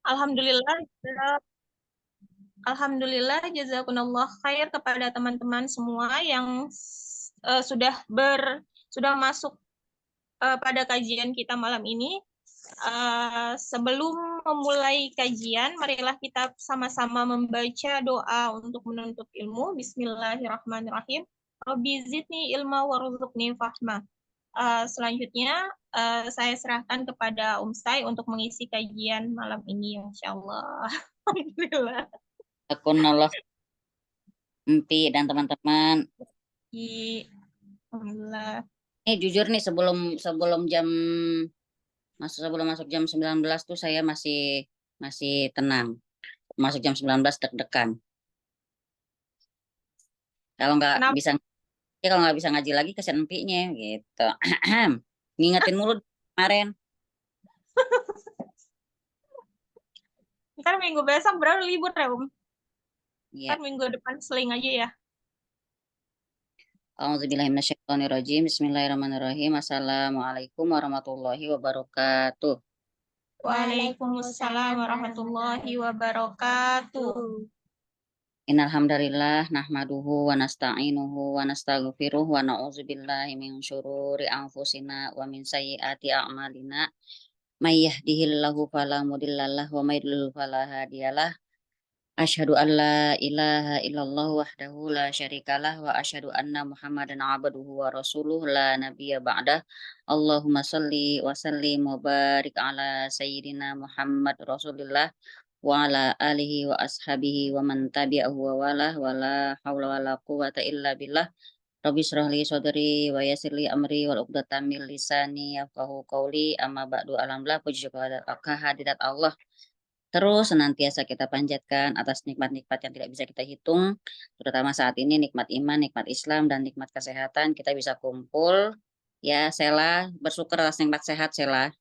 Alhamdulillah, Alhamdulillah, jazakumullah khair kepada teman-teman semua yang sudah masuk pada kajian kita malam ini. Sebelum memulai kajian, marilah kita sama-sama membaca doa untuk menuntut ilmu. Bismillahirrahmanirrahim. Rabbi zidni ilma warzuqni fahma. Selanjutnya, saya serahkan kepada Sai untuk mengisi kajian malam ini, Insya Allah. Alhamdulillah. Akunallah Empi dan teman-teman. Alhamdulillah. Ini jujur nih sebelum sebelum jam sebelum masuk jam 19 tuh saya masih masih tenang. Masuk jam 19 deg-degan. Kalau nggak Kenapa? bisa kalau nggak bisa ngaji lagi kesian empinya gitu. Ngingetin mulu kemarin. Ntar minggu besok baru libur ya, Iya. Ntar minggu depan seling aja ya. A'udzubillahiminasyaitonirrajim. Bismillahirrahmanirrahim. Assalamualaikum warahmatullahi wabarakatuh. Waalaikumsalam warahmatullahi wabarakatuh. Innal hamdalillah nahmaduhu wa nasta'inuhu wa nastaghfiruh wa na'udzubillahi min syururi anfusina wa min sayyiati a'malina. May yahdihillahu fala mudhillalah wa may yudlil fala hadiyalah. Asyhadu an la ilaha illallah wahdahu la syarikalah wa asyhadu anna Muhammadan abduhu wa rasuluh la nabiyya ba'dah. Allahumma shalli wa sallim wa barik ala sayyidina Muhammad Rasulillah wa ala alihi wa ashabihi wa man tabi'ahu wa walah wa la haula wa la quwata illa billah. Rabbi shrah li sadri wa yassir li amri wal 'uqdatam min lisani yafqahu qawli amma ba'du. Alhamdulillah, puji kehadirat Allah terus senantiasa kita panjatkan atas nikmat-nikmat yang tidak bisa kita hitung, terutama saat ini nikmat iman, nikmat Islam, dan nikmat kesehatan. Kita bisa kumpul, ya Sela, bersyukur atas nikmat sehat Sela.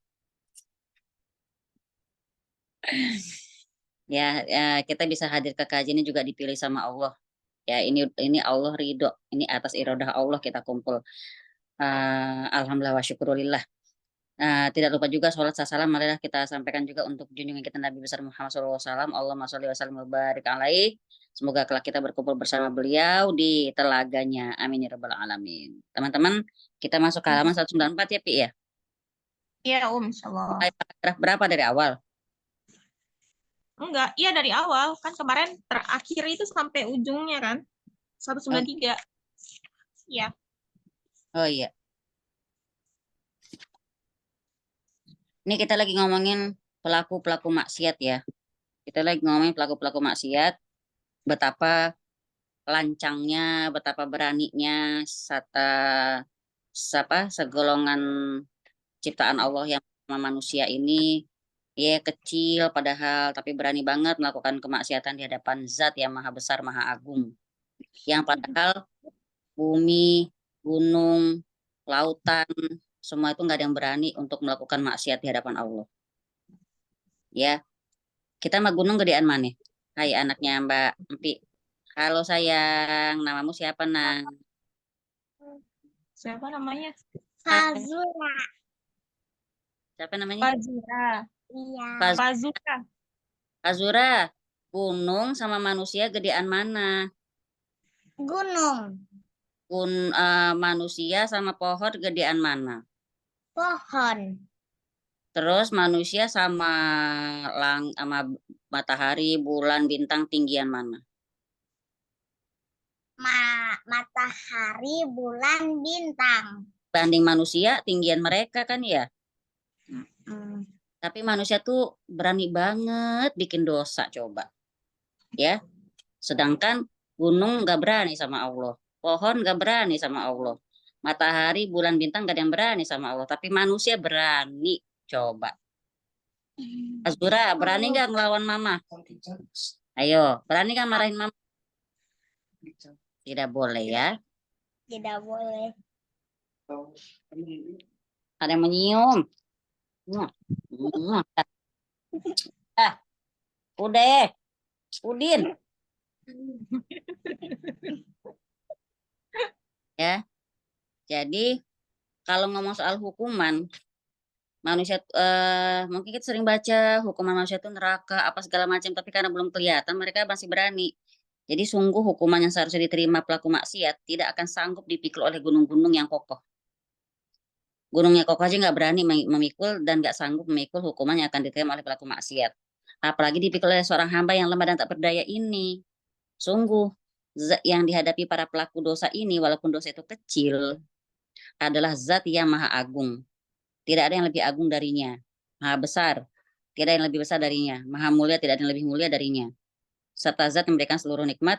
Ya, kita bisa hadir ke kajian ini juga dipilih sama Allah. Ya, ini Allah ridho, ini atas iradah Allah kita kumpul. Alhamdulillah wa syukurillah. Tidak lupa juga sholat salam marilah kita sampaikan juga untuk junjungan kita Nabi besar Muhammad SAW. Allahumma sholli wa sallim wa barik alaih. Semoga kelak kita berkumpul bersama beliau di telaganya. Amin ya rabbal alamin. Teman-teman, kita masuk ke halaman 194 ya, Pi ya. Iya, Insya Allah. Mulai paragraf berapa dari awal? Enggak, iya dari awal. Kan kemarin terakhir itu sampai ujungnya kan. Oh, 193. Iya. oh iya. Ini kita lagi ngomongin pelaku-pelaku maksiat ya. Kita lagi ngomongin pelaku-pelaku maksiat, betapa lancangnya, betapa beraninya segolongan ciptaan Allah yang sama manusia ini, ya kecil padahal tapi berani banget melakukan kemaksiatan di hadapan Zat yang maha besar, maha agung. Yang padahal bumi, gunung, lautan, semua itu nggak ada yang berani untuk melakukan maksiat di hadapan Allah. Ya, kita mah gunung gedean mana? Hai anaknya Mbak Empi. Halo sayang, namamu siapa nang? Siapa namanya? Hai, Fazura. siapa namanya? Fazura. Iya. Fazura. Azura, gunung sama manusia gedean mana? Gunung. Manusia sama pohon gedean mana? Pohon. Terus manusia sama matahari, bulan, bintang tinggian mana? Matahari, bulan, bintang. Banding manusia tinggian mereka kan ya. Hmm. Tapi manusia tuh berani banget bikin dosa coba. Ya. Sedangkan gunung gak berani sama Allah. Pohon gak berani sama Allah. Matahari, bulan, bintang gak ada yang berani sama Allah. Tapi manusia berani coba. Azura, berani nggak ngelawan mama? Ayo, berani nggak marahin mama? Tidak boleh ya. Tidak boleh. Ada yang menyium. Ah, udah, Udin. Ya, jadi kalau ngomong soal hukuman, Manusia mungkin kita sering baca hukuman manusia itu neraka apa segala macam, tapi karena belum kelihatan mereka masih berani. Jadi sungguh hukuman yang seharusnya diterima pelaku maksiat tidak akan sanggup dipikul oleh gunung-gunung yang kokoh. Gunungnya kokoh aja nggak berani memikul dan nggak sanggup memikul hukuman yang akan diterima oleh pelaku maksiat. Apalagi dipikul oleh seorang hamba yang lemah dan tak berdaya ini. Sungguh zat yang dihadapi para pelaku dosa ini walaupun dosa itu kecil adalah zat yang maha agung. Tidak ada yang lebih agung darinya. Maha besar. Tidak ada yang lebih besar darinya. Maha mulia, tidak ada yang lebih mulia darinya. Serta zat yang memberikan seluruh nikmat,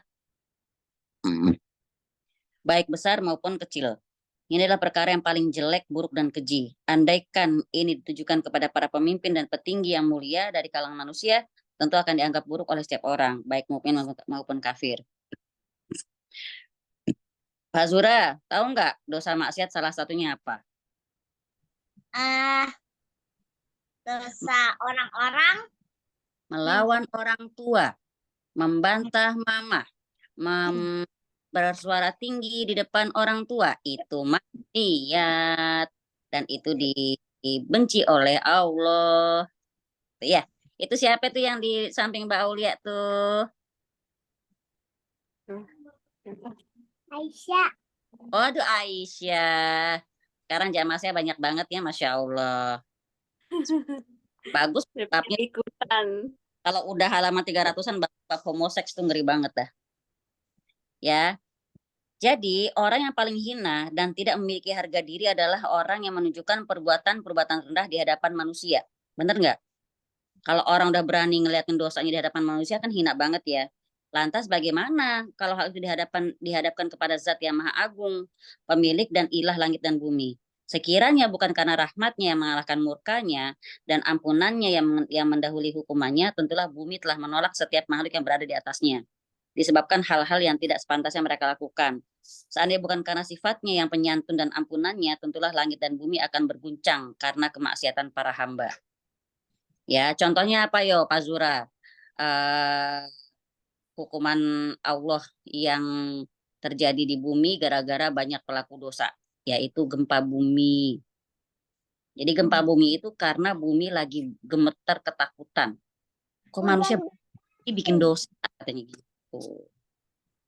baik besar maupun kecil. Ini adalah perkara yang paling jelek, buruk, dan keji. Andaikan ini ditujukan kepada para pemimpin dan petinggi yang mulia dari kalangan manusia, tentu akan dianggap buruk oleh setiap orang, baik mukmin maupun kafir. Pak Zura, tahu nggak dosa maksiat salah satunya apa? Dosa orang-orang Melawan orang tua, membantah mama, bersuara tinggi di depan orang tua, itu maksiat dan itu dibenci oleh Allah. Ya, itu siapa tuh yang di samping Mbak Aulia tuh? Aisyah. Waduh, Aisyah. Sekarang jamaah saya banyak banget ya, Masya Allah. Bagus, babnya Ikutan. kalau udah halaman 300-an bab homoseks tuh ngeri banget dah. Ya. Jadi, orang yang paling hina dan tidak memiliki harga diri adalah orang yang menunjukkan perbuatan-perbuatan rendah di hadapan manusia. Bener nggak? Kalau orang udah berani ngeliatin dosanya di hadapan manusia kan hina banget ya. Lantas bagaimana kalau hal itu dihadapkan kepada Zat yang Maha Agung, pemilik dan ilah langit dan bumi? Sekiranya bukan karena rahmatnya yang mengalahkan murkanya dan ampunannya yang mendahului hukumannya, tentulah bumi telah menolak setiap makhluk yang berada di atasnya. Disebabkan hal-hal yang tidak sepantasnya mereka lakukan. Seandainya bukan karena sifatnya yang penyantun dan ampunannya, tentulah langit dan bumi akan berguncang karena kemaksiatan para hamba. Ya, contohnya apa yo, Pak Zura? Hukuman Allah yang terjadi di bumi gara-gara banyak pelaku dosa, yaitu gempa bumi. Jadi gempa bumi itu karena bumi lagi gemetar ketakutan. Kok manusia bikin dosa katanya gitu.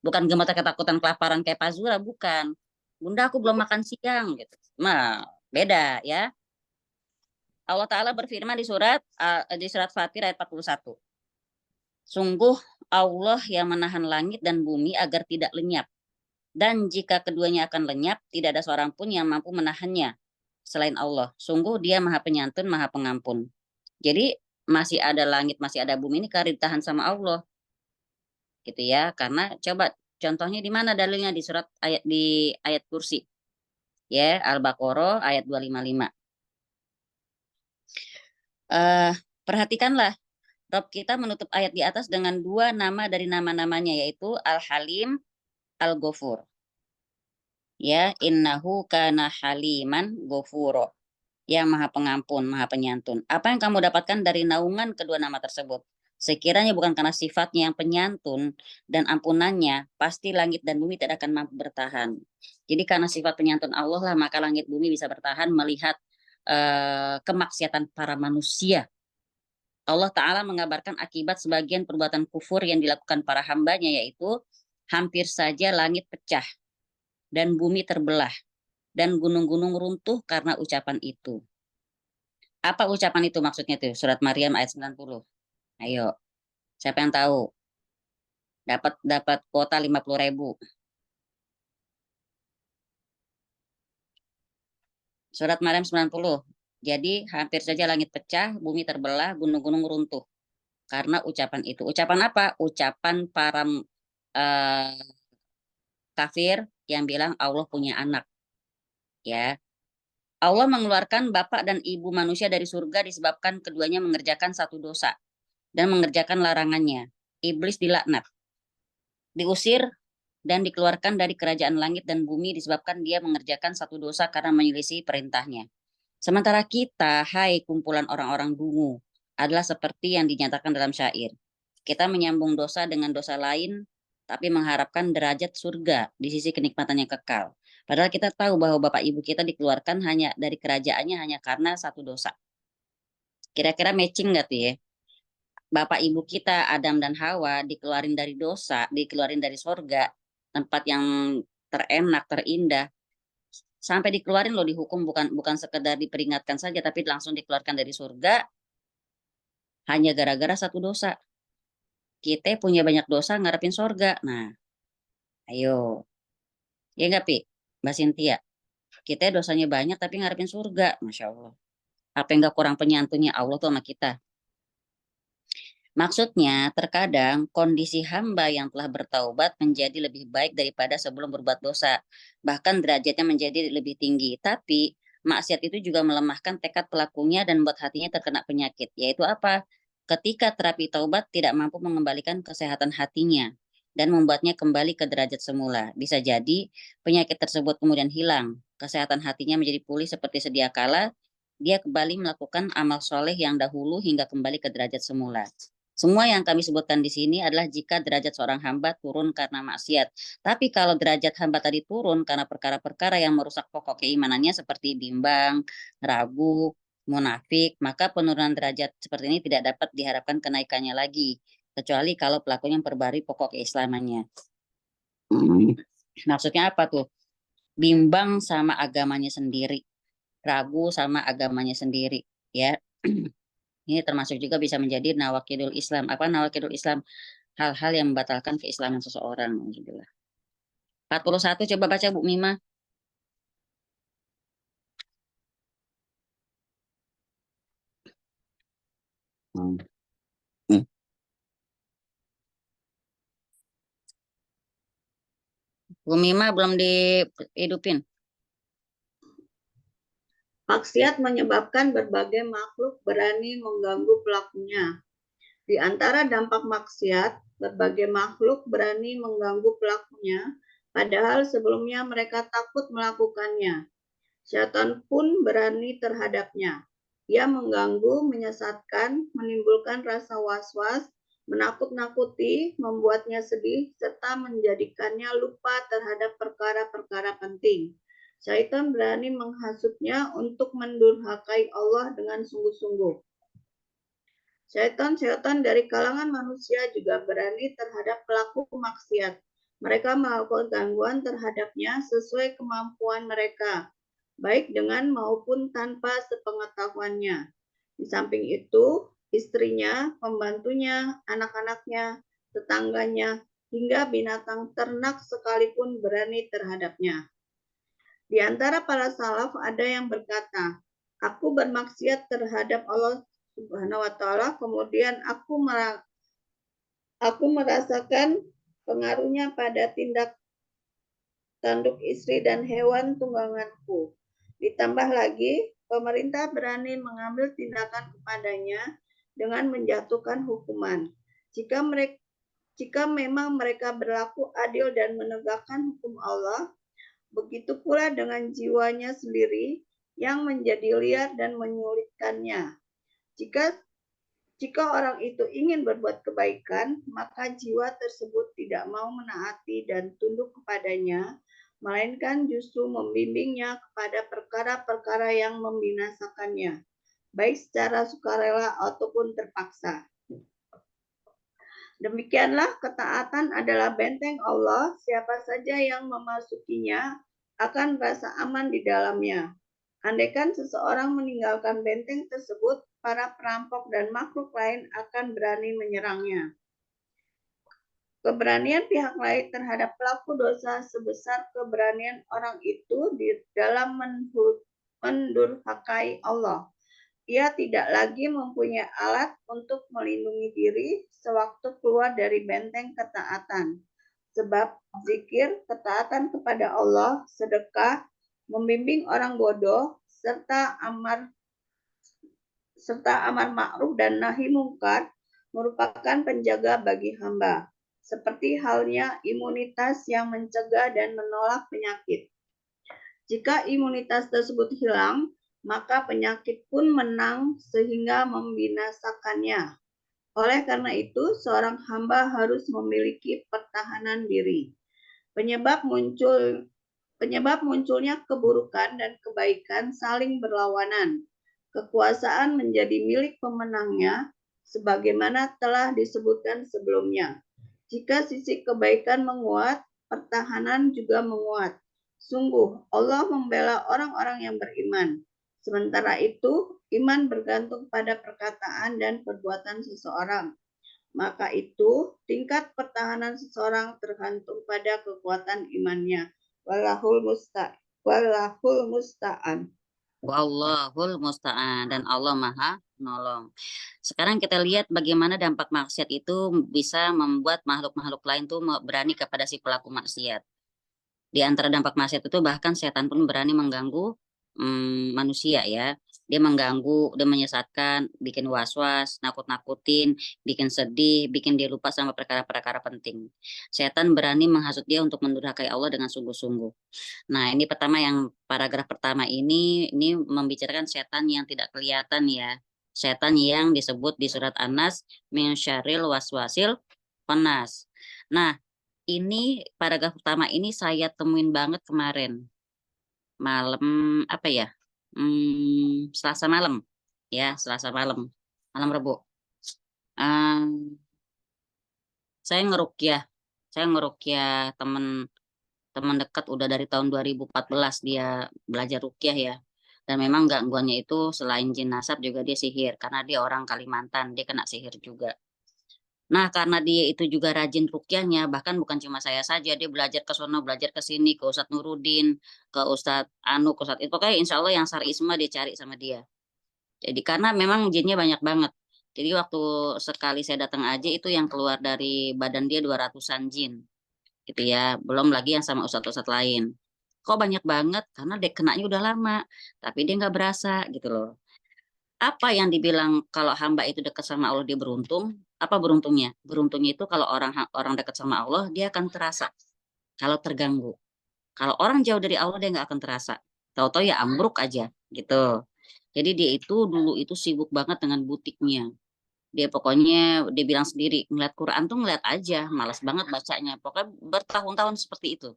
Bukan gemetar ketakutan kelaparan kayak Pak Zura, bukan. Bunda aku belum makan siang gitu. Nah, beda ya. Allah Ta'ala berfirman di surat Fatir ayat 41. Sungguh Allah yang menahan langit dan bumi agar tidak lenyap. Dan jika keduanya akan lenyap, tidak ada seorang pun yang mampu menahannya selain Allah. Sungguh dia maha penyantun, maha pengampun. Jadi masih ada langit, masih ada bumi ini karena ditahan sama Allah. Gitu ya. Karena coba contohnya di mana dalilnya di ayat kursi. Ya, Al-Baqarah ayat 255. Perhatikanlah, Rob kita menutup ayat di atas dengan dua nama dari nama-namanya, yaitu Al-Halim, Al-Ghafur. Ya, innahu kana haliman ghafuro. Yang maha pengampun, maha penyantun. Apa yang kamu dapatkan dari naungan kedua nama tersebut? Sekiranya bukan karena sifatnya yang penyantun dan ampunannya, pasti langit dan bumi tidak akan mampu bertahan. Jadi karena sifat penyantun Allah lah, maka langit bumi bisa bertahan melihat kemaksiatan para manusia. Allah Ta'ala mengabarkan akibat sebagian perbuatan kufur yang dilakukan para hambanya, yaitu hampir saja langit pecah dan bumi terbelah dan gunung-gunung runtuh karena ucapan itu. Apa ucapan itu maksudnya tuh? Surat Maryam ayat 90. Ayo, siapa yang tahu? Dapat kuota 50.000. Surat Maryam 90. Jadi hampir saja langit pecah, bumi terbelah, gunung-gunung runtuh karena ucapan itu. Ucapan apa? Ucapan para kafir yang bilang Allah punya anak. Ya. Allah mengeluarkan bapak dan ibu manusia dari surga disebabkan keduanya mengerjakan satu dosa dan mengerjakan larangannya. Iblis dilaknat, diusir dan dikeluarkan dari kerajaan langit dan bumi disebabkan dia mengerjakan satu dosa karena menyelisih perintahnya. Sementara kita, hai kumpulan orang-orang dungu, adalah seperti yang dinyatakan dalam syair. Kita menyambung dosa dengan dosa lain, tapi mengharapkan derajat surga di sisi kenikmatan yang kekal. Padahal kita tahu bahwa bapak ibu kita dikeluarkan hanya dari kerajaannya hanya karena satu dosa. Kira-kira matching nggak tuh ya? Bapak ibu kita Adam dan Hawa dikeluarin dari dosa, dikeluarin dari sorga, tempat yang terenak, terindah, sampai dikeluarin loh dihukum, bukan bukan sekedar diperingatkan saja, tapi langsung dikeluarkan dari surga hanya gara-gara satu dosa. Kita punya banyak dosa ngarepin sorga. Nah, ayo, ya nggak Pi? Mbak Cynthia, kita dosanya banyak tapi ngarepin surga, masya Allah. Apa yang nggak kurang penyantunya Allah tuh sama kita? Maksudnya, terkadang kondisi hamba yang telah bertaubat menjadi lebih baik daripada sebelum berbuat dosa. Bahkan derajatnya menjadi lebih tinggi. Tapi, maksiat itu juga melemahkan tekad pelakunya dan membuat hatinya terkena penyakit. Yaitu apa? Ketika terapi taubat tidak mampu mengembalikan kesehatan hatinya dan membuatnya kembali ke derajat semula. Bisa jadi penyakit tersebut kemudian hilang. Kesehatan hatinya menjadi pulih seperti sedia kala. Dia kembali melakukan amal soleh yang dahulu hingga kembali ke derajat semula. Semua yang kami sebutkan di sini adalah jika derajat seorang hamba turun karena maksiat. Tapi kalau derajat hamba tadi turun karena perkara-perkara yang merusak pokok keimanannya seperti bimbang, ragu, munafik, maka penurunan derajat seperti ini tidak dapat diharapkan kenaikannya lagi. Kecuali kalau pelakunya memperbarui pokok keislamannya. Maksudnya apa tuh? Bimbang sama agamanya sendiri, ragu sama agamanya sendiri, ya. Ini termasuk juga bisa menjadi nawakidul Islam. Apa nawakidul Islam? Hal-hal yang membatalkan keislaman seseorang. 41 coba baca Bu Mima. Hmm. Hmm. Bu Mima belum dihidupin. Maksiat menyebabkan berbagai makhluk berani mengganggu pelakunya. Di antara dampak maksiat, berbagai makhluk berani mengganggu pelakunya, padahal sebelumnya mereka takut melakukannya. Syaitan pun berani terhadapnya. Ia mengganggu, menyesatkan, menimbulkan rasa was-was, menakut-nakuti, membuatnya sedih, serta menjadikannya lupa terhadap perkara-perkara penting. Syaitan berani menghasutnya untuk mendurhakai Allah dengan sungguh-sungguh. Syaitan-syaitan dari kalangan manusia juga berani terhadap pelaku maksiat. Mereka melakukan gangguan terhadapnya sesuai kemampuan mereka, baik dengan maupun tanpa sepengetahuannya. Di samping itu, istrinya, pembantunya, anak-anaknya, tetangganya, hingga binatang ternak sekalipun berani terhadapnya. Di antara para salaf ada yang berkata, aku bermaksiat terhadap Allah Subhanahu wa taala, kemudian aku merasakan pengaruhnya pada tindak tanduk istri dan hewan tungganganku. Ditambah lagi, pemerintah berani mengambil tindakan kepadanya dengan menjatuhkan hukuman. Jika memang mereka berlaku adil dan menegakkan hukum Allah, begitu pula dengan jiwanya sendiri yang menjadi liar dan menyulitkannya. Jika orang itu ingin berbuat kebaikan, maka jiwa tersebut tidak mau menaati dan tunduk kepadanya, melainkan justru membimbingnya kepada perkara-perkara yang membinasakannya, baik secara sukarela ataupun terpaksa. Demikianlah ketaatan adalah benteng Allah, siapa saja yang memasukinya akan merasa aman di dalamnya. Andaikan seseorang meninggalkan benteng tersebut, para perampok dan makhluk lain akan berani menyerangnya. Keberanian pihak lain terhadap pelaku dosa sebesar keberanian orang itu di dalam mendurhakai Allah. Ia tidak lagi mempunyai alat untuk melindungi diri sewaktu keluar dari benteng ketaatan. Sebab zikir, ketaatan kepada Allah, sedekah, membimbing orang bodoh, serta amar ma'ruf dan nahi mungkar merupakan penjaga bagi hamba. Seperti halnya imunitas yang mencegah dan menolak penyakit. Jika imunitas tersebut hilang, maka penyakit pun menang sehingga membinasakannya. Oleh karena itu, seorang hamba harus memiliki pertahanan diri. Penyebab Penyebab munculnya keburukan dan kebaikan saling berlawanan. Kekuasaan menjadi milik pemenangnya, sebagaimana telah disebutkan sebelumnya. Jika sisi kebaikan menguat, pertahanan juga menguat. Sungguh, Allah membela orang-orang yang beriman. Sementara itu, iman bergantung pada perkataan dan perbuatan seseorang. Maka itu, tingkat pertahanan seseorang tergantung pada kekuatan imannya. Wallahul musta'an. Wallahul musta'an, dan Allah Maha menolong. Sekarang kita lihat bagaimana dampak maksiat itu bisa membuat makhluk-makhluk lain tuh berani kepada si pelaku maksiat. Di antara dampak maksiat itu bahkan setan pun berani mengganggu manusia ya. Dia mengganggu, dia menyesatkan, bikin was-was, nakut-nakutin, bikin sedih, bikin dia lupa sama perkara-perkara penting. Setan berani menghasut dia untuk mendurhakai Allah dengan sungguh-sungguh. Nah, ini pertama yang paragraf pertama ini membicarakan setan yang tidak kelihatan ya. Setan yang disebut di surat An-Nas min syarril waswasil khannas. Nah, ini paragraf pertama ini saya temuin banget kemarin malam apa ya? Selasa malam ya, Selasa malam, malam Rabu. Ehm, saya ngerukyah temen teman dekat udah dari tahun 2014 dia belajar rukyah ya. Dan memang gangguannya itu selain jin nasab juga dia sihir karena dia orang Kalimantan, dia kena sihir juga. Nah, karena dia itu juga rajin rukyahnya, bahkan bukan cuma saya saja, dia belajar ke sono, belajar ke sini, ke Ustadz Nurudin, ke Ustadz Anu, ke Ustadz itu, pokoknya insya Allah yang syar'i semua dia cari sama dia. Jadi karena memang jinnya banyak banget. Jadi waktu sekali saya datang aja itu yang keluar dari badan dia 200-an jin gitu ya, belum lagi yang sama ustadz-ustadz lain. Kok banyak banget? Karena dia kenanya udah lama, tapi dia nggak berasa gitu loh. Apa yang dibilang kalau hamba itu dekat sama Allah dia beruntung? Apa beruntungnya? Beruntungnya itu kalau orang orang dekat sama Allah dia akan terasa. Kalau terganggu, kalau orang jauh dari Allah dia nggak akan terasa. Tahu-tahu ya ambruk aja gitu. Jadi dia itu dulu itu sibuk banget dengan butiknya. Dia pokoknya dia bilang sendiri ngeliat Quran tuh ngeliat aja, malas banget bacanya. Pokoknya bertahun-tahun seperti itu.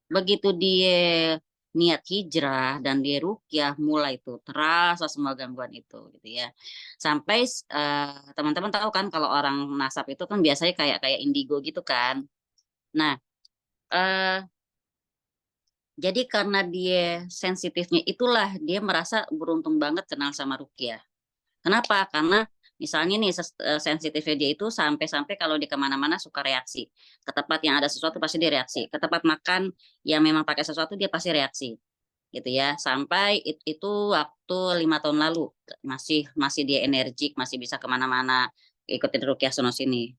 Begitu dia niat hijrah dan dia rukyah mulai tuh terasa semua gangguan itu gitu ya. Sampai teman-teman tahu kan kalau orang nasab itu kan biasanya kayak kayak indigo gitu kan. Nah, eh, jadi karena dia sensitifnya itulah dia merasa beruntung banget kenal sama rukyah. Kenapa? Karena misalnya nih sensitifnya dia itu sampai-sampai kalau di kemana-mana suka reaksi. Ke tempat yang ada sesuatu pasti dia reaksi. Ke tempat makan yang memang pakai sesuatu dia pasti reaksi. Gitu ya. Sampai itu waktu 5 tahun lalu masih masih dia energik, masih bisa kemana-mana ikutin rukyah sono sini.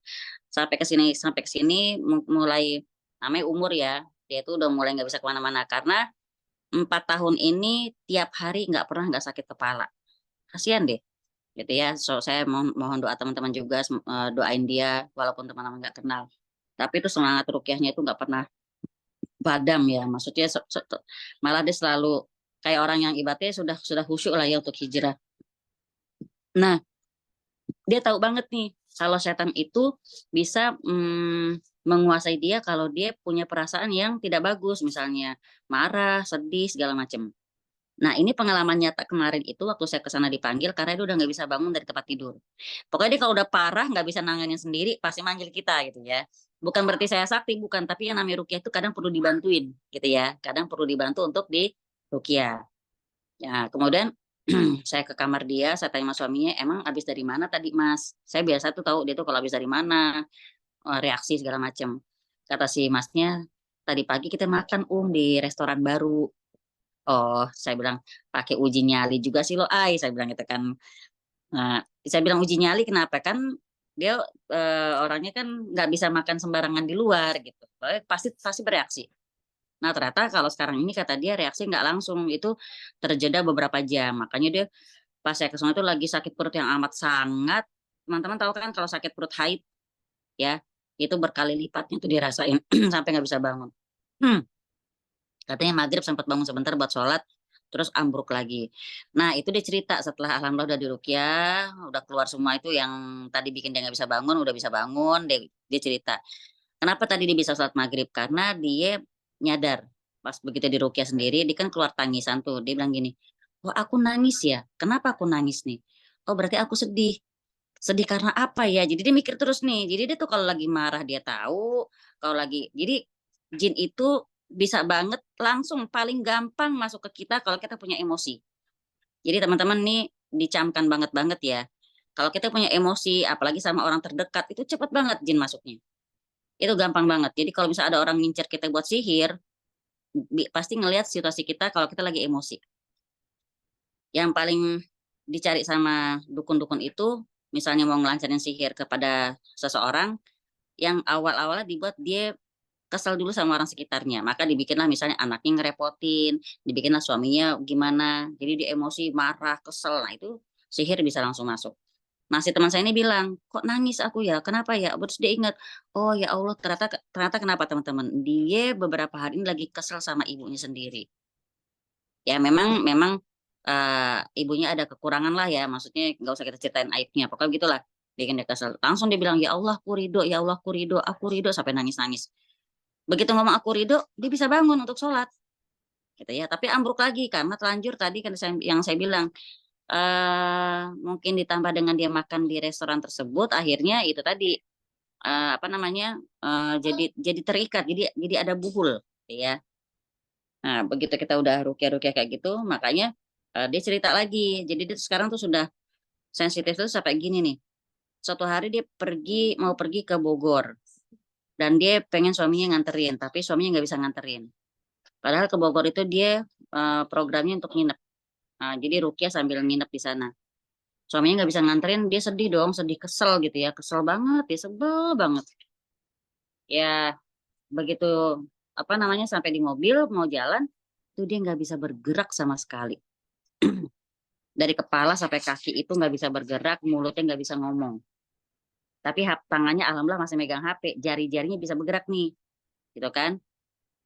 Sampai ke sini mulai namanya umur ya. Dia itu udah mulai nggak bisa kemana-mana karena 4 tahun ini tiap hari nggak pernah nggak sakit kepala. Kasihan deh gitu ya. So saya mohon doa teman-teman juga doain dia walaupun teman-teman nggak kenal. Tapi itu semangat rukyahnya itu nggak pernah padam ya. Maksudnya malah dia selalu kayak orang yang ibadahnya sudah khusyuk lah ya untuk hijrah. Nah, dia tahu banget nih kalau setan itu bisa menguasai dia kalau dia punya perasaan yang tidak bagus, misalnya marah, sedih, segala macam. Nah, ini pengalaman nyata kemarin itu waktu saya ke sana dipanggil karena dia udah nggak bisa bangun dari tempat tidur. Pokoknya dia kalau udah parah nggak bisa nanganin sendiri pasti manggil kita gitu ya. Bukan berarti saya sakti, bukan, tapi yang namanya rukyah itu kadang perlu dibantuin gitu ya. Kadang perlu dibantu untuk di rukyah. Ya, kemudian saya ke kamar dia, saya tanya sama suaminya, emang habis dari mana tadi Mas? Saya biasa tuh tahu dia tuh kalau habis dari mana, reaksi segala macam. Kata si Masnya, tadi pagi kita makan di restoran baru. Oh, saya bilang pakai uji nyali juga sih lo, Ai. Saya bilang gitu kan. Nah, saya bilang uji nyali kenapa kan dia orangnya kan nggak bisa makan sembarangan di luar gitu. Pasti pasti bereaksi. Nah, ternyata kalau sekarang ini kata dia reaksi nggak langsung itu terjeda beberapa jam. Makanya dia pas saya ke sana itu lagi sakit perut yang amat sangat. Teman-teman tahu kan kalau sakit perut haid ya itu berkali lipatnya tuh dirasain sampai nggak bisa bangun. Katanya maghrib sempat bangun sebentar buat sholat, terus ambruk lagi. Nah, itu dia cerita setelah alhamdulillah udah dirukyah, udah keluar semua itu yang tadi bikin dia nggak bisa bangun, udah bisa bangun, dia cerita. Kenapa tadi dia bisa sholat maghrib? Karena dia nyadar Pas begitu di ruqyah sendiri, dia kan keluar tangisan tuh. Dia bilang gini, oh aku nangis ya. Kenapa aku nangis nih? Oh berarti aku sedih. Sedih karena apa ya? Jadi dia mikir terus nih. Jadi dia tuh kalau lagi marah dia tahu. Kalau lagi, jadi jin itu bisa banget langsung paling gampang masuk ke kita kalau kita punya emosi. Jadi teman-teman nih dicamkan banget ya. Kalau kita punya emosi, apalagi sama orang terdekat, itu cepat banget jin masuknya. Itu gampang banget. Jadi kalau misalnya ada orang ngincer kita buat sihir, pasti ngelihat situasi kita kalau kita lagi emosi. Yang paling dicari sama dukun-dukun itu, misalnya mau ngelancarin sihir kepada seseorang, yang awal-awalnya dibuat dia kesel dulu sama orang sekitarnya. Maka dibikinlah misalnya anaknya ngerepotin, dibikinlah suaminya gimana. Jadi dia emosi, marah, kesel. Nah itu sihir bisa langsung masuk. Nah si teman saya ini bilang, kok nangis aku ya? Kenapa ya? Terus dia ingat, oh ya Allah ternyata ternyata kenapa teman-teman? Dia beberapa hari ini lagi kesel sama ibunya sendiri. Ya memang ibunya ada kekurangan lah ya, maksudnya nggak usah kita ceritain aibnya, pokoknya gitulah bikin dia kesel. Langsung dia bilang ya Allah aku ridho, ya Allah aku ridho sampai nangis-nangis. Begitu ngomong aku ridho, dia bisa bangun untuk sholat, gitu ya. Tapi ambruk lagi karena terlanjur tadi kan yang saya bilang mungkin ditambah dengan dia makan di restoran tersebut, akhirnya itu tadi apa namanya jadi terikat, jadi ada buhul, gitu ya. Nah, begitu kita udah rukyah-rukyah kayak gitu, makanya dia cerita lagi. Jadi dia sekarang tuh sudah sensitif tuh sampai gini nih. Suatu hari dia mau pergi ke Bogor dan dia pengen suaminya nganterin, tapi suaminya nggak bisa nganterin. Padahal ke Bogor itu dia programnya untuk nginep. Nah, jadi rukyah sambil nginep di sana. Suaminya nggak bisa nganterin, dia sedih dong, sedih kesel gitu ya, kesel banget, dia sebel banget. Ya begitu apa namanya sampai di mobil mau jalan, tuh dia nggak bisa bergerak sama sekali. Dari kepala sampai kaki itu nggak bisa bergerak, mulutnya nggak bisa ngomong. Tapi tangannya alhamdulillah masih megang HP, jari-jarinya bisa bergerak nih, gitu kan?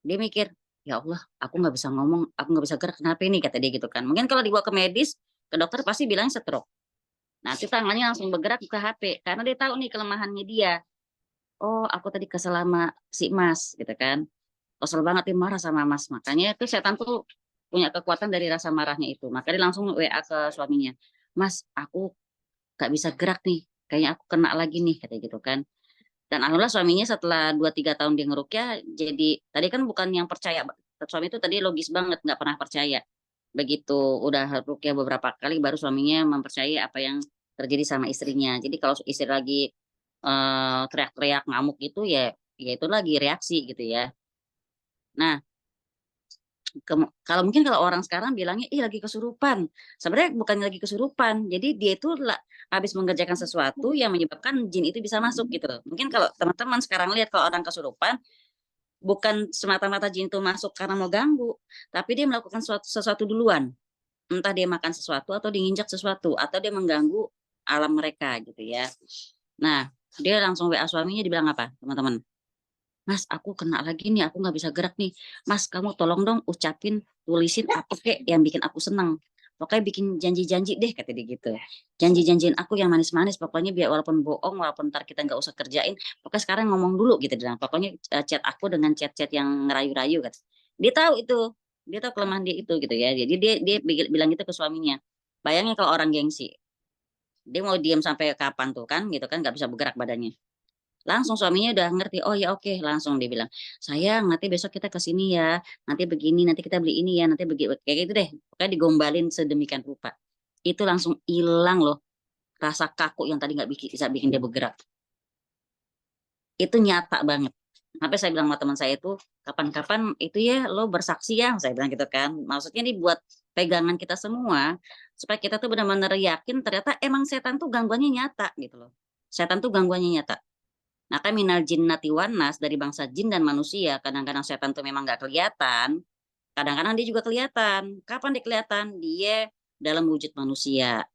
Dia mikir, ya Allah, aku nggak bisa ngomong, aku nggak bisa gerak, kenapa ini? Kata dia gitu kan. Mungkin kalau dibawa ke medis, ke dokter pasti bilang stroke. Nanti tangannya langsung bergerak ke HP, karena dia tahu nih kelemahannya dia. Oh, aku tadi kesel sama si Mas, gitu kan? Kesel banget dia marah sama Mas. Makanya itu setan tuh punya kekuatan dari rasa marahnya itu. Maka dia langsung WA ke suaminya. Mas, aku gak bisa gerak nih. Kayaknya aku kena lagi nih, katanya gitu kan. Dan alhamdulillah suaminya setelah 2-3 tahun dia ngerukyah, jadi tadi kan bukan yang percaya. Suami itu tadi logis banget, nggak pernah percaya. Begitu udah rukyah beberapa kali, baru suaminya mempercayai apa yang terjadi sama istrinya. Jadi kalau istri lagi teriak-teriak ngamuk itu ya itu lagi reaksi gitu ya. Nah, kalau mungkin kalau orang sekarang bilangnya ih lagi kesurupan. Sebenarnya bukan lagi kesurupan. Jadi dia itu habis mengerjakan sesuatu yang menyebabkan jin itu bisa masuk gitu. Mungkin kalau teman-teman sekarang lihat kalau orang kesurupan bukan semata-mata jin itu masuk karena mau ganggu, tapi dia melakukan sesuatu duluan. Entah dia makan sesuatu atau diinjak sesuatu atau dia mengganggu alam mereka gitu ya. Nah, dia langsung WA suaminya dibilang apa, teman-teman? Mas, aku kena lagi nih, aku nggak bisa gerak nih. Mas, kamu tolong dong ucapin, tulisin apa kek yang bikin aku senang. Pokoknya bikin janji-janji deh, kata dia gitu. Janji-janjiin aku yang manis-manis, pokoknya biar walaupun bohong, walaupun ntar kita nggak usah kerjain, pokoknya sekarang ngomong dulu gitu. Dan pokoknya chat aku dengan chat-chat yang ngerayu-rayu, kata. Dia tahu itu, dia tahu kelemahan dia itu gitu ya. Jadi dia bilang gitu ke suaminya. Bayangin kalau orang gengsi, dia mau diam sampai kapan tuh kan, gitu kan, nggak bisa bergerak badannya. Langsung suaminya udah ngerti, oh ya oke, langsung dia bilang, sayang nanti besok kita ke sini ya, nanti begini, nanti kita beli ini ya, nanti begini, kayak gitu deh. Pokoknya digombalin sedemikian rupa. Itu langsung hilang loh, rasa kaku yang tadi nggak bisa bikin dia bergerak. Itu nyata banget. Sampai saya bilang sama teman saya itu, kapan-kapan itu ya lo bersaksi ya, saya bilang gitu kan. Maksudnya ini buat pegangan kita semua, supaya kita tuh benar-benar yakin ternyata emang setan tuh gangguannya nyata gitu loh. Setan tuh gangguannya nyata. Nah, kan minal jinnati wan nas, dari bangsa jin dan manusia, kadang-kadang setan tuh memang nggak kelihatan, kadang-kadang dia juga kelihatan. Kapan dia kelihatan? Dia dalam wujud manusia.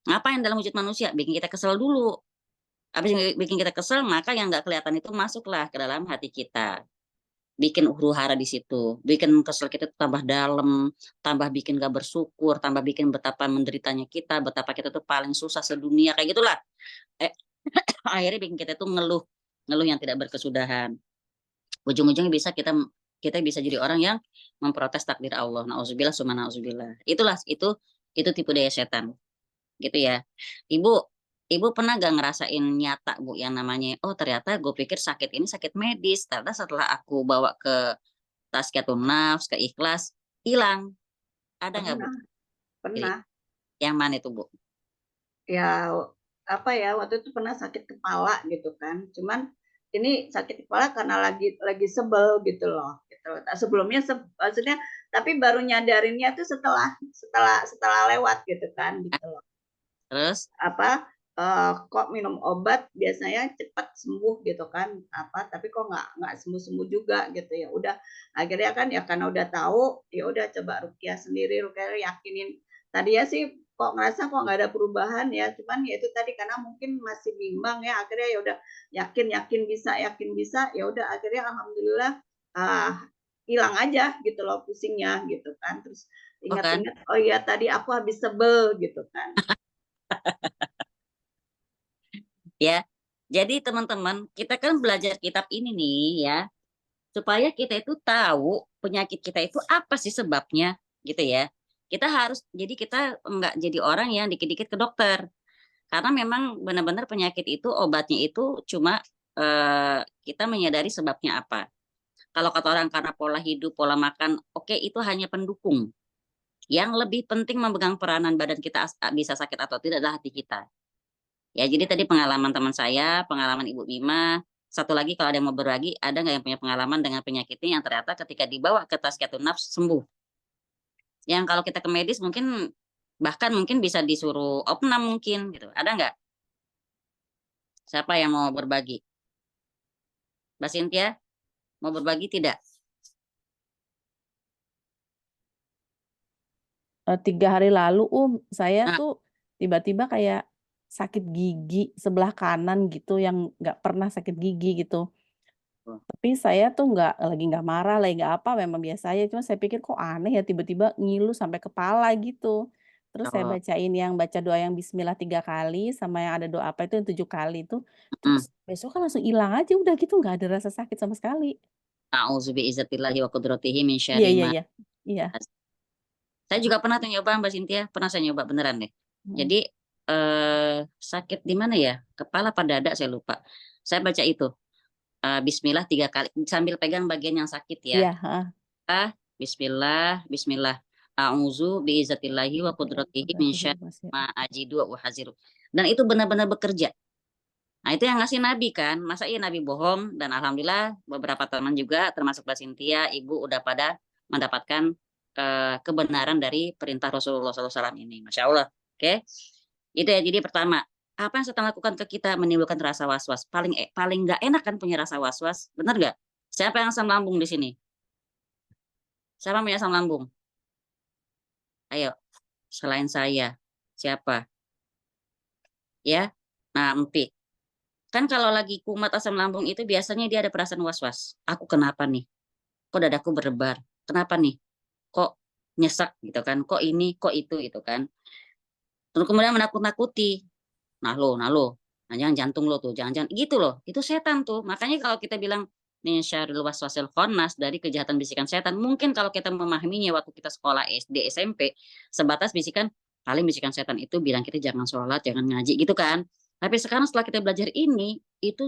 Ngapain dalam wujud manusia? Bikin kita kesel dulu. Habis bikin kita kesel, maka yang nggak kelihatan itu masuklah ke dalam hati kita. Bikin huru hara di situ. Bikin kesel kita tambah dalam, tambah bikin gak bersyukur, tambah bikin betapa menderitanya kita, betapa kita tuh paling susah sedunia, kayak gitulah. Akhirnya bikin kita tuh ngeluh yang tidak berkesudahan. Ujung-ujungnya bisa kita kita bisa jadi orang yang memprotes takdir Allah. Nauzubillah summa nauzubillah. Itu tipu daya setan. Gitu ya. Ibu pernah gak ngerasain nyata Bu yang namanya, oh ternyata gue pikir sakit ini sakit medis, ternyata setelah aku bawa ke Tazkiyatun Nafs, ke Ikhlas, hilang. Ada nggak Bu? Pernah, Jadi, pernah. yang mana itu Bu? Ya apa ya, waktu itu pernah sakit kepala gitu kan. Cuman ini sakit kepala karena lagi sebel gitu loh. Gitu. Sebelumnya maksudnya tapi baru nyadarinnya tuh setelah lewat gitu kan gitu loh. Terus, Apa kok minum obat biasanya cepat sembuh gitu kan, apa tapi kok nggak sembuh juga gitu. Ya udah akhirnya kan ya karena udah tahu ya udah coba rukyah sendiri, rukyah yakinin tadi ya sih kok ngerasa kok nggak ada perubahan ya, cuman ya itu tadi karena mungkin masih bimbang ya, akhirnya ya udah yakin bisa ya udah akhirnya alhamdulillah hilang aja gitu loh pusingnya gitu kan. Terus oh kan, ingat-ingat oh iya tadi aku habis sebel gitu kan. ya. Jadi teman-teman, kita kan belajar kitab ini nih ya, supaya kita itu tahu penyakit kita itu apa sih sebabnya, gitu ya. Jadi kita nggak jadi orang yang dikit-dikit ke dokter. Karena memang benar-benar penyakit itu obatnya itu cuma kita menyadari sebabnya apa. Kalau kata orang karena pola hidup, pola makan, oke itu hanya pendukung. Yang lebih penting memegang peranan badan kita bisa sakit atau tidak adalah hati kita. Ya, jadi tadi pengalaman teman saya, pengalaman Ibu Bima. Satu lagi kalau ada yang mau berbagi, ada nggak yang punya pengalaman dengan penyakitnya yang ternyata ketika dibawa ke Tazkiyatun Nafs sembuh. Yang kalau kita ke medis mungkin bahkan mungkin bisa disuruh opnam mungkin gitu. Ada nggak? Siapa yang mau berbagi? Mbak Cynthia, mau berbagi tidak? 3 hari lalu saya Nah, tuh tiba-tiba kayak sakit gigi sebelah kanan gitu yang nggak pernah sakit gigi gitu. Tapi saya tuh nggak marah, lagi nggak apa, memang biasa aja. Cuma saya pikir kok aneh ya tiba-tiba ngilu sampai kepala gitu. Terus saya oh, baca doa yang Bismillah 3 kali sama yang ada doa apa itu yang 7 kali itu. mm. Terus besok kan langsung hilang aja udah gitu nggak ada rasa sakit sama sekali. A'udzu bi'izzatillahi wa qudratihi min Iya syarri iya ma. iya. Iya. Saya juga pernah tuh nyoba Mbak Cynthia, pernah saya nyoba beneran deh. Mhm. Jadi sakit di mana ya? Kepala pada dada saya lupa. Saya baca itu Bismillah 3 kali sambil pegang bagian yang sakit ya. Iya, heeh. Bismillah, Bismillah. A'udzu bi'izzatillahi wa qudratihi min syarri ma ajidu wa haziru. Dan itu benar-benar bekerja. Nah, itu yang ngasih Nabi kan. Masa iya Nabi bohong? Dan alhamdulillah beberapa teman juga termasuk Mbak Cynthia, Ibu udah pada mendapatkan kebenaran dari perintah Rasulullah SAW ini. Masya Allah. Oke. Itu ya. Jadi pertama, apa yang setan lakukan ke kita menimbulkan rasa was-was. Paling nggak enak kan punya rasa was-was. Benar nggak? Siapa yang asam lambung di sini? Siapa yang punya asam lambung? Ayo, selain saya. Siapa? Ya. Nah, Empi. Kan kalau lagi kumat asam lambung itu biasanya dia ada perasaan was-was. Aku kenapa nih? Kok dadaku berdebar? Kenapa nih? Kok nyesek gitu kan? Kok ini, kok itu gitu kan? Terus kemudian menakut-nakuti. Nah lo, nah jangan jantung lo tuh, jangan-jangan gitu loh. Itu setan tuh. Makanya kalau kita bilang min syarril waswasil khannas dari kejahatan bisikan setan, mungkin kalau kita memahaminya waktu kita sekolah SD, SMP, sebatas bisikan, paling bisikan setan itu bilang kita jangan sholat, jangan ngaji gitu kan. Tapi sekarang setelah kita belajar ini, itu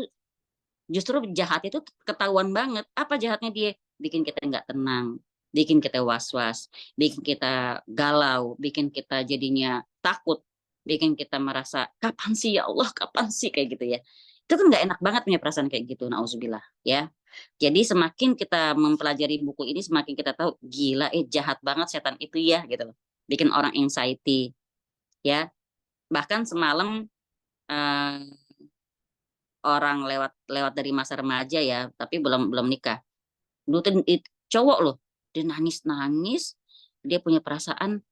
justru jahat itu ketahuan banget. Apa jahatnya dia? Bikin kita nggak tenang, bikin kita was-was, bikin kita galau, bikin kita jadinya takut, bikin kita merasa kapan sih ya Allah, kapan sih kayak gitu ya. Itu kan nggak enak banget punya perasaan kayak gitu, nauzubillah ya. Jadi semakin kita mempelajari buku ini, semakin kita tahu gila, jahat banget setan itu ya gitu loh. Bikin orang anxiety ya. Bahkan semalam eh, orang lewat lewat dari masa remaja ya, tapi belum belum nikah. Dulu tuh cowok loh, dia nangis nangis, dia punya perasaan,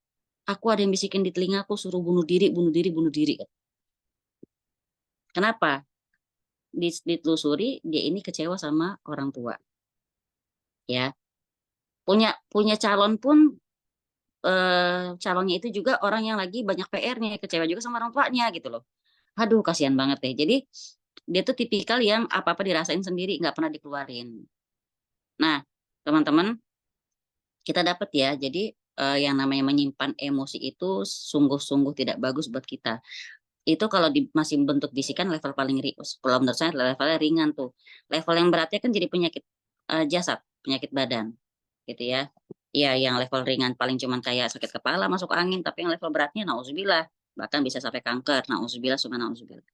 aku ada yang bisikin di telingaku suruh bunuh diri, bunuh diri, bunuh diri. Kenapa? Ditelusuri dia ini kecewa sama orang tua, ya. Punya calon pun calonnya itu juga orang yang lagi banyak PR-nya, kecewa juga sama orang tuanya gitu loh. Aduh, kasihan banget deh. Jadi dia tuh tipikal yang apa-apa dirasain sendiri, nggak pernah dikeluarin. Nah, teman-teman, kita dapat ya. Jadi yang namanya menyimpan emosi itu sungguh-sungguh tidak bagus buat kita. Itu kalau masih bentuk bisikan level paling kalau menurut saya levelnya ringan tuh. Level yang beratnya kan jadi penyakit jasad, penyakit badan, gitu ya. Ya, yang level ringan paling cuman kayak sakit kepala, masuk angin, tapi yang level beratnya nauzubillah, bahkan bisa sampai kanker, nauzubillah, summa nauzubillah.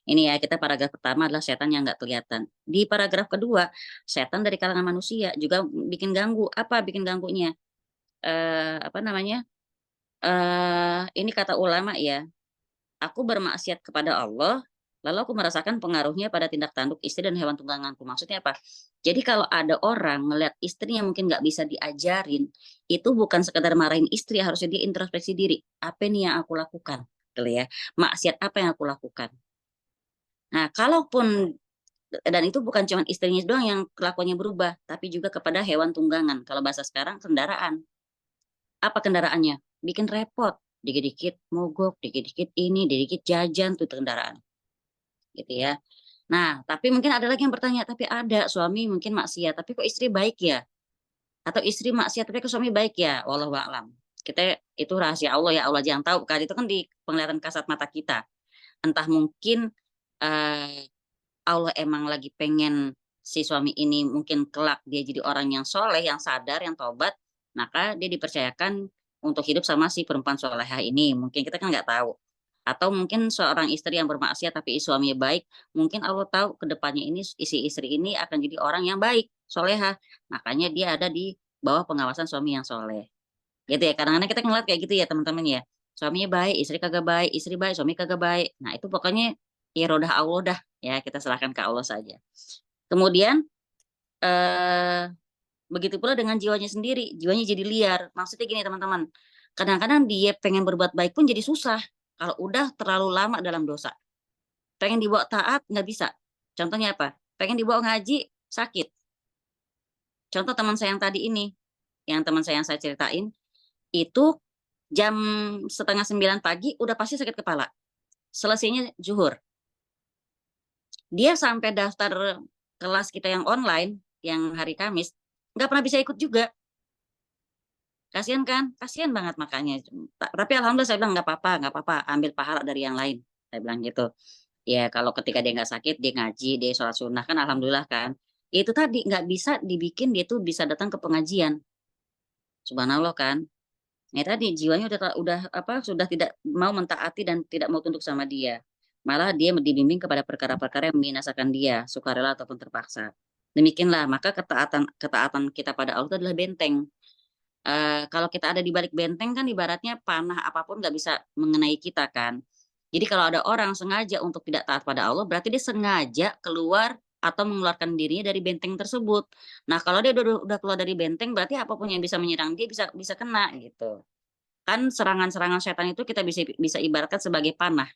Ini ya, kita paragraf pertama adalah setan yang nggak kelihatan. Di paragraf kedua, setan dari kalangan manusia juga bikin ganggu. Apa bikin ganggunya? Apa namanya? Ini kata ulama ya, aku bermaksiat kepada Allah, lalu aku merasakan pengaruhnya pada tindak tanduk istri dan hewan tungganganku. Maksudnya apa? Jadi kalau ada orang ngeliat istrinya mungkin nggak bisa diajarin, itu bukan sekedar marahin istri, harusnya dia introspeksi diri. Apa nih yang aku lakukan? Gitu ya. Maksiat apa yang aku lakukan? Nah, kalaupun dan itu bukan cuma istrinya doang yang kelakuannya berubah, tapi juga kepada hewan tunggangan. Kalau bahasa sekarang kendaraan. Apa kendaraannya? Bikin repot. Dikit-dikit mogok, dikit-dikit ini, dikit-dikit jajan tuh kendaraan. Gitu ya. Nah, tapi mungkin ada lagi yang bertanya, tapi ada suami mungkin maksiat, tapi kok istri baik ya? Atau istri maksiat, tapi kok suami baik ya? Wallahu a'lam. Kita itu rahasia Allah ya, Allah aja yang tahu. Kan itu kan di penglihatan kasat mata kita. Entah mungkin eh, Allah emang lagi pengen si suami ini mungkin kelak dia jadi orang yang soleh, yang sadar, yang tobat, maka dia dipercayakan untuk hidup sama si perempuan solehah ini. Mungkin kita kan nggak tahu. Atau mungkin seorang istri yang bermaksiat tapi suaminya baik, mungkin Allah tahu ke depannya ini isi istri ini akan jadi orang yang baik, solehah. Makanya dia ada di bawah pengawasan suami yang soleh. Gitu ya. Kadang-kadang kita ngeliat kayak gitu ya teman-teman ya. Suaminya baik, istri kagak baik, istri baik, suami kagak baik. Nah itu pokoknya irodah Allah dah ya, kita serahkan ke Allah saja. Kemudian begitu pula dengan jiwanya sendiri, jiwanya jadi liar. Maksudnya gini teman-teman, kadang-kadang dia pengen berbuat baik pun jadi susah kalau udah terlalu lama dalam dosa. Pengen dibawa taat nggak bisa. Contohnya apa? Pengen dibawa ngaji sakit. Contoh teman saya yang tadi ini, yang teman saya yang saya ceritain, itu jam 8:30 pagi udah pasti sakit kepala. Selesainya zuhur. Dia sampai daftar kelas kita yang online, yang hari Kamis, nggak pernah bisa ikut juga. Kasihan kan? Kasihan banget makanya. Tapi alhamdulillah saya bilang nggak apa-apa, nggak apa-apa. Ambil pahala dari yang lain. Saya bilang gitu. Ya kalau ketika dia nggak sakit, dia ngaji, dia sholat sunnah kan alhamdulillah kan. Itu tadi nggak bisa dibikin dia tuh bisa datang ke pengajian. Subhanallah kan. Ya tadi jiwanya udah apa sudah tidak mau mentaati dan tidak mau tunduk sama dia. Malah dia dibimbing kepada perkara-perkara yang membinasakan dia, sukarela ataupun terpaksa. Demikianlah, maka ketaatan kita pada Allah itu adalah benteng. Kalau kita ada di balik benteng kan ibaratnya panah apapun nggak bisa mengenai kita kan. Jadi kalau ada orang sengaja untuk tidak taat pada Allah, berarti dia sengaja keluar atau mengeluarkan dirinya dari benteng tersebut. Nah, kalau dia udah keluar dari benteng, berarti apapun yang bisa menyerang dia bisa kena gitu. Kan serangan-serangan setan itu kita bisa ibaratkan sebagai panah.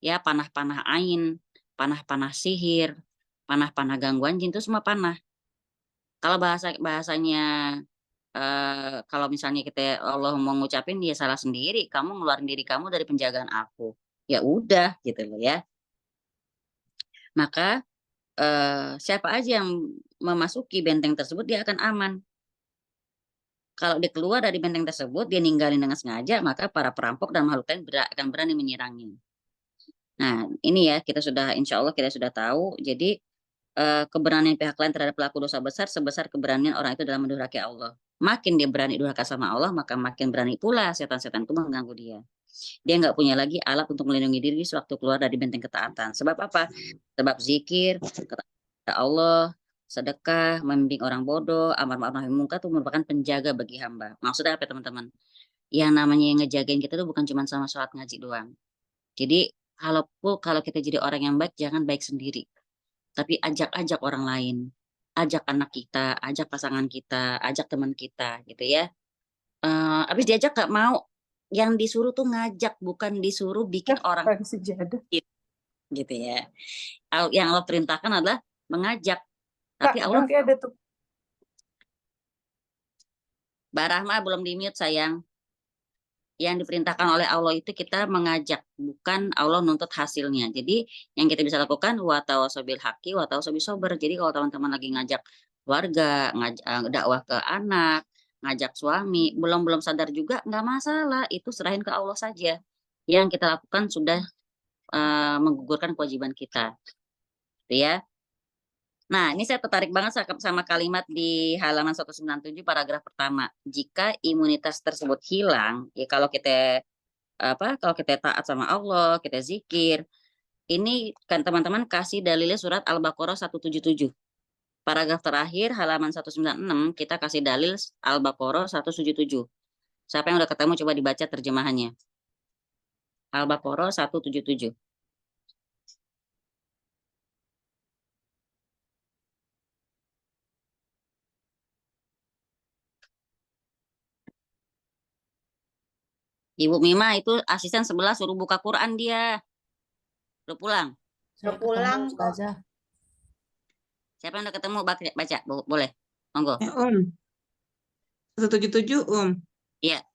Ya, panah-panah ain, panah-panah sihir, panah-panah gangguan jin itu semua panah. Kalau bahasanya kalau misalnya kita Allah mau ngucapin dia salah sendiri, kamu ngeluarin diri kamu dari penjagaan aku. Ya udah gitu loh ya. Maka siapa aja yang memasuki benteng tersebut dia akan aman. Kalau dia keluar dari benteng tersebut, dia ninggalin dengan sengaja, maka para perampok dan makhluk lain akan berani menyerangnya. Nah, ini ya kita sudah, insya Allah kita sudah tahu. Jadi keberanian pihak lain terhadap pelaku dosa besar sebesar keberanian orang itu dalam mendurhaki Allah. Makin dia berani durhaka sama Allah, maka makin berani pula setan-setan itu mengganggu dia. Dia nggak punya lagi alat untuk melindungi diri sewaktu keluar dari benteng ketaatan. Sebab apa? Sebab zikir, kata Allah, sedekah, membimbing orang bodoh, amar ma'ruf nahi munkar itu merupakan penjaga bagi hamba. Maksudnya apa teman-teman? Yang namanya yang ngejagain kita itu bukan cuma sama sholat ngaji doang. Jadi kalau kita jadi orang yang baik, jangan baik sendiri. Tapi ajak-ajak orang lain. Ajak anak kita, ajak pasangan kita, ajak teman kita gitu ya. Habis diajak gak mau. Yang disuruh tuh ngajak, bukan disuruh bikin orang gitu ya. Yang Allah perintahkan adalah mengajak. Tapi Allah ada tuh. Mbak Rahma belum di-mute sayang. yang diperintahkan oleh Allah itu kita mengajak, bukan Allah nuntut hasilnya. Jadi yang kita bisa lakukan wa tawasau bil haqqi wa tawasau bis sabr. Jadi kalau teman-teman lagi ngajak keluarga, dakwah ke anak, ngajak suami, belum sadar juga nggak masalah, itu serahin ke Allah saja. Yang kita lakukan sudah menggugurkan kewajiban kita. Gitu ya. Nah, ini saya tertarik banget sama kalimat di halaman 197 paragraf pertama. Jika imunitas tersebut hilang, ya kalau kita taat sama Allah, kita zikir, ini kan teman-teman kasih dalilnya surat Al-Baqarah 177. Paragraf terakhir halaman 196 kita kasih dalil Al-Baqarah 177. Siapa yang udah ketemu coba dibaca terjemahannya. Al-Baqarah 177. Ibu Mima itu asisten sebelah suruh buka Quran dia. Udah pulang. Udah pulang kok. Ustazah. Siapa yang udah ketemu baca, boleh. Monggo. Om. 177 Om. Iya.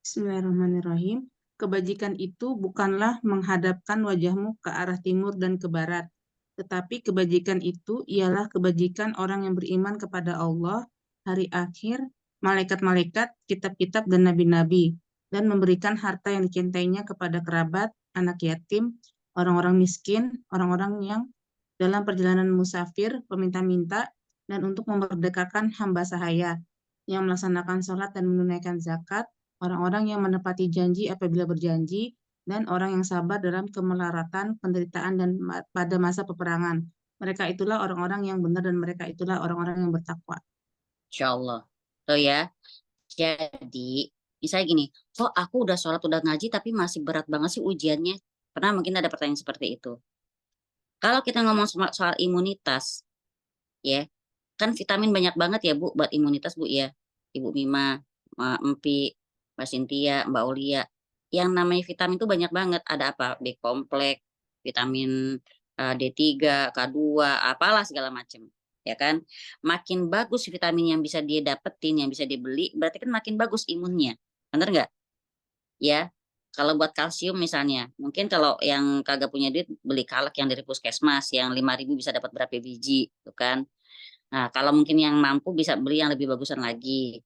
Bismillahirrahmanirrahim. Kebajikan itu bukanlah menghadapkan wajahmu ke arah timur dan ke barat, tetapi kebajikan itu ialah kebajikan orang yang beriman kepada Allah, hari akhir, malaikat-malaikat, kitab-kitab, dan nabi-nabi, dan memberikan harta yang dicintainya kepada kerabat, anak yatim, orang-orang miskin, orang-orang yang dalam perjalanan musafir, peminta-minta, dan untuk memerdekakan hamba sahaya, yang melaksanakan sholat dan menunaikan zakat, orang-orang yang menepati janji apabila berjanji, dan orang yang sabar dalam kemelaratan, penderitaan, dan pada masa peperangan. Mereka itulah orang-orang yang benar dan mereka itulah orang-orang yang bertakwa. Insya Allah. Tuh ya. Jadi, misalnya gini, kok aku udah sholat, udah ngaji, tapi masih berat banget sih ujiannya. Pernah mungkin ada pertanyaan seperti itu. Kalau kita ngomong soal imunitas, ya, kan vitamin banyak banget ya Bu, buat imunitas Bu ya. Ibu Mima, Mbak Empi, Mbak Cynthia, Mbak Aulia. Yang namanya vitamin itu banyak banget. Ada apa? B kompleks, vitamin D3, K2, apalah segala macam. Ya kan? Makin bagus vitamin yang bisa dia dapetin, yang bisa dibeli, berarti kan makin bagus imunnya. Bener nggak? Ya. Kalau buat kalsium misalnya, mungkin kalau yang kagak punya duit, beli kalak yang dari puskesmas, yang 5.000 bisa dapat berapa biji, tuh kan? Nah, kalau mungkin yang mampu bisa beli yang lebih bagusan lagi.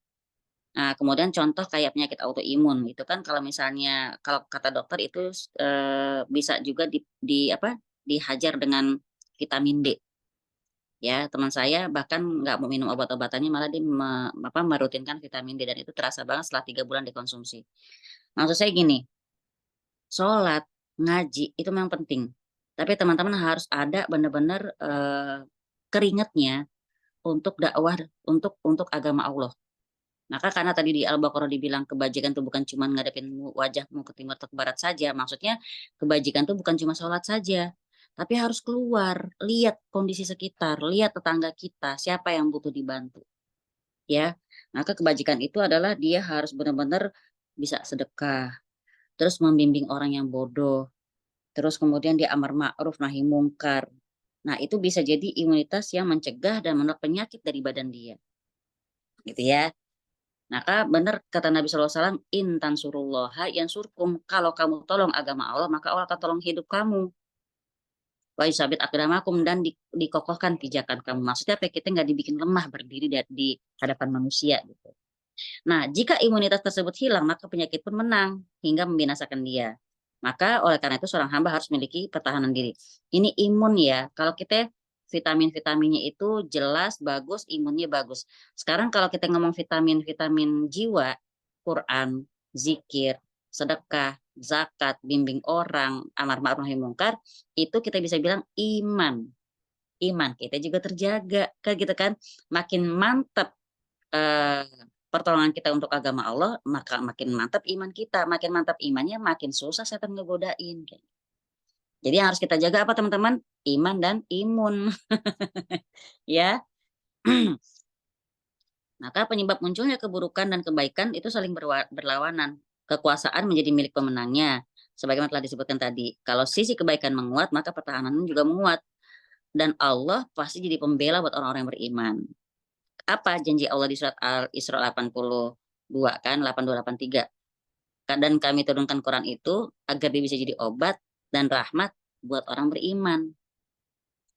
Nah, kemudian contoh kayak penyakit autoimun itu kan kalau misalnya kalau kata dokter itu bisa juga dihajar dengan vitamin D. Ya, teman saya bahkan nggak mau minum obat-obatannya malah dia merutinkan vitamin D dan itu terasa banget setelah 3 bulan dikonsumsi. Maksud saya gini, sholat, ngaji itu memang penting. Tapi teman-teman harus ada benar-benar keringatnya untuk dakwah untuk agama Allah. Maka karena tadi di Al-Baqarah dibilang kebajikan itu bukan cuma ngadepin wajahmu ke timur atau ke barat saja, maksudnya kebajikan itu bukan cuma sholat saja, tapi harus keluar, lihat kondisi sekitar, lihat tetangga kita, siapa yang butuh dibantu. Ya, maka kebajikan itu adalah dia harus benar-benar bisa sedekah, terus membimbing orang yang bodoh, terus kemudian dia amar ma'ruf nahi mungkar. Nah, itu bisa jadi imunitas yang mencegah dan menolak penyakit dari badan dia. Gitu ya. Maka benar kata Nabi SAW, intan surullaha yang surkum. Kalau kamu tolong agama Allah, maka Allah akan tolong hidup kamu. Wa yusabit aqdamakum dan dikokohkan pijakan kamu. Maksudnya kita nggak dibikin lemah berdiri di hadapan manusia gitu. Nah, jika imunitas tersebut hilang, maka penyakit pun menang hingga membinasakan dia. Maka oleh karena itu seorang hamba harus memiliki pertahanan diri. Ini imun ya. Kalau kita vitamin-vitaminnya itu jelas, bagus, imunnya bagus. Sekarang kalau kita ngomong vitamin-vitamin jiwa, Quran, zikir, sedekah, zakat, bimbing orang, amar ma'ruf nahi mungkar, itu kita bisa bilang iman. Iman kita juga terjaga, kan gitu kan? Makin mantap pertolongan kita untuk agama Allah, maka makin mantap iman kita. Makin mantap imannya, makin susah setan ngegodain. Jadi yang harus kita jaga apa teman-teman? Iman dan imun. Ya. Maka penyebab munculnya keburukan dan kebaikan itu saling berlawanan. Kekuasaan menjadi milik pemenangnya. Sebagaimana telah disebutkan tadi. Kalau sisi kebaikan menguat, maka pertahanan juga menguat. Dan Allah pasti jadi pembela buat orang-orang yang beriman. Apa janji Allah di surat Al-Isra 80 2 kan, 8283. Dan kami turunkan Quran itu agar dia bisa jadi obat dan rahmat buat orang beriman.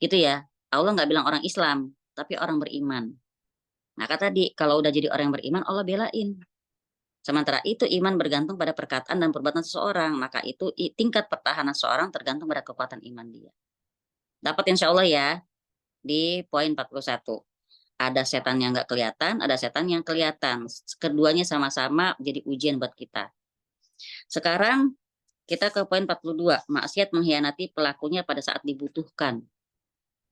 Gitu ya. Allah nggak bilang orang Islam, tapi orang beriman. Maka tadi kalau udah jadi orang yang beriman, Allah belain. Sementara itu iman bergantung pada perkataan dan perbuatan seseorang. Maka itu tingkat pertahanan seseorang tergantung pada kekuatan iman dia. Dapat insya Allah ya di poin 41. Ada setan yang nggak kelihatan, ada setan yang kelihatan. Keduanya sama-sama jadi ujian buat kita. Sekarang kita ke poin 42. Maksiat mengkhianati pelakunya pada saat dibutuhkan.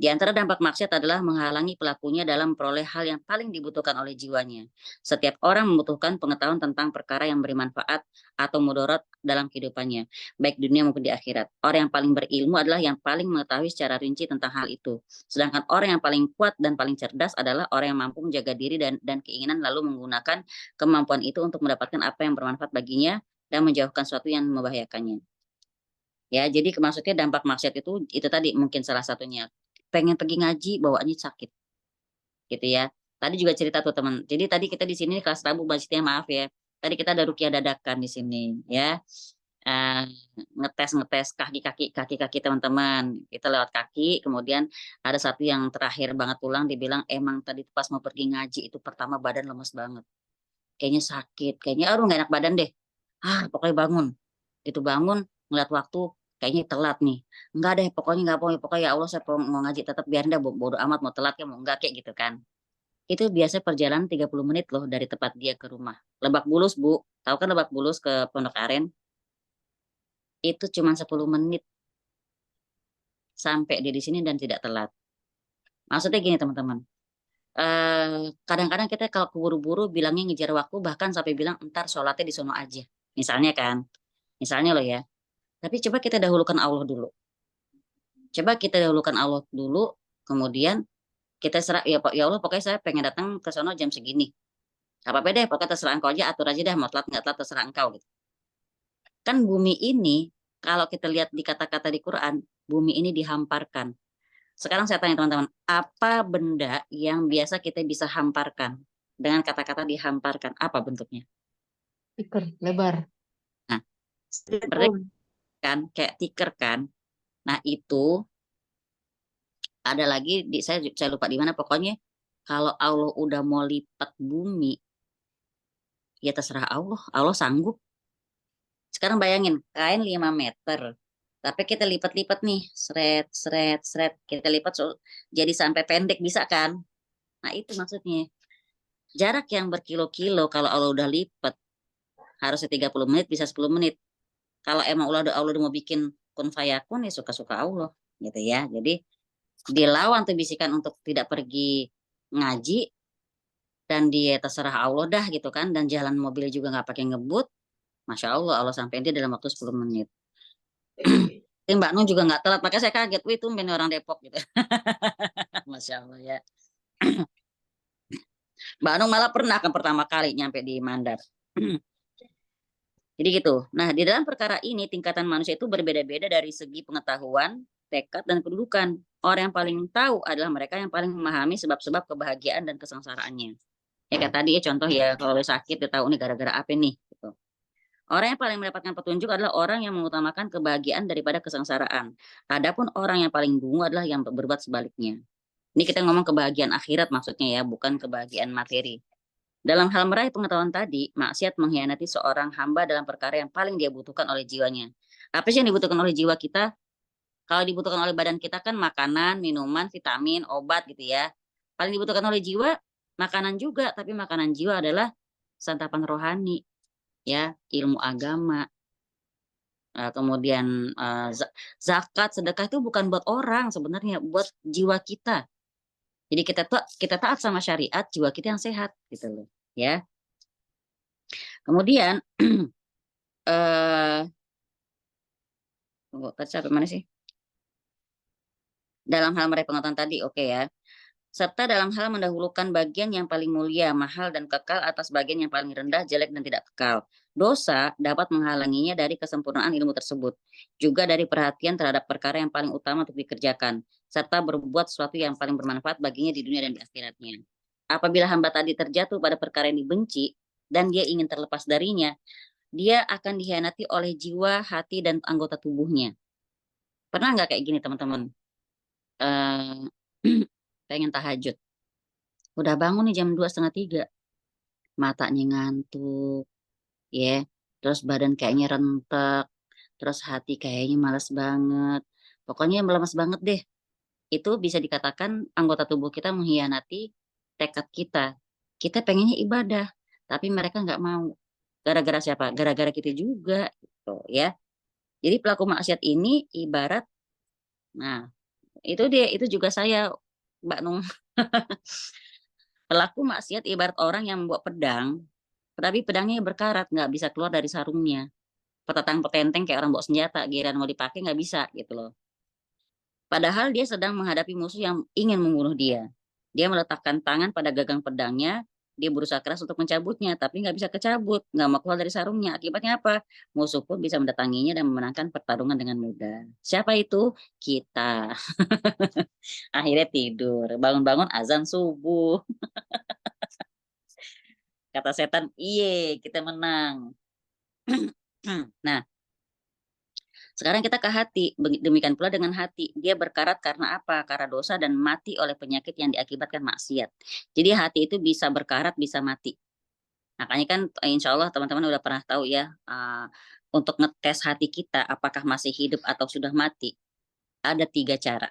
Di antara dampak maksiat adalah menghalangi pelakunya dalam memperoleh hal yang paling dibutuhkan oleh jiwanya. Setiap orang membutuhkan pengetahuan tentang perkara yang bermanfaat atau mudarat dalam kehidupannya, baik dunia maupun di akhirat. Orang yang paling berilmu adalah yang paling mengetahui secara rinci tentang hal itu. Sedangkan orang yang paling kuat dan paling cerdas adalah orang yang mampu menjaga diri dan keinginan lalu menggunakan kemampuan itu untuk mendapatkan apa yang bermanfaat baginya dan menjauhkan sesuatu yang membahayakannya. Ya, jadi maksudnya dampak maksiat itu tadi mungkin salah satunya. Pengen pergi ngaji bawaannya sakit gitu ya. Tadi juga cerita tuh teman, jadi tadi kita di sini kelas Rabu masjidnya, maaf ya, tadi kita ada ruqyah dadakan di sini ya. Ngetes kaki teman-teman, kita lewat kaki, kemudian ada satu yang terakhir banget pulang dibilang emang tadi pas mau pergi ngaji itu pertama badan lemes banget, kayaknya sakit, kayaknya aduh nggak enak badan deh, pokoknya bangun ngeliat waktu kayaknya telat nih. Enggak deh, pokoknya ya Allah saya mau ngaji tetap, biar dah bodo amat mau telat ya mau enggak kayak gitu kan. Itu biasa perjalanan 30 menit loh dari tempat dia ke rumah. Lebak Bulus, Bu. Tahu kan Lebak Bulus ke Pondok Aren? Itu cuma 10 menit sampai dia di sini dan tidak telat. Maksudnya gini teman-teman. Kadang-kadang kita kalau keburu-buru bilangnya ngejar waktu, bahkan sampai bilang entar sholatnya di sono aja. Misalnya kan. Misalnya loh ya. Tapi coba kita dahulukan Allah dulu. Kemudian kita serah, ya Allah pokoknya saya pengen datang ke sono jam segini. Apa beda, pokoknya terserah engkau aja, atur aja dah, mau telat nggak telat terserah engkau gitu. Kan bumi ini, kalau kita lihat di kata-kata di Quran, bumi ini dihamparkan. Sekarang saya tanya teman-teman, apa benda yang biasa kita bisa hamparkan? Dengan kata-kata dihamparkan, apa bentuknya? Tikar, lebar. Nah, berarti kan kayak tikar kan. Nah itu ada lagi saya lupa di mana, pokoknya kalau Allah udah mau lipat bumi ya terserah Allah sanggup. Sekarang bayangin kain 5 meter tapi kita lipat-lipat nih, seret kita lipat jadi sampai pendek, bisa kan? Nah itu maksudnya jarak yang berkilo-kilo kalau Allah udah lipat harusnya 30 menit bisa 10 menit. Kalau emang Allah udah mau bikin kun fayakun ya suka-suka Allah gitu ya. Jadi dilawan tuh bisikan untuk tidak pergi ngaji dan dia terserah Allah dah gitu kan, dan jalan mobil juga nggak pakai ngebut, Masya Allah sampai dia dalam waktu 10 menit. Mbak Nung juga nggak telat, makanya saya kaget, wih tumben orang Depok gitu. Masya Allah ya. Mbak Nung malah pernah kan pertama kali nyampe di Mandar. Jadi gitu. Nah, di dalam perkara ini tingkatan manusia itu berbeda-beda dari segi pengetahuan, tekad, dan kedudukan. Orang yang paling tahu adalah mereka yang paling memahami sebab-sebab kebahagiaan dan kesengsaraannya. Ya kayak tadi ya contoh ya, kalau sakit dia tahu nih gara-gara apa nih. Gitu. Orang yang paling mendapatkan petunjuk adalah orang yang mengutamakan kebahagiaan daripada kesengsaraan. Adapun orang yang paling dungu adalah yang berbuat sebaliknya. Ini kita ngomong kebahagiaan akhirat maksudnya ya, bukan kebahagiaan materi. Dalam hal meraih pengetahuan tadi, maksiat mengkhianati seorang hamba dalam perkara yang paling dia butuhkan oleh jiwanya. Apa sih yang dibutuhkan oleh jiwa kita? Kalau dibutuhkan oleh badan kita kan makanan, minuman, vitamin, obat gitu ya. Paling dibutuhkan oleh jiwa, makanan juga, tapi makanan jiwa adalah santapan rohani, ya, ilmu agama. Kemudian zakat, sedekah itu bukan buat orang sebenarnya, buat jiwa kita. Jadi kita taat sama syariat, jiwa kita yang sehat gitu loh, ya. Kemudian sampai mana sih? Dalam hal meraih pengetahuan tadi, oke ya. Serta dalam hal mendahulukan bagian yang paling mulia, mahal dan kekal atas bagian yang paling rendah, jelek dan tidak kekal. Dosa dapat menghalanginya dari kesempurnaan ilmu tersebut, juga dari perhatian terhadap perkara yang paling utama untuk dikerjakan, serta berbuat sesuatu yang paling bermanfaat baginya di dunia dan di akhiratnya. Apabila hamba tadi terjatuh pada perkara yang dibenci, dan dia ingin terlepas darinya, dia akan dikhianati oleh jiwa, hati, dan anggota tubuhnya. Pernah nggak kayak gini teman-teman? Eh, pengen tahajud. Udah bangun nih jam 2, setengah 3. Matanya ngantuk, ya. Terus badan kayaknya rentek. Terus hati kayaknya malas banget. Pokoknya melemas banget deh. Itu bisa dikatakan anggota tubuh kita mengkhianati tekad kita. Kita pengennya ibadah, tapi mereka nggak mau. Gara-gara siapa? Gara-gara kita juga, gitu ya. Jadi pelaku maksiat ini ibarat, nah itu dia, itu juga saya, Mbak Nung. Pelaku maksiat ibarat orang yang membawa pedang, tapi pedangnya berkarat, nggak bisa keluar dari sarungnya. Petatang petenteng kayak orang bawa senjata, giliran mau dipakai nggak bisa gitu loh. Padahal dia sedang menghadapi musuh yang ingin membunuh dia. Dia meletakkan tangan pada gagang pedangnya, dia berusaha keras untuk mencabutnya, tapi nggak bisa kecabut, nggak mau keluar dari sarungnya. Akibatnya apa? Musuh pun bisa mendatanginya dan memenangkan pertarungan dengan mudah. Siapa itu? Kita. Akhirnya tidur, bangun-bangun azan subuh. Kata setan, iye, kita menang. Nah, sekarang kita ke hati. Demikian pula dengan hati. Dia berkarat karena apa? Karena dosa dan mati oleh penyakit yang diakibatkan maksiat. Jadi hati itu bisa berkarat, bisa mati. Makanya kan insya Allah teman-teman udah pernah tahu ya, untuk ngetes hati kita apakah masih hidup atau sudah mati. Ada 3 cara.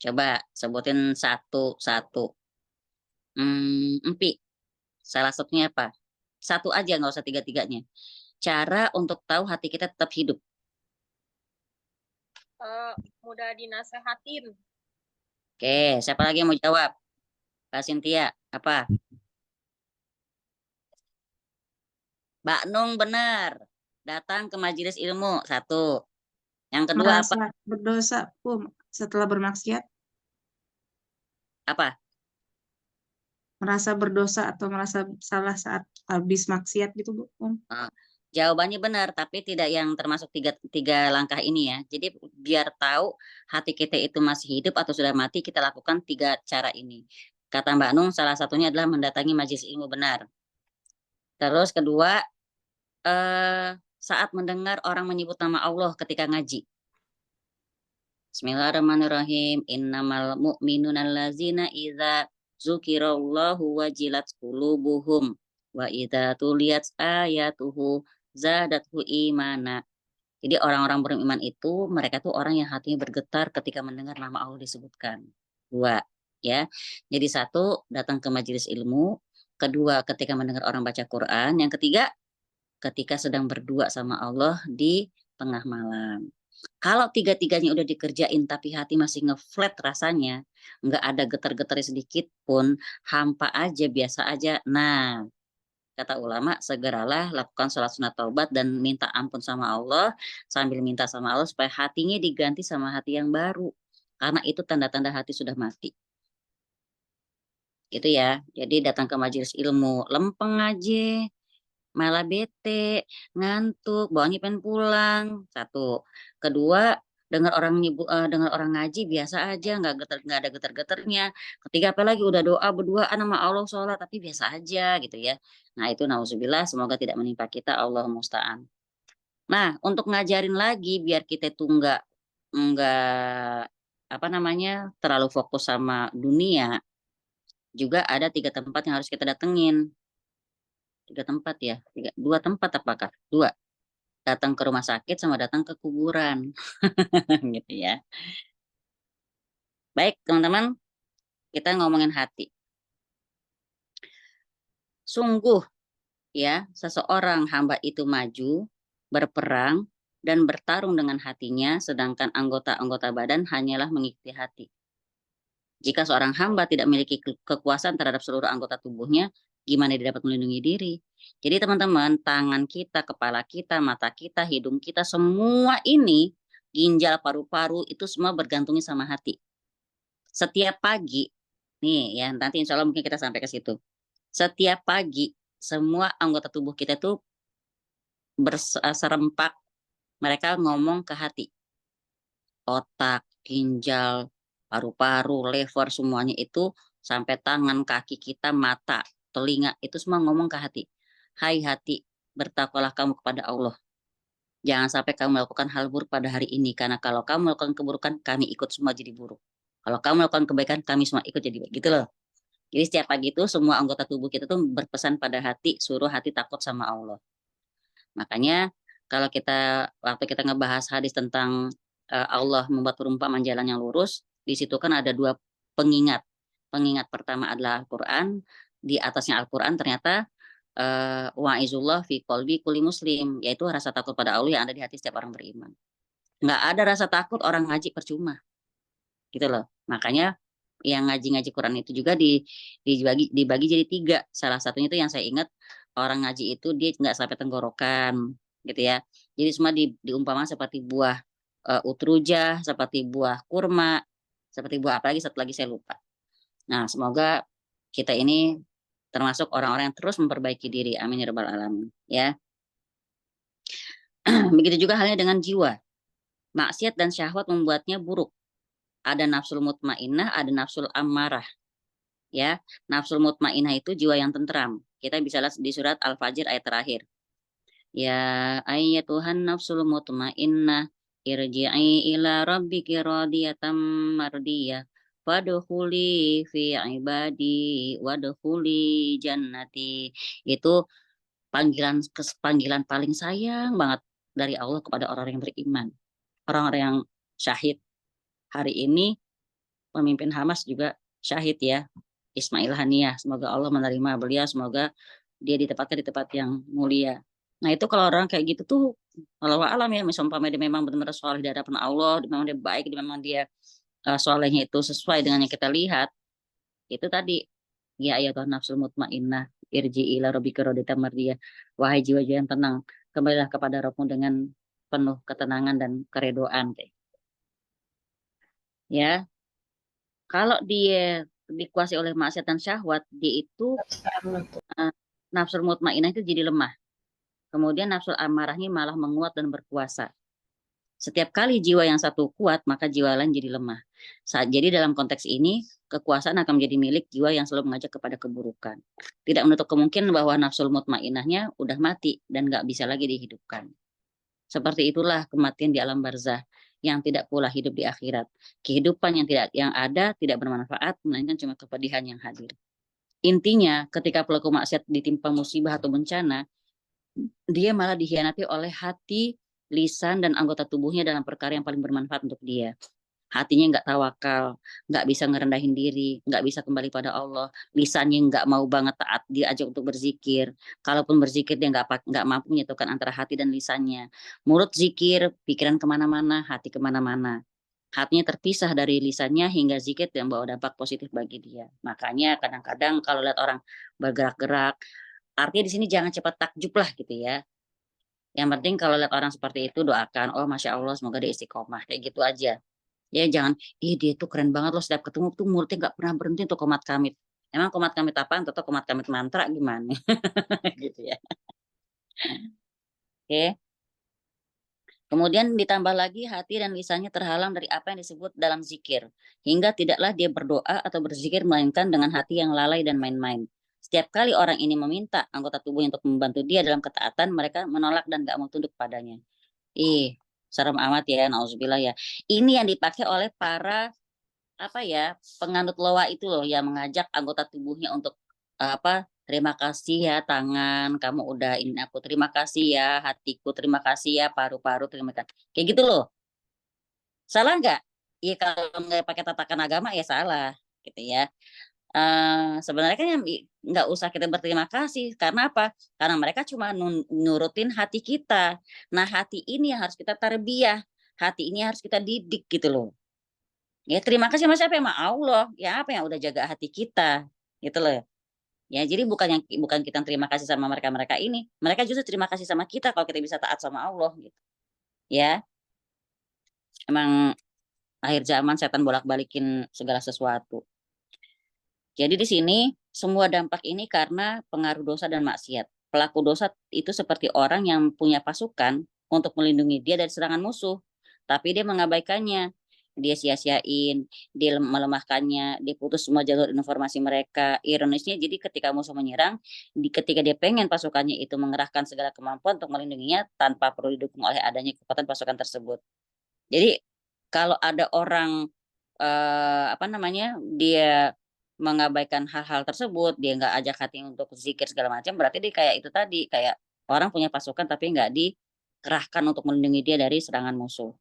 Coba sebutin satu-satu. Empi, salah satunya apa? Satu aja, nggak usah tiga-tiganya. Cara untuk tahu hati kita tetap hidup. Mudah dinasehatin. Oke, siapa lagi yang mau jawab? Kak Cynthia, apa? Mbak Nung benar. Datang ke majelis ilmu, 1. Yang kedua apa? Merasa berdosa, setelah bermaksiat, Apa? merasa berdosa atau merasa salah saat habis maksiat gitu, Bu. Jawabannya benar, tapi tidak yang termasuk tiga langkah ini ya. Jadi biar tahu hati kita itu masih hidup atau sudah mati, kita lakukan 3 cara ini. Kata Mbak Nung, salah satunya adalah mendatangi majelis ilmu, benar. Terus kedua, saat mendengar orang menyebut nama Allah ketika ngaji. Bismillahirrahmanirrahim. Innamal mu'minuna allazina idza dzukirallahu wajilat qulubuhum wa idza tuliyat ayatuhu zadathu imana. Jadi orang-orang beriman itu mereka tuh orang yang hatinya bergetar ketika mendengar nama Allah disebutkan. 2, ya. Jadi 1, datang ke majelis ilmu. Kedua, ketika mendengar orang baca Quran. Yang ketiga, ketika sedang berdua sama Allah di tengah malam. Kalau 3-tiganya udah dikerjain tapi hati masih ngeflat rasanya, nggak ada getar-getar sedikit pun, hampa aja, biasa aja. Nah, kata ulama, segeralah lakukan sholat sunat taubat dan minta ampun sama Allah, sambil minta sama Allah supaya hatinya diganti sama hati yang baru. Karena itu tanda-tanda hati sudah mati. Gitu ya. Jadi datang ke majelis ilmu, lempeng aja, malah bete, ngantuk, bawaannya pengen pulang. 1. Kedua, dengar orang ngaji biasa aja, nggak ada getar-getarnya. Ketiga, apalagi udah doa berduaan sama Allah sholat tapi biasa aja gitu ya. Nah itu nauzubillah, semoga tidak menimpa kita, Allah musta'an. Nah untuk ngajarin lagi biar kita tuh nggak apa namanya terlalu fokus sama dunia, juga ada 3 tempat yang harus kita datengin. 3 tempat ya, 2 tempat apakah? 2. Datang ke rumah sakit sama datang ke kuburan. Gitu ya. Baik, teman-teman, kita ngomongin hati. Sungguh ya, seseorang hamba itu maju, berperang, dan bertarung dengan hatinya, sedangkan anggota-anggota badan hanyalah mengikuti hati. Jika seorang hamba tidak memiliki kekuasaan terhadap seluruh anggota tubuhnya, gimana dia dapat melindungi diri? Jadi teman-teman, tangan kita, kepala kita, mata kita, hidung kita, semua ini, ginjal, paru-paru, itu semua bergantungnya sama hati. Setiap pagi, nih ya, nanti insya Allah mungkin kita sampai ke situ. Setiap pagi, semua anggota tubuh kita tuh serempak, mereka ngomong ke hati. Otak, ginjal, paru-paru, lever, semuanya itu sampai tangan, kaki kita, mata, telinga, itu semua ngomong ke hati. hai hati, bertakwalah kamu kepada Allah. Jangan sampai kamu melakukan hal buruk pada hari ini, karena kalau kamu melakukan keburukan, kami ikut semua jadi buruk. Kalau kamu melakukan kebaikan, kami semua ikut jadi baik. Gitu loh. Jadi setiap pagi itu semua anggota tubuh kita tuh berpesan pada hati, suruh hati takut sama Allah. Makanya kalau waktu kita ngebahas hadis tentang Allah membuat perumpamaan jalan yang lurus, di situ kan ada dua pengingat. Pengingat pertama adalah Al-Quran, di atasnya Al-Quran ternyata wa'izullah fi qalbi kulli muslim, yaitu rasa takut pada Allah yang ada di hati setiap orang beriman. Nggak ada rasa takut orang ngaji percuma. Gitu loh. Makanya yang ngaji-ngaji Quran itu juga dibagi jadi 3. Salah satunya itu yang saya ingat, orang ngaji itu dia nggak sampai tenggorokan gitu ya. Jadi semua diumpama seperti buah utrujah, seperti buah kurma, seperti buah apa lagi, satu lagi saya lupa. Nah, semoga kita ini termasuk orang-orang yang terus memperbaiki diri. Amin ya rabbal alamin. Ya. Begitu juga halnya dengan jiwa. Maksiat dan syahwat membuatnya buruk. Ada nafsul mutmainnah, ada nafsul ammarah. Ya, nafsul mutmainnah itu jiwa yang tentram. Kita bisa lihat di surat Al-Fajr ayat terakhir. Ya ayyatuhan nafsul mutmainnah, irji'i ila rabbiki radiyatan mardiyah. Wadkhuli fi ibadi wadkhuli jannati. Itu panggilan paling sayang banget dari Allah kepada orang yang beriman. Orang-orang yang syahid. Hari ini pemimpin Hamas juga syahid ya, Ismail Haniyah. Semoga Allah menerima beliau, semoga dia ditempatkan di tempat yang mulia. Nah itu kalau orang kayak gitu tuh, kalau alam ya, misalnya dia memang benar-benar soleh di hadapan Allah, memang dia baik, memang dia solehnya itu sesuai dengan yang kita lihat, itu tadi, ya ayyatuhan nafsul mutmainnah, irji'i ila rabbika radiyatan mardiyah. Wahai jiwa-jiwa yang tenang, kembalilah kepada Rabbmu dengan penuh ketenangan dan keredoan. Ya, kalau dia dikuasai oleh maksiat dan syahwat, dia itu nafsul mutmainnah itu jadi lemah. Kemudian nafsul amarahnya malah menguat dan berkuasa. Setiap kali jiwa yang satu kuat, maka jiwa lain jadi lemah. Jadi dalam konteks ini, kekuasaan akan menjadi milik jiwa yang selalu mengajak kepada keburukan. Tidak menutup kemungkinan bahwa nafsul mutmainnahnya udah mati dan nggak bisa lagi dihidupkan. Seperti itulah kematian di alam barzah, yang tidak pula hidup di akhirat. Kehidupan yang ada tidak bermanfaat, melainkan cuma kepedihan yang hadir. Intinya, ketika pelaku maksiat ditimpa musibah atau bencana, dia malah dikhianati oleh hati, lisan, dan anggota tubuhnya dalam perkara yang paling bermanfaat untuk dia. Hatinya nggak tawakal, nggak bisa ngerendahin diri, nggak bisa kembali pada Allah. Lisannya nggak mau banget taat, diajak untuk berzikir. Kalaupun berzikir dia nggak mampu menyatukan antara hati dan lisannya. Mulut zikir, pikiran kemana-mana, hati kemana-mana. Hatinya terpisah dari lisannya hingga zikir yang membawa dampak positif bagi dia. Makanya kadang-kadang kalau lihat orang bergerak-gerak, artinya di sini jangan cepat takjub lah gitu ya. Yang penting kalau lihat orang seperti itu doakan, oh masya Allah semoga dia istiqomah, kayak gitu aja. Ya jangan, dia tuh keren banget loh, setiap ketemu tuh mulutnya nggak pernah berhenti untuk komat kamit. Emang komat kamit apaan? Atau komat kamit mantra gimana? Gitu ya. Oke. Kemudian ditambah lagi hati dan lisannya terhalang dari apa yang disebut dalam zikir. Hingga tidaklah dia berdoa atau berzikir melainkan dengan hati yang lalai dan main-main. Setiap kali orang ini meminta anggota tubuhnya untuk membantu dia dalam ketaatan, mereka menolak dan gak mau tunduk padanya. Serem amat ya, nauzubillah ya. Ini yang dipakai oleh para penganut loa itu loh, yang mengajak anggota tubuhnya untuk terima kasih ya tangan, kamu udah ini aku, terima kasih ya hatiku, terima kasih ya paru-paru, terima kasih. Kayak gitu loh. Salah nggak? Iya kalau nggak pakai tatakan agama ya salah, gitu ya. Sebenarnya kan nggak usah kita berterima kasih. Karena apa? Karena mereka cuma nurutin hati kita. Nah hati ini harus kita tarbiyah. Hati ini harus kita didik gitu loh. Ya terima kasih sama siapa? Sama Allah. Ya apa yang udah jaga hati kita, gitu loh. Ya jadi bukan kita terima kasih sama mereka ini. Mereka justru terima kasih sama kita kalau kita bisa taat sama Allah gitu. Ya. Emang akhir zaman setan bolak-balikin segala sesuatu. Jadi di sini semua dampak ini karena pengaruh dosa dan maksiat. Pelaku dosa itu seperti orang yang punya pasukan untuk melindungi dia dari serangan musuh, tapi dia mengabaikannya. dia sia-siain, dia melemahkannya, dia putus semua jalur informasi mereka. Ironisnya, jadi ketika musuh menyerang, ketika dia pengen pasukannya itu mengerahkan segala kemampuan untuk melindunginya tanpa perlu didukung oleh adanya kekuatan pasukan tersebut. Jadi kalau ada orang apa namanya, dia mengabaikan hal-hal tersebut, dia nggak ajak hati untuk zikir segala macam, berarti dia kayak itu tadi, kayak orang punya pasukan tapi nggak dikerahkan untuk melindungi dia dari serangan musuh.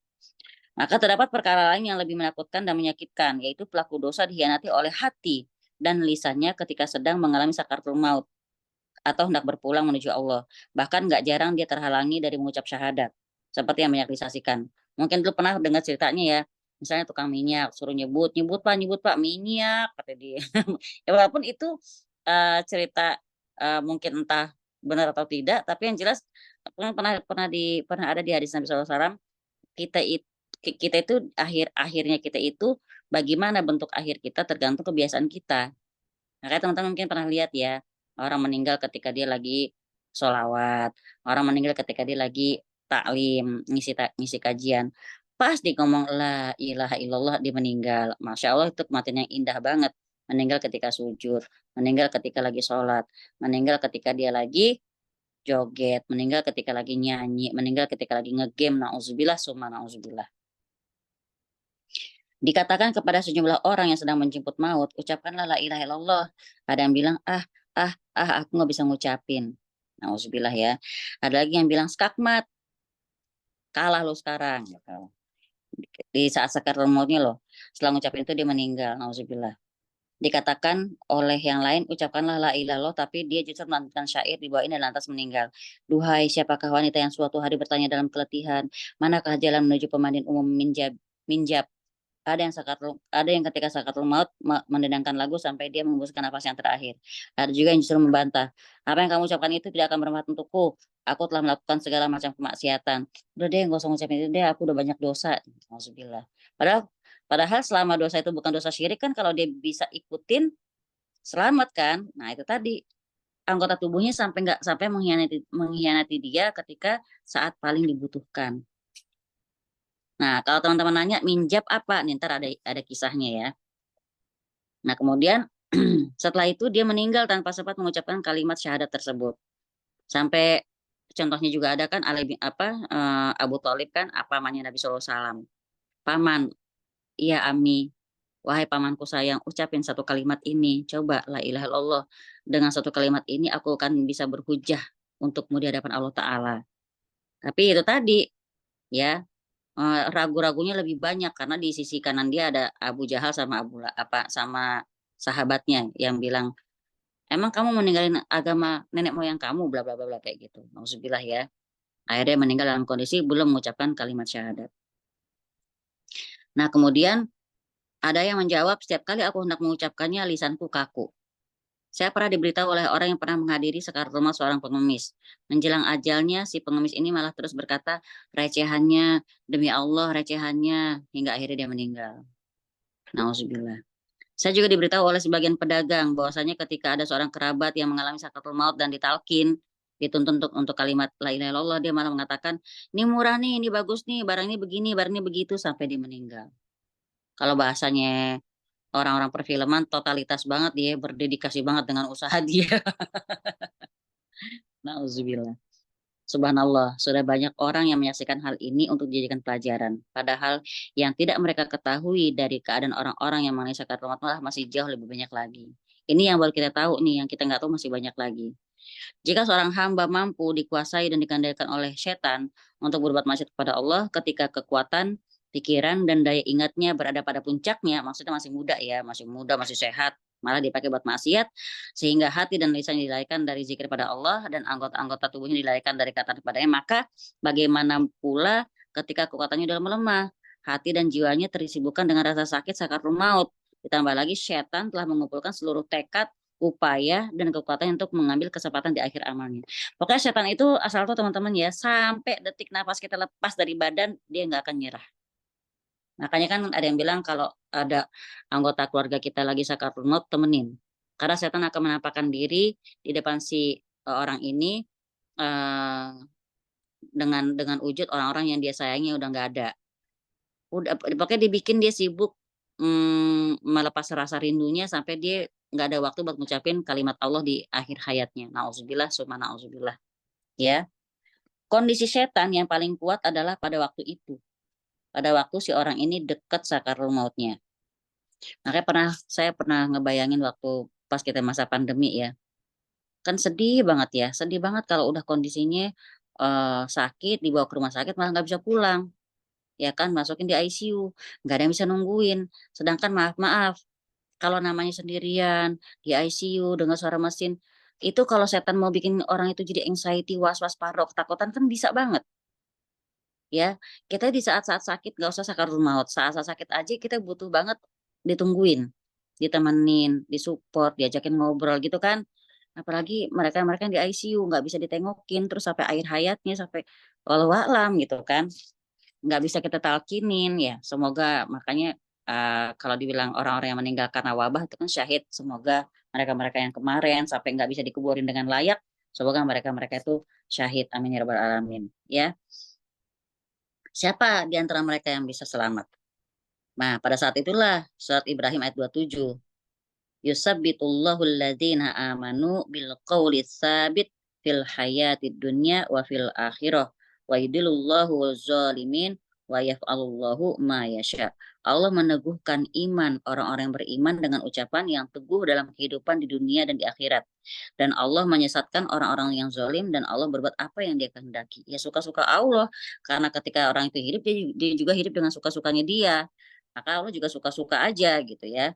Maka terdapat perkara lain yang lebih menakutkan dan menyakitkan, yaitu pelaku dosa dikhianati oleh hati dan lisannya ketika sedang mengalami sakaratul maut atau hendak berpulang menuju Allah. Bahkan nggak jarang dia terhalangi dari mengucap syahadat, seperti yang banyak disaksikan. Mungkin dulu pernah dengar ceritanya ya, misalnya tukang minyak suruh nyebut nyebut pak minyak kata dia. Ya walaupun itu cerita mungkin entah benar atau tidak, tapi yang jelas pernah ada di hadis Nabi SAW, kita itu akhirnya kita itu bagaimana bentuk akhir kita tergantung kebiasaan kita. Makanya teman-teman mungkin pernah lihat ya, orang meninggal ketika dia lagi sholawat, orang meninggal ketika dia lagi taklim, ngisi kajian. Pas dia ngomong la ilaha illallah, dia meninggal. Masya Allah, itu kematian yang indah banget. Meninggal ketika sujud, meninggal ketika lagi sholat, meninggal ketika dia lagi joget, meninggal ketika lagi nyanyi, meninggal ketika lagi ngegame, na'udzubillah, summa na'udzubillah. Dikatakan kepada sejumlah orang yang sedang menjemput maut, ucapkanlah la ilaha illallah. Ada yang bilang, aku nggak bisa ngucapin. Nauzubillah ya. Ada lagi yang bilang, skakmat, kalah lo sekarang. Gitu. Di saat sakaratul mautnya loh, setelah ngucapin itu dia meninggal. Nauzubillah. Dikatakan oleh yang lain, ucapkanlah la ilaha illallah, tapi dia justru melantunkan syair di bawah ini dan lantas meninggal. Duhai siapakah wanita yang suatu hari bertanya dalam keletihan, manakah jalan menuju pemandian umum minjab. Ada yang ketika sakaratul maut mendendangkan lagu sampai dia menghembuskan nafas yang terakhir. Ada juga yang justru membantah, apa yang kamu ucapkan itu tidak akan bermanfaat untukku. Aku telah melakukan segala macam kemaksiatan. Udah deh, nggak usah ngucapin itu deh, aku udah banyak dosa. Alhamdulillah. Padahal selama dosa itu bukan dosa syirik kan, kalau dia bisa ikutin selamat kan. Nah itu tadi, anggota tubuhnya sampai mengkhianati dia ketika saat paling dibutuhkan. Nah, kalau teman-teman nanya minjab apa, nih ntar ada kisahnya ya. Nah, kemudian setelah itu dia meninggal tanpa sempat mengucapkan kalimat syahadat tersebut. Sampai contohnya juga ada kan Abu Thalib kan pamannya Nabi SAW. Paman, iya Ami, wahai pamanku sayang, ucapin satu kalimat ini. Coba la ilaha illallah. Dengan satu kalimat ini aku akan bisa berhujjah untukmu di hadapan Allah Ta'ala. Tapi itu tadi ya, ragu-ragunya lebih banyak karena di sisi kanan dia ada Abu Jahal sama sama sahabatnya yang bilang, emang kamu meninggalin agama nenek moyang kamu, bla bla bla kayak gitu. Nauzubillah ya. Akhirnya meninggal dalam kondisi belum mengucapkan kalimat syahadat. Nah, kemudian ada yang menjawab, setiap kali aku hendak mengucapkannya lisanku kaku. Saya pernah diberitahu oleh orang yang pernah menghadiri sakaratul maut seorang pengemis. Menjelang ajalnya, si pengemis ini malah terus berkata, recehannya, demi Allah recehannya, hingga akhirnya dia meninggal. Nauzubillah. Saya juga diberitahu oleh sebagian pedagang bahwasanya ketika ada seorang kerabat yang mengalami sakaratul maut dan ditalkin, dituntut untuk kalimat la ilaha illallah, dia malah mengatakan, ini murah nih, ini bagus nih, barang ini begini, barang ini begitu, sampai dia meninggal. Kalau bahasanya orang-orang perfilman, totalitas banget dia, berdedikasi banget dengan usaha dia. Nauzubillah. Subhanallah, sudah banyak orang yang menyaksikan hal ini untuk dijadikan pelajaran. Padahal yang tidak mereka ketahui dari keadaan orang-orang yang mengalami sakaratul maut malah masih jauh lebih banyak lagi. Ini yang baru kita tahu nih, yang kita nggak tahu masih banyak lagi. Jika seorang hamba mampu dikuasai dan dikendalikan oleh setan untuk berbuat maksiat kepada Allah ketika kekuatan, pikiran, dan daya ingatnya berada pada puncaknya, maksudnya masih muda ya, masih sehat, malah dipakai buat maksiat, sehingga hati dan lisannya dilarikan dari zikir pada Allah dan anggota-anggota tubuhnya dilarikan dari kata kepadanya, maka bagaimana pula ketika kekuatannya sudah melemah, hati dan jiwanya tersibukkan dengan rasa sakit sakaratul maut. Ditambah lagi setan telah mengumpulkan seluruh tekad, upaya, dan kekuatan untuk mengambil kesempatan di akhir amalnya. Pokoknya setan itu asal tuh teman-teman ya, sampai detik nafas kita lepas dari badan, dia nggak akan nyerah. Makanya kan ada yang bilang kalau ada anggota keluarga kita lagi sakaratul maut, temenin. Karena setan akan menampakkan diri di depan si orang ini dengan wujud orang-orang yang dia sayangi udah nggak ada. Udah pokoknya dibikin dia sibuk melepas rasa rindunya sampai dia nggak ada waktu buat ngucapin kalimat Allah di akhir hayatnya. Nauzubillah, summa nauzubillah. Ya, kondisi setan yang paling kuat adalah pada waktu itu. Pada waktu si orang ini dekat sakaratul mautnya. Makanya saya pernah ngebayangin waktu pas kita masa pandemi ya. Kan sedih banget ya, sedih banget kalau udah kondisinya sakit, dibawa ke rumah sakit malah nggak bisa pulang. Ya kan, masukin di ICU, nggak ada yang bisa nungguin. Sedangkan maaf-maaf, kalau namanya sendirian di ICU dengan suara mesin, itu kalau setan mau bikin orang itu jadi anxiety, was-was, parno, ketakutan kan bisa banget. Ya, kita di saat-saat sakit nggak usah sakaratul maut, saat-saat sakit aja kita butuh banget ditungguin, ditemenin, disupport, diajakin ngobrol gitu kan. Apalagi mereka-mereka yang di ICU nggak bisa ditengokin terus sampai akhir hayatnya sampai walau alam gitu kan. Nggak bisa kita talkinin ya. Semoga makanya kalau dibilang orang-orang yang meninggal karena wabah itu kan syahid. Semoga mereka-mereka yang kemarin sampai nggak bisa dikuburin dengan layak, semoga mereka-mereka itu syahid. Amin ya rabbal alamin. Ya. Siapa di antara mereka yang bisa selamat? Nah, pada saat itulah surat Ibrahim ayat 27. Yusabbitullahu alladhina amanu bil qawli tsabit fil hayatid dunya wa fil akhirah wa yudillullahu zalimin wa yaf'alullahu ma yasha. Allah meneguhkan iman orang-orang yang beriman dengan ucapan yang teguh dalam kehidupan di dunia dan di akhirat. Dan Allah menyesatkan orang-orang yang zalim dan Allah berbuat apa yang dia kehendaki. Ya suka-suka Allah, karena ketika orang itu hidup dia juga hidup dengan suka-sukanya dia. Maka Allah juga suka-suka aja gitu ya.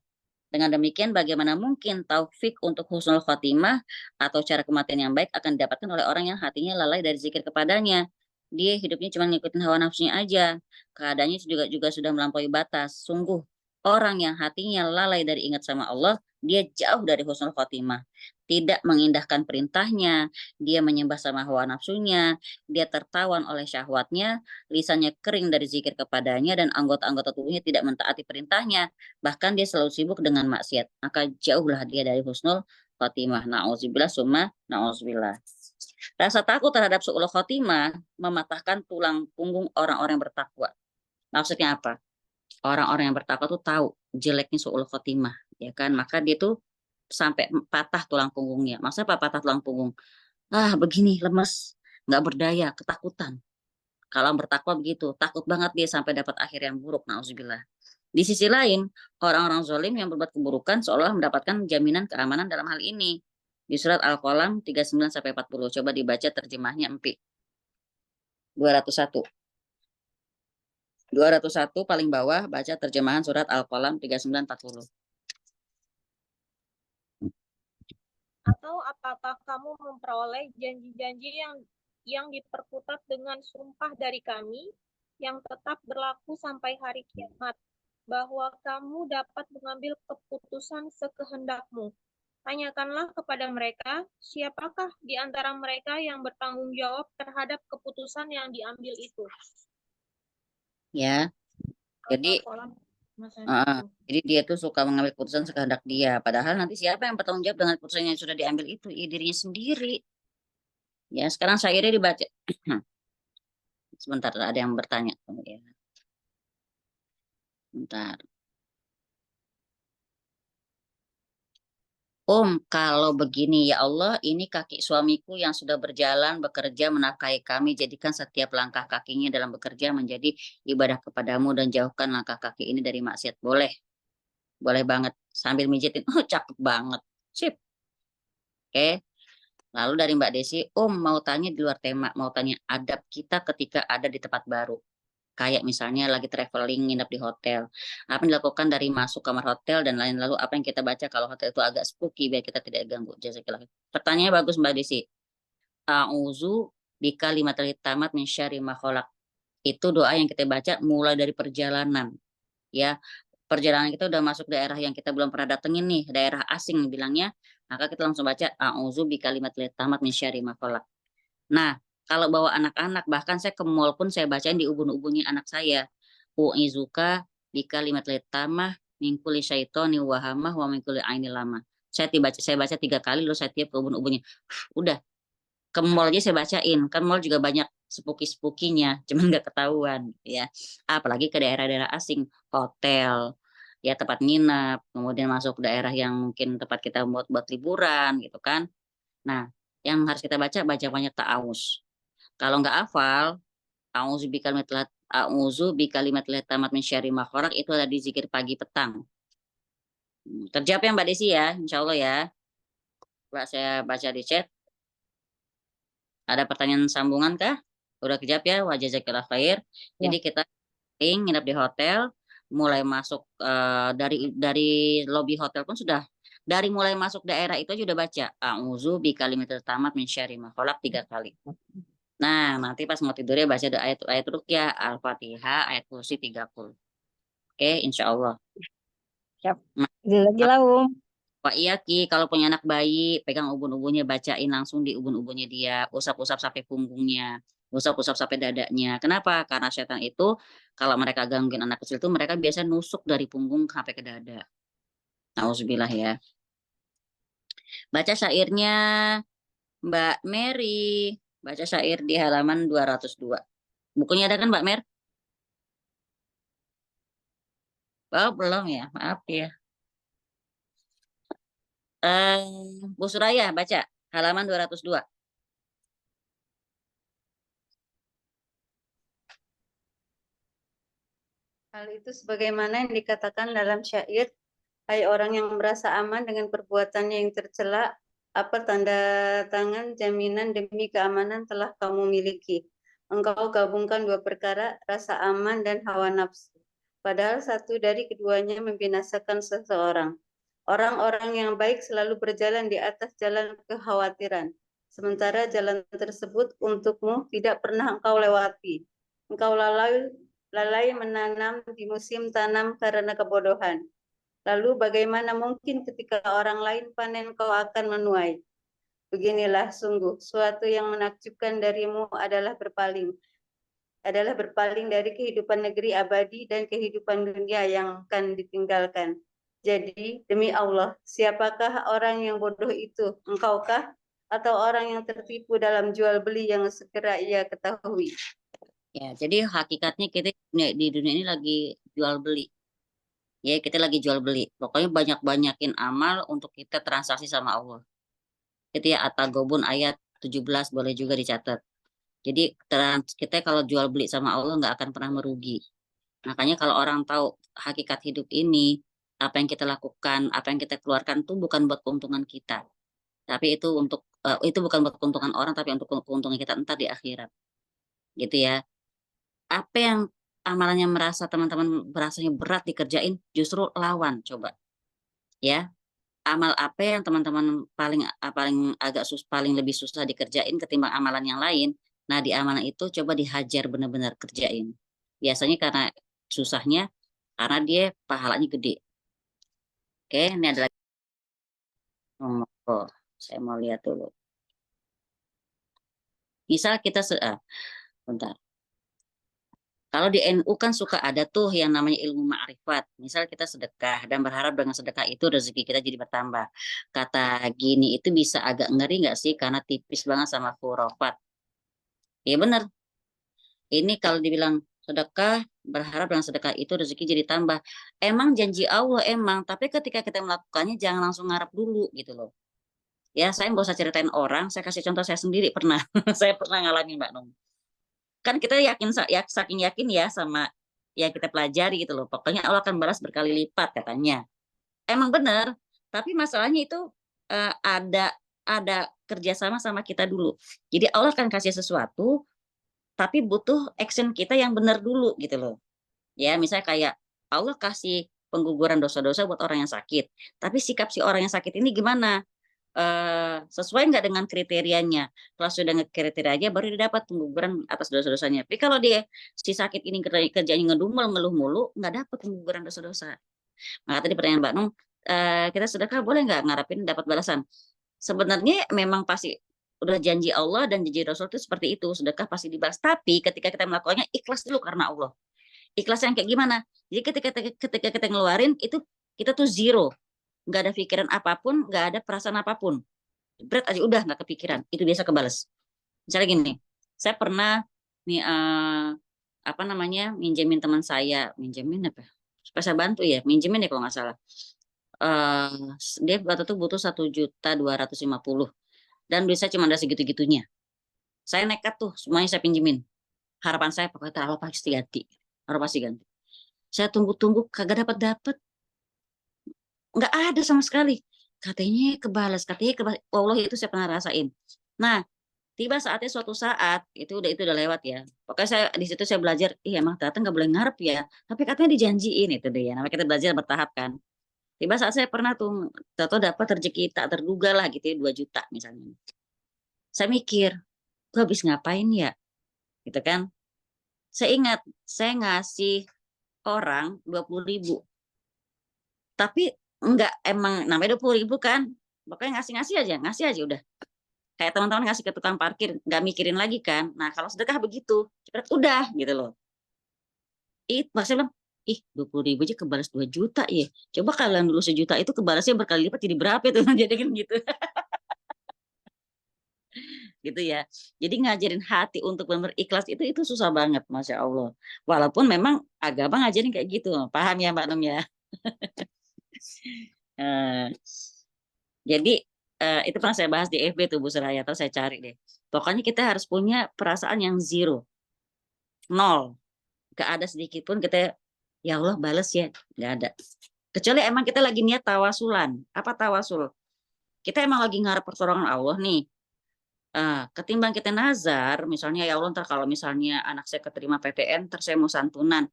Dengan demikian, bagaimana mungkin taufik untuk husnul khotimah atau cara kematian yang baik akan didapatkan oleh orang yang hatinya lalai dari zikir kepadanya. Dia hidupnya cuma ngikutin hawa nafsunya aja. Keadaannya juga sudah melampaui batas. Sungguh, orang yang hatinya lalai dari ingat sama Allah, dia jauh dari husnul khotimah. Tidak mengindahkan perintahnya, dia menyembah sama hawa nafsunya, dia tertawan oleh syahwatnya, lisannya kering dari zikir kepadanya, dan anggota-anggota tubuhnya tidak mentaati perintahnya. Bahkan dia selalu sibuk dengan maksiat. Maka jauhlah dia dari husnul khotimah. Na'udzubillah summa na'udzubillah. Rasa takut terhadap su'ul khotimah mematahkan tulang punggung orang-orang yang bertakwa. Maksudnya apa? Orang-orang yang bertakwa tuh tahu jeleknya su'ul khotimah, ya kan? Maka dia tuh sampai patah tulang punggungnya. Maksudnya apa patah tulang punggung? Begini, lemes, nggak berdaya, ketakutan. Kalau bertakwa begitu, takut banget dia sampai dapat akhir yang buruk. Na'udzubillah. Di sisi lain, orang-orang zalim yang berbuat keburukan seolah mendapatkan jaminan keamanan dalam hal ini. Di surat Al-Qalam 39-40. Coba dibaca terjemahnya Empi. 201. 201 paling bawah, baca terjemahan surat Al-Qalam 39-40. Atau apakah kamu memperoleh janji-janji yang diperkutat dengan sumpah dari kami yang tetap berlaku sampai hari kiamat, bahwa kamu dapat mengambil keputusan sekehendakmu. Tanyakanlah kepada mereka, siapakah di antara mereka yang bertanggung jawab terhadap keputusan yang diambil itu. Ya, jadi jadi dia tuh suka mengambil keputusan sekehendak dia. Padahal nanti siapa yang bertanggung jawab dengan keputusan yang sudah diambil itu? Ya, dirinya sendiri. Ya, sekarang syairnya dibaca. Sebentar, ada yang bertanya. Ya. Bentar. Kalau begini ya Allah, ini kaki suamiku yang sudah berjalan bekerja menafkahi kami, jadikan setiap langkah kakinya dalam bekerja menjadi ibadah kepadamu dan jauhkan langkah kaki ini dari maksiat. Boleh. Boleh banget. Sambil mijitin, cakep banget. Sip. Oke. Lalu dari Mbak Desi, mau tanya di luar tema, mau tanya adab kita ketika ada di tempat baru. Kayak misalnya lagi traveling, nginep di hotel. Apa yang dilakukan dari masuk kamar hotel dan lain, lalu apa yang kita baca kalau hotel itu agak spooky biar kita tidak ganggu. Jazakillah. Pertanyaannya bagus Mbak Desi. A'udzu bikalimatil tamat min syarri ma khalaq. Itu doa yang kita baca mulai dari perjalanan. Ya, perjalanan kita udah masuk daerah yang kita belum pernah datengin nih, daerah asing bilangnya, maka kita langsung baca a'udzu bikalimatil tamat min syarri ma khalaq. Nah, kalau bawa anak-anak, bahkan saya ke mall pun saya bacain di ubun-ubunnya anak saya. U'izuka bikalimatil tamah min kulli syaitani wa hamah wa min kulli aini lama. Saya baca 3 kali lalu saya tiap ke ubun-ubunnya. Udah. Ke mall aja saya bacain. Kan mall juga banyak sepuki-sepukinya, cuman nggak ketahuan ya. Apalagi ke daerah-daerah asing, hotel, ya tempat nginap, kemudian masuk daerah yang mungkin tempat kita buat liburan gitu kan. Nah, yang harus kita baca banyak ta'awuz. Kalau nggak hafal, a'udzu bikalimatil tamat min syarri ma khalaq itu ada di zikir pagi petang. Terjawab ya Mbak Desi ya, insya Allah ya. Mbak saya baca di chat. Ada pertanyaan sambungan kah? Udah kejawab ya, wa jazakallahu khair. Jadi kita nginep di hotel, mulai masuk dari lobi hotel pun sudah, dari mulai masuk daerah itu aja udah baca a'udzu bikalimatil tamat min syarri ma khalaq 3 kali. Nah, nanti pas mau tidurnya baca ayat ruqyah, Al-Fatihah, ayat kursi 30. Oke, insya Allah. Siap. Nah, Lagi lah, Pak Iyaki, kalau punya anak bayi, pegang ubun-ubunnya, bacain langsung di ubun-ubunnya dia, usap-usap sampai punggungnya, usap-usap sampai dadanya. Kenapa? Karena setan itu, kalau mereka gangguin anak kecil itu, mereka biasa nusuk dari punggung sampai ke dada. Nauzubillah ya. Baca syairnya Mbak Mary. Baca syair di halaman 202. Bukunya ada kan Mbak Mer? Oh, belum ya, maaf ya. Bu Suraya, baca halaman 202. Hal itu sebagaimana yang dikatakan dalam syair, hai orang yang merasa aman dengan perbuatannya yang tercela, apa tanda tangan jaminan demi keamanan telah kamu miliki. Engkau gabungkan dua perkara, rasa aman dan hawa nafsu. Padahal satu dari keduanya membinasakan seseorang. Orang-orang yang baik selalu berjalan di atas jalan kekhawatiran. Sementara jalan tersebut untukmu tidak pernah engkau lewati. Engkau lalai menanam di musim tanam karena kebodohan. Lalu bagaimana mungkin ketika orang lain panen kau akan menuai? Beginilah sungguh, suatu yang menakjubkan darimu adalah berpaling dari kehidupan negeri abadi dan kehidupan dunia yang akan ditinggalkan. Jadi, demi Allah, siapakah orang yang bodoh itu? Engkaukah? Atau orang yang tertipu dalam jual beli yang segera ia ketahui? Ya, jadi hakikatnya kita di dunia ini lagi jual beli. Ya, kita lagi jual beli. Pokoknya banyak-banyakin amal untuk kita transaksi sama Allah. Itu ya At-Taghabun ayat 17 boleh juga dicatat. Jadi kita kalau jual beli sama Allah nggak akan pernah merugi. Makanya kalau orang tahu hakikat hidup ini, apa yang kita lakukan, apa yang kita keluarkan itu bukan buat keuntungan kita. Tapi itu itu bukan buat keuntungan orang, tapi untuk keuntungan kita entar di akhirat. Gitu ya. Apa yang amalannya teman-teman berasanya berat dikerjain, justru lawan coba. Ya. Amal apa yang teman-teman paling lebih susah dikerjain ketimbang amalan yang lain. Nah, di amalan itu coba dihajar benar-benar kerjain. Biasanya karena susahnya, karena dia pahalanya gede. Oke, ini ada lagi. Oh, saya mau lihat dulu. Misal kita bentar. Kalau di NU kan suka ada tuh yang namanya ilmu ma'rifat. Misal kita sedekah dan berharap dengan sedekah itu rezeki kita jadi bertambah. Kata gini itu bisa agak ngeri nggak sih? Karena tipis banget sama khurafat. Ya benar. Ini kalau dibilang sedekah, berharap dengan sedekah itu rezeki jadi tambah. Emang janji Allah emang, tapi ketika kita melakukannya jangan langsung ngarep dulu gitu loh. Ya saya nggak usah ceritain orang, saya kasih contoh saya sendiri pernah. Saya pernah ngalamin Mbak Nung. Kan kita saking yakin ya sama yang kita pelajari gitu loh. Pokoknya Allah akan balas berkali lipat katanya. Emang benar, tapi masalahnya itu ada kerjasama sama kita dulu. Jadi Allah akan kasih sesuatu, tapi butuh action kita yang benar dulu gitu loh. Ya, misalnya kayak Allah kasih pengguguran dosa-dosa buat orang yang sakit, tapi sikap si orang yang sakit ini gimana? Sesuai nggak dengan kriterianya. Kalau sudah kriterianya baru dia dapat pengguguran atas dosa-dosanya. Tapi kalau dia si sakit ini kerjanya ngedumel ngeluh mulu, nggak dapat pengguguran dosa-dosa. Maka tadi pertanyaan Mbak Nung, kita sedekah boleh nggak ngarapin dapat balasan? Sebenarnya memang pasti udah janji Allah dan janji Rasul itu seperti itu, sedekah pasti dibalas. Tapi ketika kita melakukannya ikhlas dulu karena Allah. Ikhlas yang kayak gimana? Jadi ketika kita ngeluarin itu kita tuh zero. Nggak ada pikiran apapun, nggak ada perasaan apapun. Berat aja udah nggak kepikiran, itu biasa kebales. Misalnya gini, saya pernah nih apa namanya, minjemin teman saya, minjemin apa? Supaya saya bantu ya, minjemin ya kalau nggak salah. Dia waktu itu butuh 1.250.000 dan duit saya cuma ada segitu-gitunya. Saya nekat tuh semuanya saya pinjemin. Harapan saya pokoknya Allah pasti ganti, Allah pasti ganti. Saya tunggu-tunggu kagak dapat, nggak ada sama sekali. Katanya kebalas, Allah itu saya pernah rasain. Nah, tiba saatnya suatu saat itu udah lewat ya. Pokoknya saya di situ saya belajar, emang ternyata nggak boleh ngarep ya. Tapi katanya dijanjiin itu deh ya. Namanya kita belajar bertahap kan. Tiba saat saya pernah tuh, tahu dapat rezeki tak terduga lah gitu ya, 2 juta misalnya. Saya mikir, gue habis ngapain ya? Gitu kan. Saya ingat, saya ngasih orang 20.000. Tapi enggak, emang namanya 20.000 kan. Pokoknya ngasih aja udah. Kayak teman-teman ngasih ke tukang parkir, nggak mikirin lagi kan. Nah, kalau sedekah begitu, cepet udah gitu loh. Maksudnya bilang, 20.000 aja kebalas 2 juta ya. Coba kalian dulu 1 juta itu kebalasnya berkali lipat jadi berapa itu? Jadi kan gitu. Gitu ya. Jadi ngajarin hati untuk benar ikhlas itu susah banget, Masya Allah. Walaupun memang agama ngajarin kayak gitu. Paham ya Mbak Num ya? Eh, Jadi itu pernah saya bahas di FB tuh Bu Suraya, atau saya cari deh. Pokoknya kita harus punya perasaan yang zero, 0. Gak ada sedikit pun kita, ya Allah bales ya, gak ada. Kecuali emang kita lagi niat tawasulan. Apa tawasul? Kita emang lagi ngarep pertolongan Allah nih. Ketimbang kita nazar, misalnya ya Allah ntar kalau misalnya anak saya keterima PTN, ntar saya mau santunan.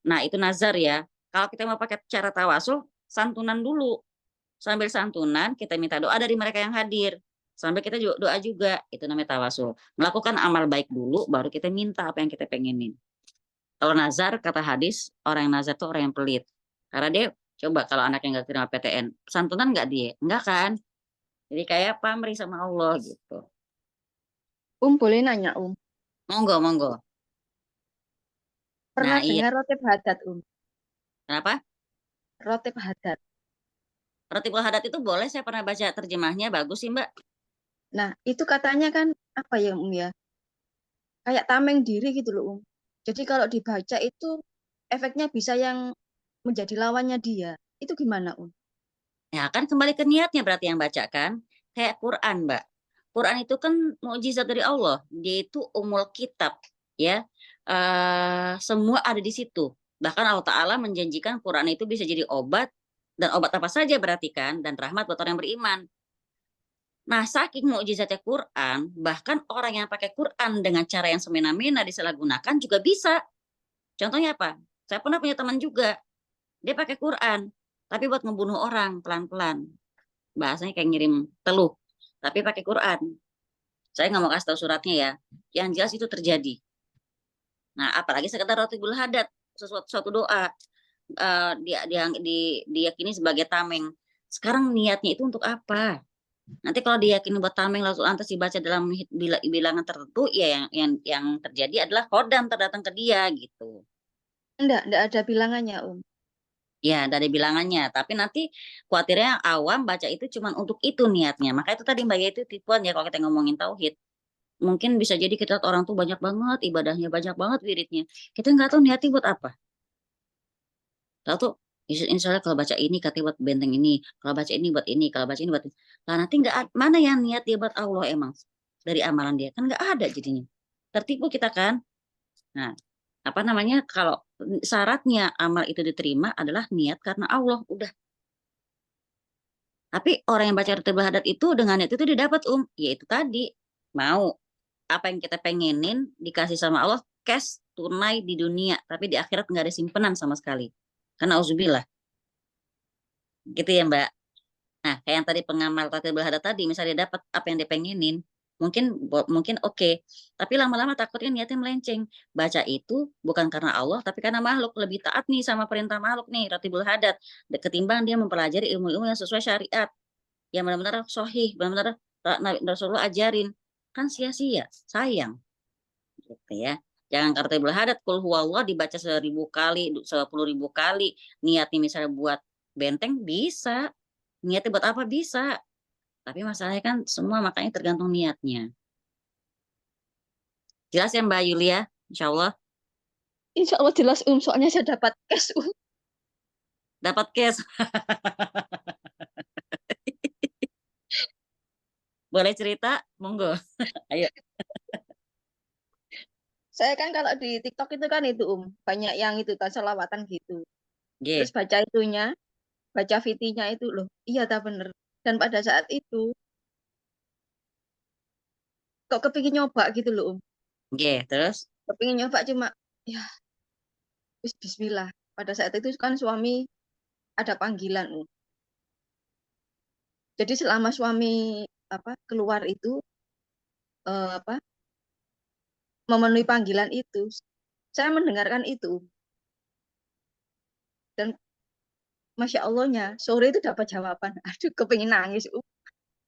Nah itu nazar ya. Kalau kita mau pakai cara tawasul, santunan dulu. Sambil santunan kita minta doa dari mereka yang hadir. Sambil kita doa juga, itu namanya tawasul. Melakukan amal baik dulu, baru kita minta apa yang kita pengenin. Kalau nazar, kata hadis, orang yang nazar itu orang yang pelit. Karena dia, coba kalau anak yang nggak terima PTN, santunan nggak dia? Enggak kan? Jadi kayak pamrih sama Allah gitu. Boleh nanya, Monggo, monggo. Pernah Nah iya, dengar rotib hadat, kenapa? Rotib hadat. Rotibul Hadat itu boleh, saya pernah baca terjemahnya, bagus sih Mbak. Nah, itu katanya kan apa ya, ya? Kayak tameng diri gitu loh, Jadi kalau dibaca itu efeknya bisa yang menjadi lawannya dia. Itu gimana, Ya kan kembali ke niatnya berarti yang baca kan. Kayak Quran Mbak. Quran itu kan mukjizat dari Allah. Dia itu umul kitab ya. Semua ada di situ. Bahkan Allah Ta'ala menjanjikan Quran itu bisa jadi obat. Dan obat apa saja berarti kan. Dan rahmat buat orang yang beriman. Nah, saking mukjizatnya Quran, bahkan orang yang pakai Quran dengan cara yang semena-mena disalahgunakan juga bisa. Contohnya apa? Saya pernah punya teman juga. Dia pakai Quran, tapi buat ngebunuh orang pelan-pelan. Bahasanya kayak ngirim teluh, tapi pakai Quran. Saya nggak mau kasih tahu suratnya ya. Yang jelas itu terjadi. Nah, apalagi sekedar rotibul hadat, suatu doa diyakini sebagai tameng. Sekarang niatnya itu untuk apa? Nanti kalau diyakini buat tameng lalu lantas dibaca dalam bilangan tertentu, ya yang terjadi adalah kodam terdatang ke dia gitu. Enggak ada bilangannya, Ya, dari bilangannya. Tapi nanti khawatirnya yang awam baca itu cuma untuk itu niatnya. Maka itu tadi Mbak ya, itu tipuan ya kalau kita ngomongin tauhid. Mungkin bisa jadi kita lihat orang tuh banyak banget ibadahnya, banyak banget wiridnya. Kita nggak tahu niatnya buat apa. Tahu tuh, insya Allah kalau baca ini katanya buat benteng ini, kalau baca ini buat ini, kalau baca ini buat ini. Nah, nanti mana yang niat dia buat Allah emang dari amalan dia kan nggak ada jadinya. Tertipu kita kan. Nah, apa namanya, kalau syaratnya amal itu diterima adalah niat karena Allah, udah. Tapi orang yang baca rotibul hadat itu dengan niat itu didapat yaitu tadi, mau apa yang kita pengenin dikasih sama Allah cash tunai di dunia, tapi di akhirat nggak ada simpenan sama sekali. Karena auzubillah. Gitu ya Mbak. Nah, kayak yang tadi pengamal rotibul hadat tadi, misalnya dia dapat apa yang dia pengenin, mungkin oke. Tapi lama-lama takutnya niatnya melenceng. Baca itu bukan karena Allah, tapi karena makhluk. Lebih taat nih sama perintah makhluk nih, rotibul hadat. Ketimbang dia mempelajari ilmu-ilmu yang sesuai syariat. Yang benar-benar sahih, benar-benar Rasulullah ajarin. Kan sia-sia, sayang. Gitu ya. Jangan rotibul hadat, kul huwallah dibaca 1.000 kali, 10.000 kali. Niatnya misalnya buat benteng, bisa. Niatnya buat apa? Bisa. Tapi masalahnya kan semua makanya tergantung niatnya. Jelas ya Mbak Yulia? Insya Allah Insya Allah jelas soalnya saya dapat cash dapat cash. Boleh cerita? Monggo. Ayo. Saya kan kalau di TikTok itu kan itu banyak yang itu kan selawatan gitu. Nggih. Terus baca itunya, baca VT-nya itu loh. Iya tak bener. Dan pada saat itu kok kepingin nyoba gitu loh. Nggih, terus? Kepingin nyoba cuma ya bismillah. Pada saat itu kan suami ada panggilan. Jadi selama suami keluar itu memenuhi panggilan itu, saya mendengarkan itu dan Masya Allahnya sore itu dapat jawaban. Aduh, kepingin nangis.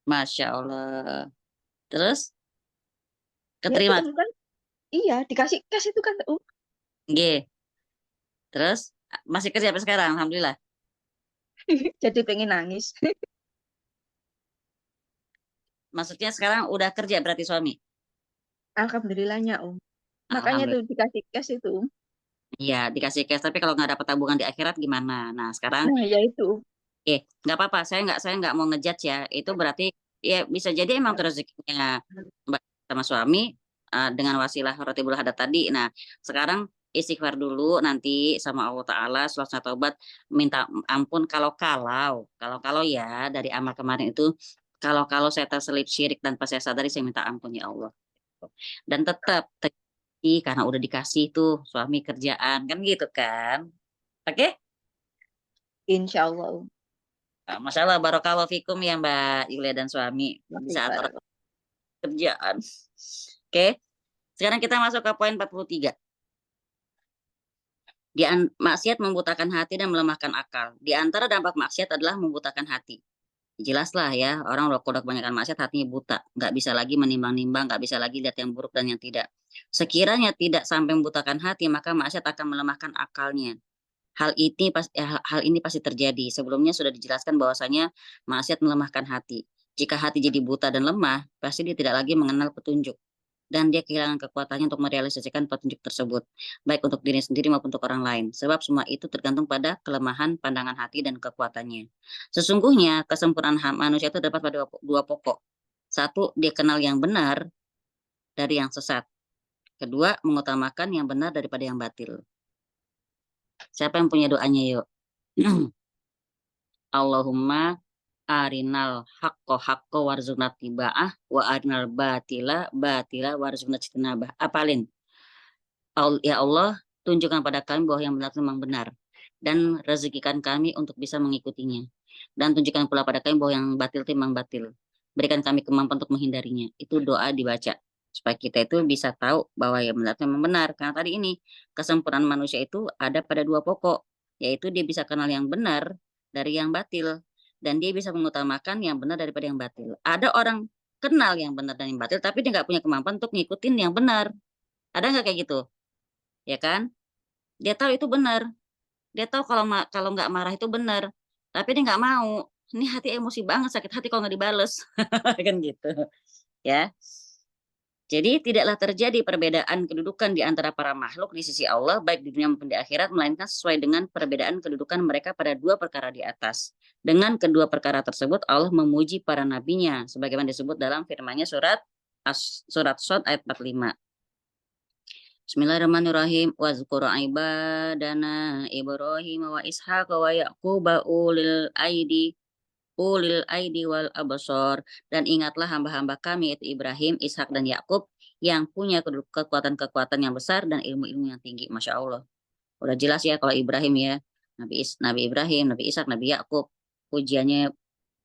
Masya Allah. Terus? Ya Keterima? itu kan, iya dikasih cash itu kan. Nggih. Terus? Masih kerja sampai sekarang? Alhamdulillah. Jadi pengen nangis. Maksudnya sekarang udah kerja berarti suami? Alhamdulillahnya makanya tuh dikasih cash itu. Iya, dikasih cash. Tapi kalau nggak dapat tabungan di akhirat gimana? Nah, sekarang Nah ya itu. nggak apa-apa. Saya nggak mau ngejudge ya. Itu berarti ya bisa jadi emang rezekinya sama suami dengan wasilah rotibul hadat tadi. Nah, sekarang istighfar dulu nanti sama Allah Ta'ala, setelah taubat, minta ampun kalau ya dari amal kemarin itu, kalau saya terselip syirik dan pas saya sadari, saya minta ampun ya Allah. Dan tetap karena udah dikasih tuh suami kerjaan kan gitu kan. Oke? Insya Allah. Masalah barokallahu fikum ya Mbak Yulia dan suami bisa atur kerjaan. Oke. Sekarang kita masuk ke poin 43. Maksiat membutakan hati dan melemahkan akal. Di antara dampak maksiat adalah membutakan hati. Jelaslah ya, orang kalau kebanyakan maksiat hatinya buta, nggak bisa lagi menimbang-nimbang, nggak bisa lagi lihat yang buruk dan yang tidak. Sekiranya tidak sampai membutakan hati, maka maksiat akan melemahkan akalnya. Hal ini pasti terjadi. Sebelumnya sudah dijelaskan bahwasanya maksiat melemahkan hati. Jika hati jadi buta dan lemah, pasti dia tidak lagi mengenal petunjuk. Dan dia kehilangan kekuatannya untuk merealisasikan petunjuk tersebut, baik untuk diri sendiri maupun untuk orang lain. Sebab semua itu tergantung pada kelemahan pandangan hati dan kekuatannya. Sesungguhnya kesempurnaan manusia itu terdapat pada dua pokok. Satu, dia kenal yang benar dari yang sesat. Kedua, mengutamakan yang benar daripada yang batil. Siapa yang punya doanya yuk? Allahumma arinal haqqo warzuqna tiba'ah wa arinal batila warzuqna ijtinabah. Apalin. Ya Allah, tunjukkan pada kami bahwa yang benar itu memang benar dan rezekikan kami untuk bisa mengikutinya. Dan tunjukkan pula pada kami bahwa yang batil itu memang batil. Berikan kami kemampuan untuk menghindarinya. Itu doa dibaca supaya kita itu bisa tahu bahwa yang benar itu memang benar. Karena tadi ini kesempurnaan manusia itu ada pada dua pokok, yaitu dia bisa kenal yang benar dari yang batil dan dia bisa mengutamakan yang benar daripada yang batil. Ada orang kenal yang benar dan yang batil tapi dia nggak punya kemampuan untuk ngikutin yang benar. Ada nggak kayak gitu? Ya kan? Dia tahu itu benar. Dia tahu kalau nggak marah itu benar. Tapi dia nggak mau. Ini hati emosi banget, sakit hati kalau nggak dibales. Kan gitu. Ya. Jadi tidaklah terjadi perbedaan kedudukan di antara para makhluk di sisi Allah, baik di dunia maupun di akhirat, melainkan sesuai dengan perbedaan kedudukan mereka pada dua perkara di atas. Dengan kedua perkara tersebut, Allah memuji para nabinya, sebagaimana disebut dalam firman-Nya surat Shad ayat 45. Bismillahirrahmanirrahim. Wazkur ibadana Ibrahim wa Ishaq wa Yaqub ulil aidi wal absar, dan ingatlah hamba-hamba kami yaitu Ibrahim, Ishak dan Yakub yang punya kekuatan-kekuatan yang besar dan ilmu-ilmu yang tinggi. Masya Allah. Udah jelas ya kalau Ibrahim ya, Nabi Ibrahim, Nabi Ishak, Nabi Yakub, ujiannya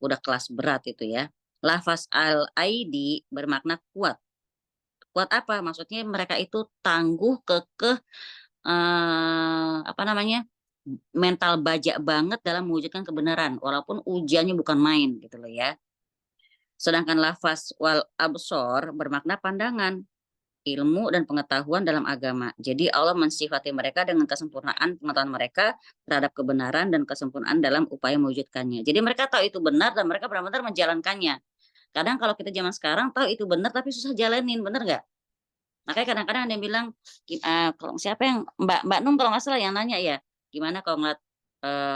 udah kelas berat itu ya. Lafaz al-aidi bermakna kuat. Kuat apa? Maksudnya mereka itu tangguh, kekeh, mental bajak banget dalam mewujudkan kebenaran, walaupun ujiannya bukan main gitu loh ya. Sedangkan lafaz wal absor bermakna pandangan, ilmu dan pengetahuan dalam agama. Jadi Allah mensifati mereka dengan kesempurnaan pengetahuan mereka terhadap kebenaran dan kesempurnaan dalam upaya mewujudkannya. Jadi mereka tahu itu benar dan mereka benar-benar menjalankannya. Kadang kalau kita zaman sekarang tahu itu benar tapi susah jalanin, benar nggak? Makanya kadang-kadang ada yang bilang, kalau siapa yang Mbak Nung kalau nggak salah yang nanya ya, gimana kalau ngeliat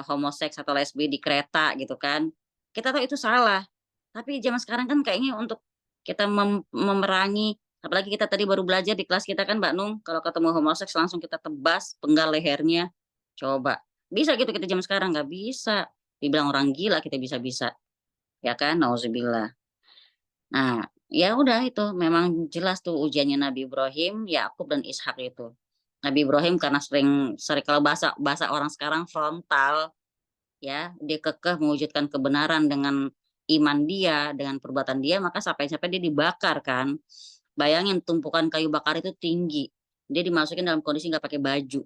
homoseks atau lesbi di kereta gitu kan? Kita tahu itu salah. Tapi zaman sekarang kan kayaknya untuk kita memerangi, apalagi kita tadi baru belajar di kelas kita kan Mbak Nung, kalau ketemu homoseks langsung kita tebas, penggal lehernya. Coba. Bisa gitu kita zaman sekarang? Nggak bisa. Dibilang orang gila kita bisa-bisa. Ya kan? Nauzubillah. Nah, ya udah itu memang jelas tuh ujiannya Nabi Ibrahim, Yakub dan Ishak itu. Nabi Ibrahim karena sering sering kalau bahasa bahasa orang sekarang frontal, ya dia kekeh mewujudkan kebenaran dengan iman dia, dengan perbuatan dia, maka sampai-sampai dia dibakar kan. Bayangin tumpukan kayu bakar itu tinggi, dia dimasukin dalam kondisi nggak pakai baju,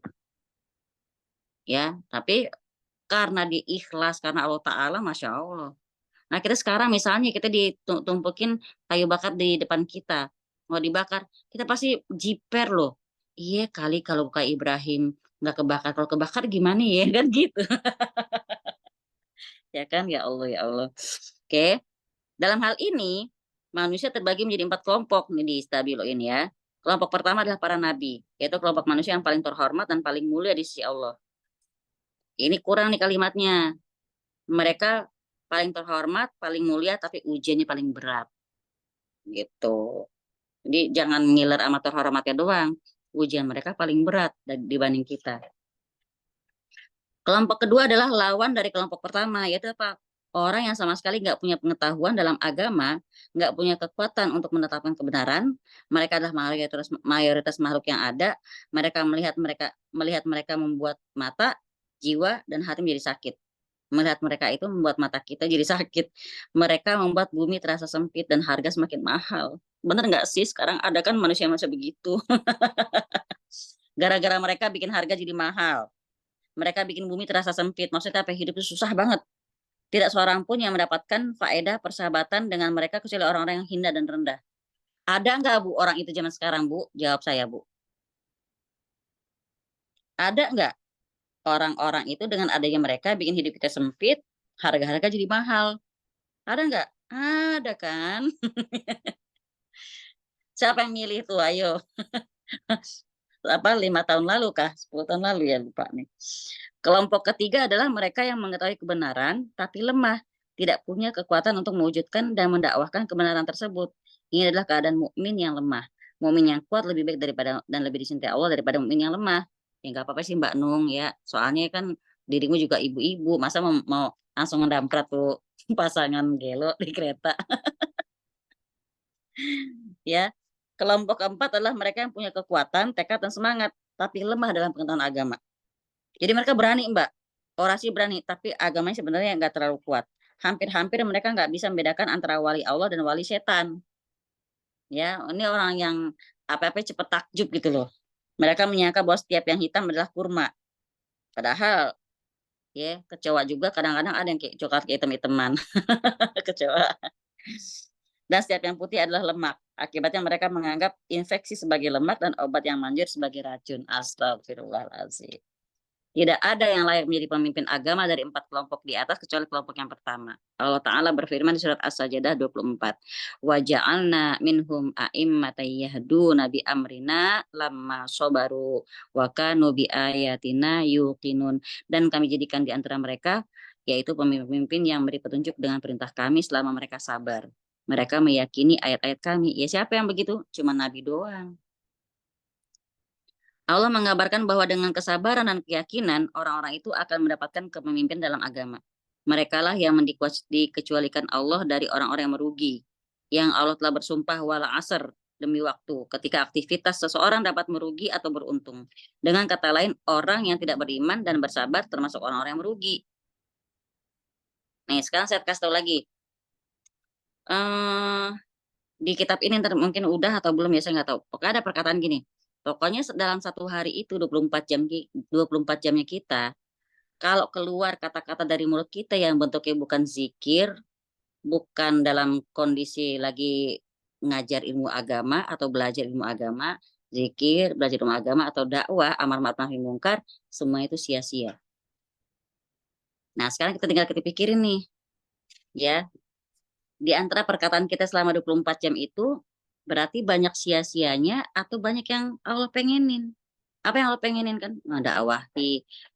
ya. Tapi karena dia ikhlas karena Allah Taala, masya Allah. Nah kita sekarang misalnya kita ditumpukin kayu bakar di depan kita, mau dibakar, kita pasti jiper loh. Iya kali kalau kayak Ibrahim nggak kebakar, kalau kebakar gimana ya kan gitu. Ya kan, ya Allah, ya Allah. Oke, dalam hal ini manusia terbagi menjadi 4 kelompok nih di Stabilo ini ya. Kelompok pertama adalah para nabi, yaitu kelompok manusia yang paling terhormat dan paling mulia di sisi Allah. Ini kurang nih kalimatnya. Mereka paling terhormat, paling mulia, tapi ujiannya paling berat. Gitu. Jadi jangan ngiler sama terhormatnya doang. Ujian mereka paling berat dibanding kita. Kelompok kedua adalah lawan dari kelompok pertama, yaitu apa? Orang yang sama sekali nggak punya pengetahuan dalam agama, nggak punya kekuatan untuk menetapkan kebenaran. Mereka adalah mayoritas makhluk yang ada. Mereka melihat mereka membuat mata, jiwa, dan hati menjadi sakit. Melihat mereka itu membuat mata kita jadi sakit. Mereka membuat bumi terasa sempit dan harga semakin mahal. Bener nggak sih? Sekarang ada kan manusia-manusia begitu. Gara-gara mereka bikin harga jadi mahal. Mereka bikin bumi terasa sempit. Maksudnya apa? Hidup itu susah banget. Tidak seorang pun yang mendapatkan faedah persahabatan dengan mereka kecuali orang-orang yang hina dan rendah. Ada nggak Bu orang itu zaman sekarang Bu? Jawab saya Bu. Ada nggak orang-orang itu dengan adanya mereka bikin hidup kita sempit, harga-harga jadi mahal? Ada nggak? Ada kan? Siapa yang milih tuh? Ayo. Apa 5 tahun lalu kah? 10 tahun lalu ya lupa nih. Kelompok ketiga adalah mereka yang mengetahui kebenaran tapi lemah, tidak punya kekuatan untuk mewujudkan dan mendakwahkan kebenaran tersebut. Ini adalah keadaan mukmin yang lemah. Mukmin yang kuat lebih baik daripada dan lebih dicintai Allah daripada mukmin yang lemah. Ya nggak apa-apa sih Mbak Nung ya. Soalnya kan dirimu juga ibu-ibu, masa mau langsung mendamprat tuh pasangan gelo di kereta. Ya. Kelompok keempat adalah mereka yang punya kekuatan, tekad, dan semangat, tapi lemah dalam pengetahuan agama. Jadi mereka berani, Mbak. Orasi berani, tapi agamanya sebenarnya nggak terlalu kuat. Hampir-hampir mereka nggak bisa membedakan antara wali Allah dan wali setan. Ya, ini orang yang apa-apa cepet takjub gitu loh. Mereka menyangka bahwa setiap yang hitam adalah kurma. Padahal, ya kecewa juga kadang-kadang ada yang kayak coklat kayak hitam-hitaman. Kecewa. Dan setiap yang putih adalah lemak. Akibatnya mereka menganggap infeksi sebagai lemak dan obat yang manjur sebagai racun. Astagfirullahaladzim. Tidak ada yang layak menjadi pemimpin agama dari 4 kelompok di atas kecuali kelompok yang pertama. Allah Ta'ala berfirman di surat As-Sajdah 24. Wa ja'alna minhum a'immatan yahduna bi amrina lamma sabaru wa kanu bi ayatina yuqinun. Dan kami jadikan di antara mereka yaitu pemimpin yang beri petunjuk dengan perintah kami selama mereka sabar. Mereka meyakini ayat-ayat kami. Ya siapa yang begitu? Cuma Nabi doang. Allah mengabarkan bahwa dengan kesabaran dan keyakinan, orang-orang itu akan mendapatkan kepemimpinan dalam agama. Mereka lah yang dikecualikan Allah dari orang-orang yang merugi. Yang Allah telah bersumpah wala asr demi waktu. Ketika aktivitas seseorang dapat merugi atau beruntung. Dengan kata lain, orang yang tidak beriman dan bersabar termasuk orang-orang yang merugi. Nih, sekarang saya kasih tahu lagi. Di kitab ini mungkin udah atau belum ya saya nggak tahu. Pokoknya ada perkataan gini. Pokoknya dalam satu hari itu 24 jamnya kita, kalau keluar kata-kata dari mulut kita yang bentuknya bukan zikir, bukan dalam kondisi lagi ngajar ilmu agama atau belajar ilmu agama, zikir, belajar ilmu agama atau dakwah, amar ma'ruf nahi mungkar, semua itu sia-sia. Nah, sekarang kita tinggal pikirin nih. Ya, di antara perkataan kita selama 24 jam itu, berarti banyak sia-sianya atau banyak yang Allah pengenin. Apa yang Allah pengenin kan? Dakwah,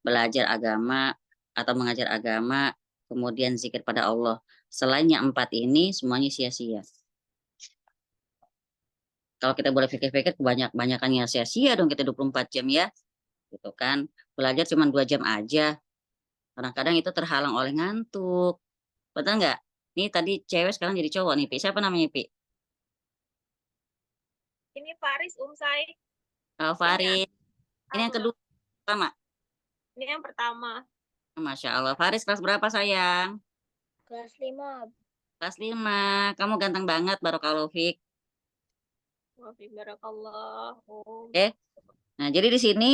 belajar agama atau mengajar agama, kemudian zikir pada Allah. Selain yang 4 ini semuanya sia-sia. Kalau kita boleh pikir-pikir banyakannya sia-sia dong kita 24 jam ya. Gitu kan. Belajar cuma 2 jam aja. Kadang-kadang itu terhalang oleh ngantuk. Betul nggak? Nih tadi cewek sekarang jadi cowok nih, Pi. Siapa namanya, Pi? Ini Faris, Umsai. Faris. Ini yang kedua, pertama. Ini yang pertama. Masya Allah. Faris kelas berapa sayang? Kelas 5. Kelas 5. Kamu ganteng banget, Barakallahu Fik. Barakallah. Oke. Nah, jadi di sini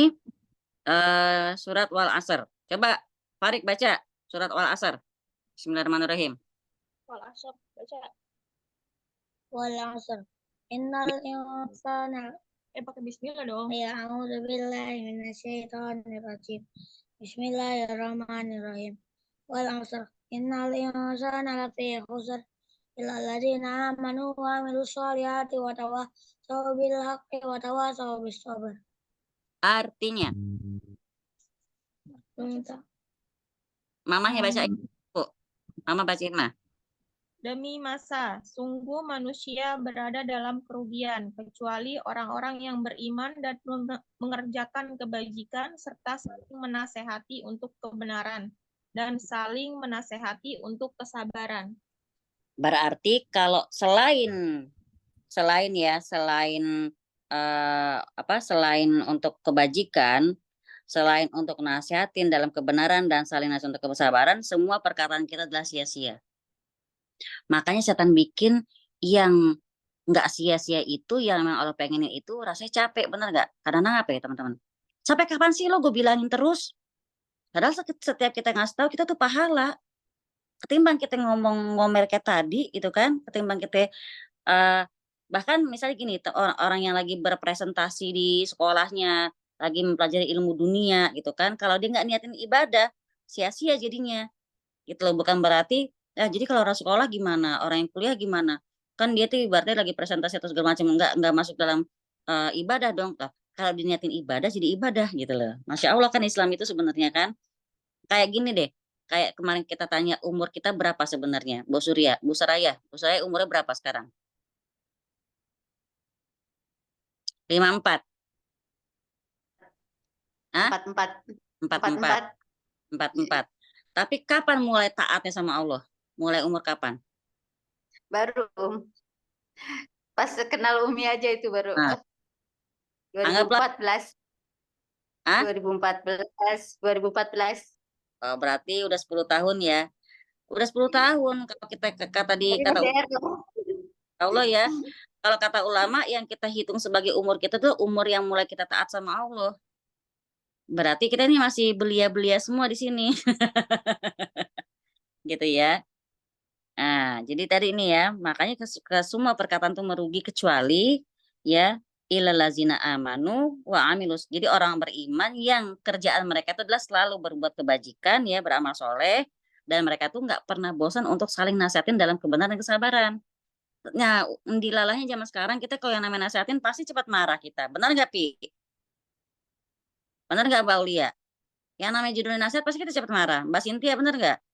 surat Wal Asr. Coba Farik baca surat Wal Asr. Bismillahirrahmanirrahim. Wal Asr, baca. Wal asr. Innal insana Pakai bismillah dong. ya a'udzubillahi minasyaitonir rajim. Bismillahirrahmanirrahim. Wal asr. Innal insana lafi khusr illa alladziina aamanu wa 'amilus sholihati wa tawassaw bil haqqi wa tawassaw bis sabr. Artinya, mamahnya baca, Bu. Mama bacain mah. Demi masa, sungguh manusia berada dalam kerugian, kecuali orang-orang yang beriman dan mengerjakan kebajikan, serta saling menasehati untuk kebenaran, dan saling menasehati untuk kesabaran. Berarti kalau selain untuk kebajikan, selain untuk nasihatin dalam kebenaran dan saling nasihat untuk kesabaran, semua perkataan kita adalah sia-sia. Makanya setan bikin yang nggak sia-sia itu, yang memang Allah pengenin itu rasanya capek, bener nggak? Kadang-kadang apa ya teman-teman? Sampai kapan sih lo gue bilangin terus? Padahal setiap kita ngasih tahu kita tuh pahala. Ketimbang kita ngomel kayak tadi gitu kan, ketimbang kita bahkan misalnya gini, orang yang lagi berpresentasi di sekolahnya, lagi mempelajari ilmu dunia gitu kan, kalau dia nggak niatin ibadah, sia-sia jadinya. Gitu loh, bukan berarti jadi kalau orang sekolah gimana, orang yang kuliah gimana, kan dia tuh ibaratnya lagi presentasi atau segala macam, nggak masuk dalam ibadah dong. Lah, kalau diniatin ibadah jadi ibadah gitu loh. Masya Allah kan Islam itu sebenarnya kan kayak gini deh, kayak kemarin kita tanya umur kita berapa sebenarnya, Bu Suraya umurnya berapa sekarang? 54. Hah? 44. Tapi kapan mulai taatnya sama Allah? Mulai umur kapan? Baru pas kenal Umi aja itu baru. 2014. 2014. Oh, berarti udah 10 tahun ya. Udah 10 tahun kalau kita kata Allah ya. Kalau kata ulama yang kita hitung sebagai umur kita tuh umur yang mulai kita taat sama Allah. Berarti kita ini masih belia-belia semua di sini. Gitu ya. Nah, jadi tadi ini ya, makanya ke semua perkataan itu merugi kecuali ya ilalazina amanu wa amilus. Jadi orang beriman yang kerjaan mereka itu adalah selalu berbuat kebajikan ya, beramal soleh, dan mereka tuh nggak pernah bosan untuk saling nasihatin dalam kebenaran dan kesabaran. Nah, dilalahnya zaman sekarang kita kalau yang namanya nasihatin pasti cepat marah kita. Benar nggak, Pi? Benar nggak, Mbak Aulia? Yang namanya judulnya nasihat pasti kita cepat marah. Mbak Cynthia, benar nggak?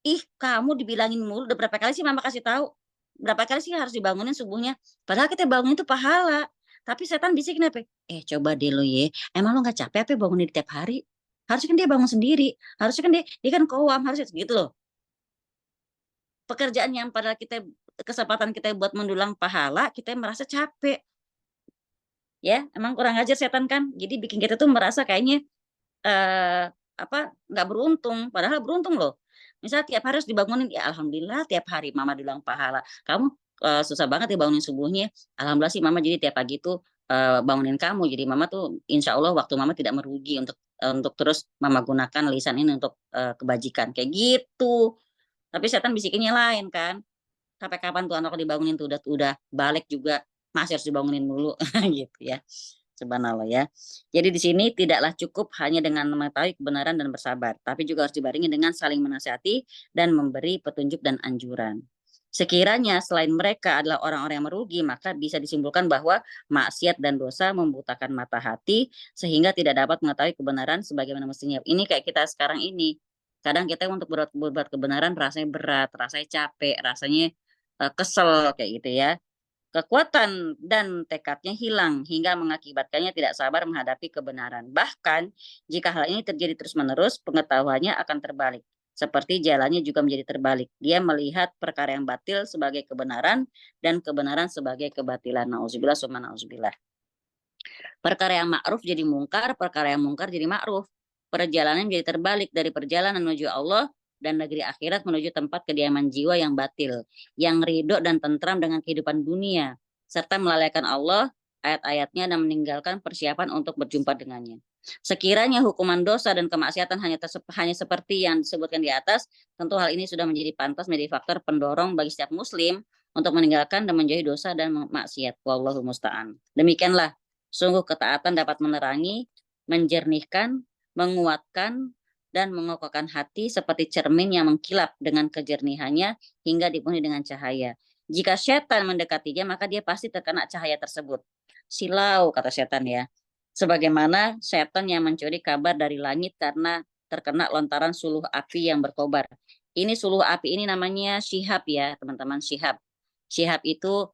Ih, kamu dibilangin mulu, udah berapa kali sih mama kasih tahu? Berapa kali sih harus dibangunin subuhnya? Padahal kita bangunin itu pahala. Tapi setan bisikin apa? Coba deh lo ya. Emang lo nggak capek apa bangunin tiap hari? Harusnya kan dia bangun sendiri. Harusnya kan dia kan kowam. Harusnya gitu loh. Pekerjaan yang padahal kesempatan kita buat mendulang pahala, kita merasa capek. Ya, emang kurang ajar setan kan. Jadi bikin kita tuh merasa kayaknya nggak beruntung. Padahal beruntung loh. Misalnya tiap hari harus dibangunin, ya alhamdulillah tiap hari mama dibilang pahala. Kamu susah banget ya bangunin subuhnya. Alhamdulillah sih mama jadi tiap pagi tuh bangunin kamu. Jadi mama tuh insya Allah waktu mama tidak merugi untuk terus mama gunakan lisan ini untuk kebajikan. Kayak gitu. Tapi setan bisikinnya lain kan. Sampai kapan tuh anak dibangunin tuh udah balik juga masih harus dibangunin dulu gitu ya. Subhanallah ya. Jadi di sini tidaklah cukup hanya dengan mengetahui kebenaran dan bersabar, tapi juga harus dibarengi dengan saling menasihati dan memberi petunjuk dan anjuran. Sekiranya selain mereka adalah orang-orang yang merugi, maka bisa disimpulkan bahwa maksiat dan dosa membutakan mata hati sehingga tidak dapat mengetahui kebenaran sebagaimana mestinya. Ini kayak kita sekarang ini. Kadang kita untuk berbuat kebenaran rasanya berat, rasanya capek, rasanya kesel kayak gitu ya. Kekuatan dan tekadnya hilang hingga mengakibatkannya tidak sabar menghadapi kebenaran. Bahkan jika hal ini terjadi terus-menerus, pengetahuannya akan terbalik. Seperti jalannya juga menjadi terbalik. Dia melihat perkara yang batil sebagai kebenaran dan kebenaran sebagai kebatilan. Nauzubillah summa nauzubillah. Perkara yang ma'ruf jadi mungkar, perkara yang mungkar jadi ma'ruf. Perjalanan jadi terbalik dari perjalanan menuju Allah dan negeri akhirat menuju tempat kediaman jiwa yang batil, yang ridho dan tentram dengan kehidupan dunia, serta melalaikan Allah, ayat-ayatnya, dan meninggalkan persiapan untuk berjumpa dengannya. Sekiranya hukuman dosa dan kemaksiatan hanya seperti yang disebutkan di atas, tentu hal ini sudah menjadi pantas menjadi faktor pendorong bagi setiap muslim untuk meninggalkan dan menjauhi dosa dan maksiat. Wallahu musta'an. Demikianlah, sungguh ketaatan dapat menerangi, menjernihkan, menguatkan, dan mengokohkan hati seperti cermin yang mengkilap dengan kejernihannya hingga dipenuhi dengan cahaya. Jika setan mendekatinya, maka dia pasti terkena cahaya tersebut. Silau, kata setan ya. Sebagaimana setan yang mencuri kabar dari langit karena terkena lontaran suluh api yang berkobar. Ini suluh api ini namanya syihab ya, teman-teman, syihab. Syihab itu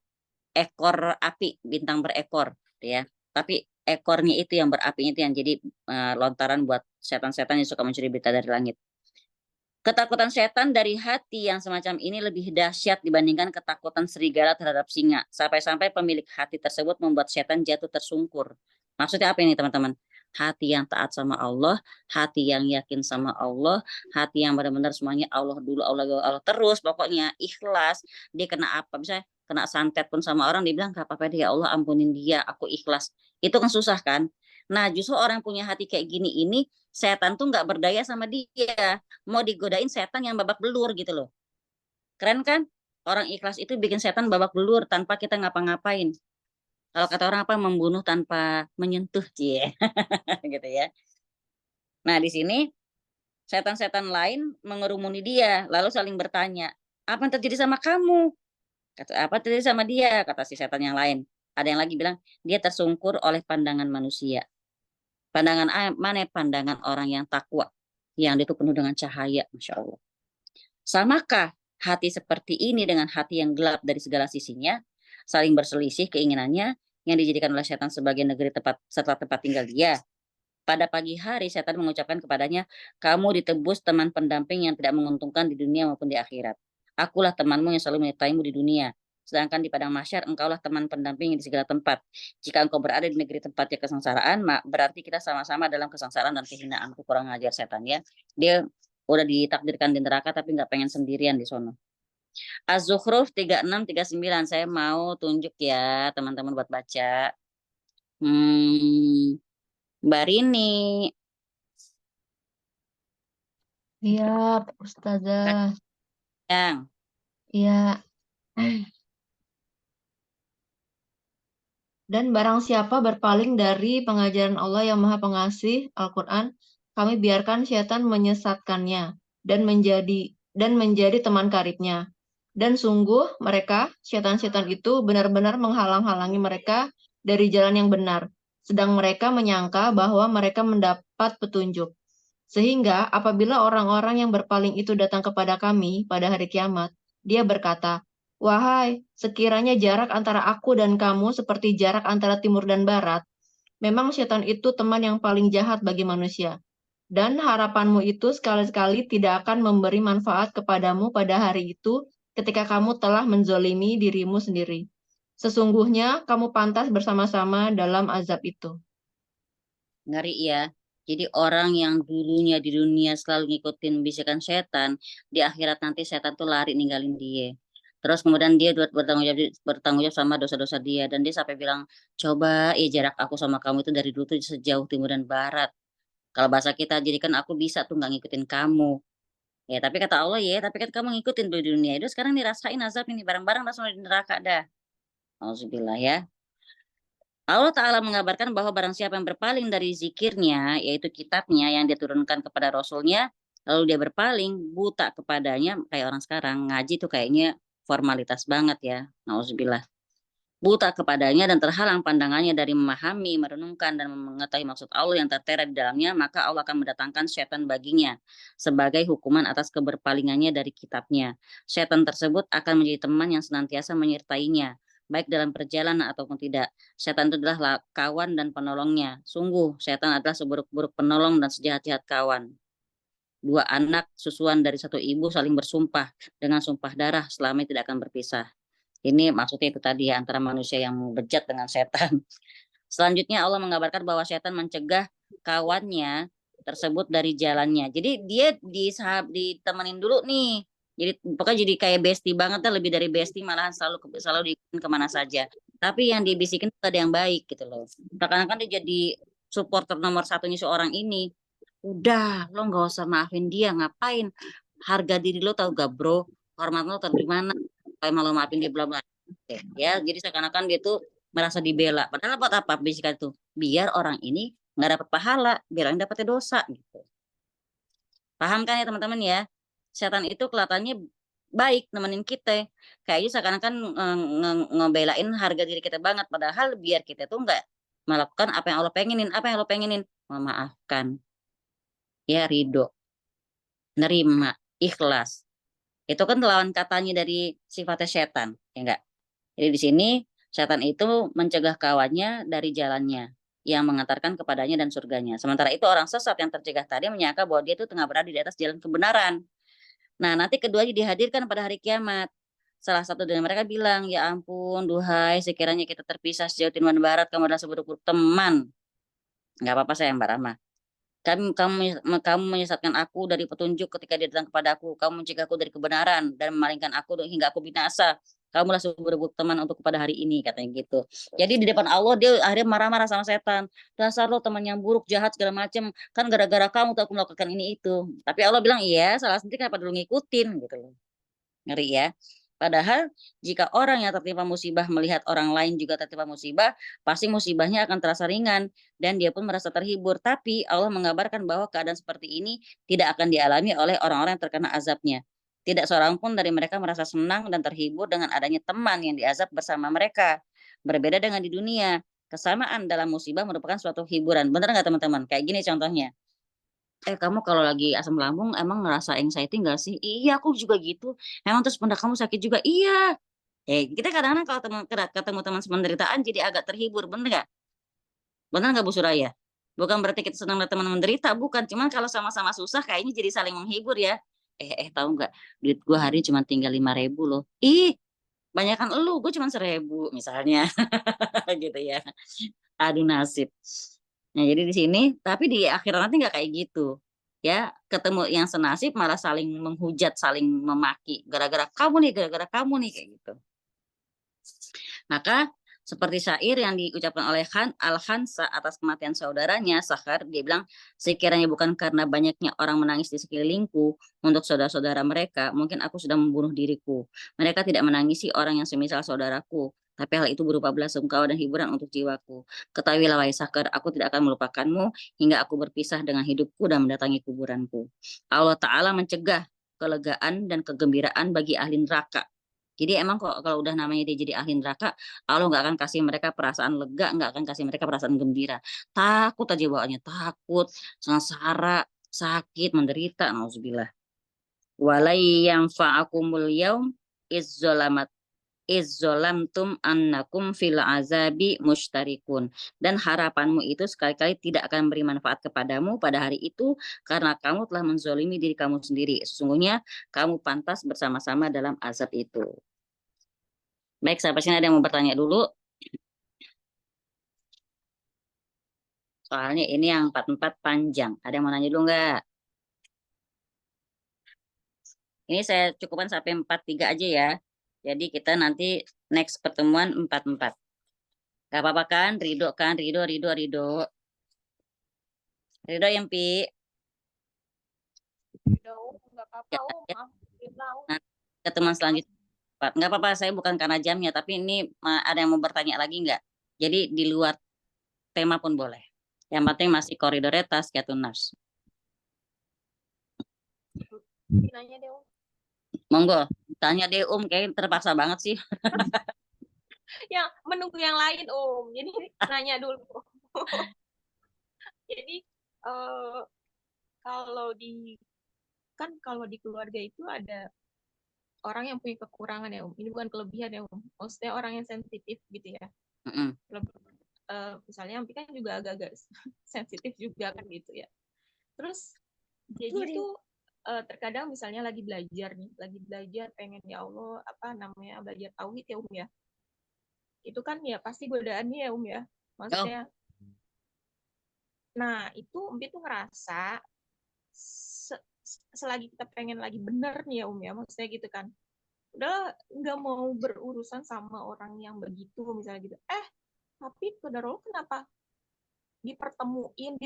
ekor api, bintang berekor ya. Tapi ekornya itu yang berapinya itu yang jadi lontaran buat setan-setan yang suka mencuri berita dari langit. Ketakutan setan dari hati yang semacam ini lebih dahsyat dibandingkan ketakutan serigala terhadap singa. Sampai-sampai pemilik hati tersebut membuat setan jatuh tersungkur. Maksudnya apa ini teman-teman? Hati yang taat sama Allah, hati yang yakin sama Allah, hati yang benar-benar semuanya Allah dulu, Allah terus, pokoknya ikhlas. Dia kena apa? Misalnya kena santet pun sama orang, dia bilang gak apa-apa deh, ya Allah ampunin dia, aku ikhlas. Itu kan susah kan? Nah justru orang punya hati kayak gini ini, setan tuh nggak berdaya sama dia. Mau digodain setan yang babak belur gitu loh. Keren kan? Orang ikhlas itu bikin setan babak belur tanpa kita ngapa-ngapain. Kalau kata orang apa, membunuh tanpa menyentuh, cie. Gitu ya. Nah, di sini setan-setan lain mengerumuni dia, lalu saling bertanya, apa yang terjadi sama kamu? Kata, apa terjadi sama dia? Kata si setan yang lain. Ada yang lagi bilang, dia tersungkur oleh pandangan manusia. Pandangan mana? Pandangan orang yang takwa, yang itu penuh dengan cahaya, Masya Allah. Samakah hati seperti ini dengan hati yang gelap dari segala sisinya, saling berselisih keinginannya, yang dijadikan oleh setan sebagai negeri setelah tempat tinggal dia? Pada pagi hari setan mengucapkan kepadanya, kamu ditebus teman pendamping yang tidak menguntungkan di dunia maupun di akhirat. Akulah temanmu yang selalu menyertaimu di dunia. Sedangkan di padang mahsyar engkaulah teman pendamping di segala tempat. Jika engkau berada di negeri tempatnya kesengsaraan, berarti kita sama-sama dalam kesengsaraan dan kehinaan. Aku kurang ngajar setan ya. Dia udah ditakdirkan di neraka tapi nggak pengen sendirian di sono. Az-Zukhruf 36-39. Saya mau tunjuk ya teman-teman buat baca. Mbak Rini. Iya, Ustazah. Yang. Iya. Dan barang siapa berpaling dari pengajaran Allah yang Maha Pengasih, Al-Quran, kami biarkan syaitan menyesatkannya dan menjadi teman karibnya. Dan sungguh mereka, syaitan-syaitan itu benar-benar menghalang-halangi mereka dari jalan yang benar, sedang mereka menyangka bahwa mereka mendapat petunjuk. Sehingga apabila orang-orang yang berpaling itu datang kepada kami pada hari kiamat, dia berkata, wahai, sekiranya jarak antara aku dan kamu seperti jarak antara timur dan barat, memang syaitan itu teman yang paling jahat bagi manusia. Dan harapanmu itu sekali-sekali tidak akan memberi manfaat kepadamu pada hari itu ketika kamu telah menzolimi dirimu sendiri. Sesungguhnya kamu pantas bersama-sama dalam azab itu. Ngeri ya. Jadi orang yang dulunya di dunia selalu ngikutin bisikan setan, di akhirat nanti setan tuh lari ninggalin dia. Terus kemudian dia bertanggung jawab sama dosa-dosa dia. Dan dia sampai bilang, coba jarak aku sama kamu itu dari dulu tuh sejauh timur dan barat. Kalau bahasa kita, jadi kan aku bisa tuh nggak ngikutin kamu. Ya, tapi kata Allah ya, tapi kan kamu ngikutin dulu di dunia. Itu sekarang dirasain azab ini, bareng-bareng langsung di neraka dah. Alhamdulillah ya. Allah Ta'ala mengabarkan bahwa barang siapa yang berpaling dari zikirnya, yaitu kitabnya yang diturunkan kepada Rasulnya, lalu dia berpaling, buta kepadanya, kayak orang sekarang, ngaji tuh kayaknya formalitas banget ya. Nauzubillah. Buta kepadanya dan terhalang pandangannya dari memahami, merenungkan, dan mengetahui maksud Allah yang tertera di dalamnya, maka Allah akan mendatangkan syaitan baginya sebagai hukuman atas keberpalingannya dari kitabnya. Syaitan tersebut akan menjadi teman yang senantiasa menyertainya, baik dalam perjalanan ataupun tidak. Syaitan itu adalah kawan dan penolongnya. Sungguh, syaitan adalah seburuk-buruk penolong dan sejahat-jahat kawan. Dua anak susuan dari satu ibu saling bersumpah dengan sumpah darah selamanya tidak akan berpisah. Ini maksudnya itu tadi ya, antara manusia yang bejat dengan setan. Selanjutnya Allah mengabarkan bahwa setan mencegah kawannya tersebut dari jalannya. Jadi dia ditemenin dulu nih. Jadi pokoknya jadi kayak bestie banget lah, lebih dari bestie, malahan selalu diikutin kemana saja. Tapi yang dibisikin itu ada yang baik gitu loh. Seakan-akan dia jadi supporter nomor satunya seorang ini. Udah, lo nggak usah maafin dia, ngapain? Harga diri lo tahu gak bro? Hormat lo tahu di mana? Kayak malu maafin dia bla bla. Ya, jadi seakan-akan dia tuh merasa dibela. Padahal buat apa bisikan itu? Biar orang ini nggak dapat pahala, biar orang dapatnya dosa gitu. Paham kan ya teman-teman ya? Setan itu kelihatannya baik nemenin kita. Kayaknya seakan-akan ngebelain harga diri kita banget. Padahal biar kita tuh nggak melakukan apa yang Allah pengenin. Apa yang Allah pengenin? Memaafkan. Ya, ridho, nerima, ikhlas. Itu kan lawan katanya dari sifatnya setan, ya enggak? Jadi di sini setan itu mencegah kawannya dari jalannya yang mengantarkan kepadanya dan surganya. Sementara itu orang sesat yang tercegah tadi menyangka bahwa dia itu tengah berada di atas jalan kebenaran. Nah, nanti keduanya dihadirkan pada hari kiamat. Salah satu dari mereka bilang, ya ampun, duhai, sekiranya kita terpisah sejauh timur dan barat, kamu adalah seburuk-buruk teman. Enggak apa-apa saya Mbak Rahma. Kamu menyesatkan aku dari petunjuk ketika dia datang kepadaku. Kamu mencegahku dari kebenaran dan memalingkan aku hingga aku binasa. Kamulah seburuk-buruk teman untuk pada hari ini, katanya gitu. Jadi di depan Allah dia akhirnya marah-marah sama setan. Dasar lo teman yang buruk, jahat segala macam. Kan gara-gara kamu tuh aku melakukan ini itu. Tapi Allah bilang, iya salah sendiri kenapa dulu ngikutin gitu loh. Ngeri ya. Padahal jika orang yang tertimpa musibah melihat orang lain juga tertimpa musibah, pasti musibahnya akan terasa ringan dan dia pun merasa terhibur. Tapi Allah mengabarkan bahwa keadaan seperti ini tidak akan dialami oleh orang-orang yang terkena azabnya. Tidak seorang pun dari mereka merasa senang dan terhibur dengan adanya teman yang diazab bersama mereka. Berbeda dengan di dunia, kesamaan dalam musibah merupakan suatu hiburan. Benar nggak teman-teman? Kayak gini contohnya. Kamu kalau lagi asam lambung emang ngerasa anxiety nggak sih? Iya, aku juga gitu. Emang terus pundak kamu sakit juga? Iya. Kita kadang-kadang kalau ketemu teman penderitaan jadi agak terhibur, bener nggak? Bener nggak Bu Suraya? Bukan berarti kita senang lihat teman menderita, bukan. Cuman kalau sama-sama susah kayaknya jadi saling menghibur ya. Tahu nggak? Duit gua hari cuma tinggal 5.000 loh. Ih, banyakan elu, gue cuma 1.000 misalnya. Gitu ya. Aduh nasib. Nah, jadi di sini, tapi di akhirat nanti nggak kayak gitu. Ya, ketemu yang senasib malah saling menghujat, saling memaki. Gara-gara kamu nih, kayak gitu. Maka, seperti syair yang diucapkan oleh Al-Khansa atas kematian saudaranya, Sakhar, dia bilang, sekiranya bukan karena banyaknya orang menangis di sekelilingku untuk saudara-saudara mereka, mungkin aku sudah membunuh diriku. Mereka tidak menangisi orang yang semisal saudaraku, tapi hal itu berupa belasungkawa dan hiburan untuk jiwaku. Ketahuilah wahai Sakhar, aku tidak akan melupakanmu hingga aku berpisah dengan hidupku dan mendatangi kuburanku. Allah Ta'ala mencegah kelegaan dan kegembiraan bagi ahli neraka. Jadi emang kalau udah namanya dia jadi ahli neraka, Allah nggak akan kasih mereka perasaan lega, nggak akan kasih mereka perasaan gembira. Takut aja bawaannya, takut, sengsara, sakit, menderita, nauzubillah. Walai yang fa'akumul yaum izzolamtum annakum fil azabi mushtarikun. Dan harapanmu itu sekali-kali tidak akan beri manfaat kepadamu pada hari itu karena kamu telah menzolimi diri kamu sendiri. Sesungguhnya kamu pantas bersama-sama dalam azab itu. Baik, sampai sini ada yang mau bertanya dulu? Soalnya ini yang 44 panjang. Ada yang mau nanya dulu nggak? Ini saya cukupkan sampai 43 aja ya. Jadi kita nanti next pertemuan 44. Gak apa-apa kan? Ridho kan? Ridho. Ridho yang Pi. Nggak apa-apa, Ya. maaf. Nah, ketemuan selanjutnya. Nggak apa-apa, saya bukan karena jamnya, tapi ini ada yang mau bertanya lagi nggak? Jadi di luar tema pun boleh. Yang penting masih koridornya tazkiyatun nafs. Nanya deh, Monggo. Tanya deh kayak terpaksa banget sih. Yang menunggu yang lain jadi nanya dulu. Jadi kalau di keluarga itu ada orang yang punya kekurangan ya ini bukan kelebihan ya maksudnya orang yang sensitif gitu ya. Misalnya Ampi kan juga agak-agak sensitif juga kan gitu ya. Terus jadi tuh terkadang misalnya lagi belajar pengen ya Allah belajar tauhid ya ya. Itu kan ya pasti godaannya ya ya. Maksudnya nah itu Umpi tuh ngerasa selagi kita pengen lagi bener nih ya ya maksudnya gitu kan udah nggak mau berurusan sama orang yang begitu misalnya gitu tapi qadarullah kenapa dipertemuin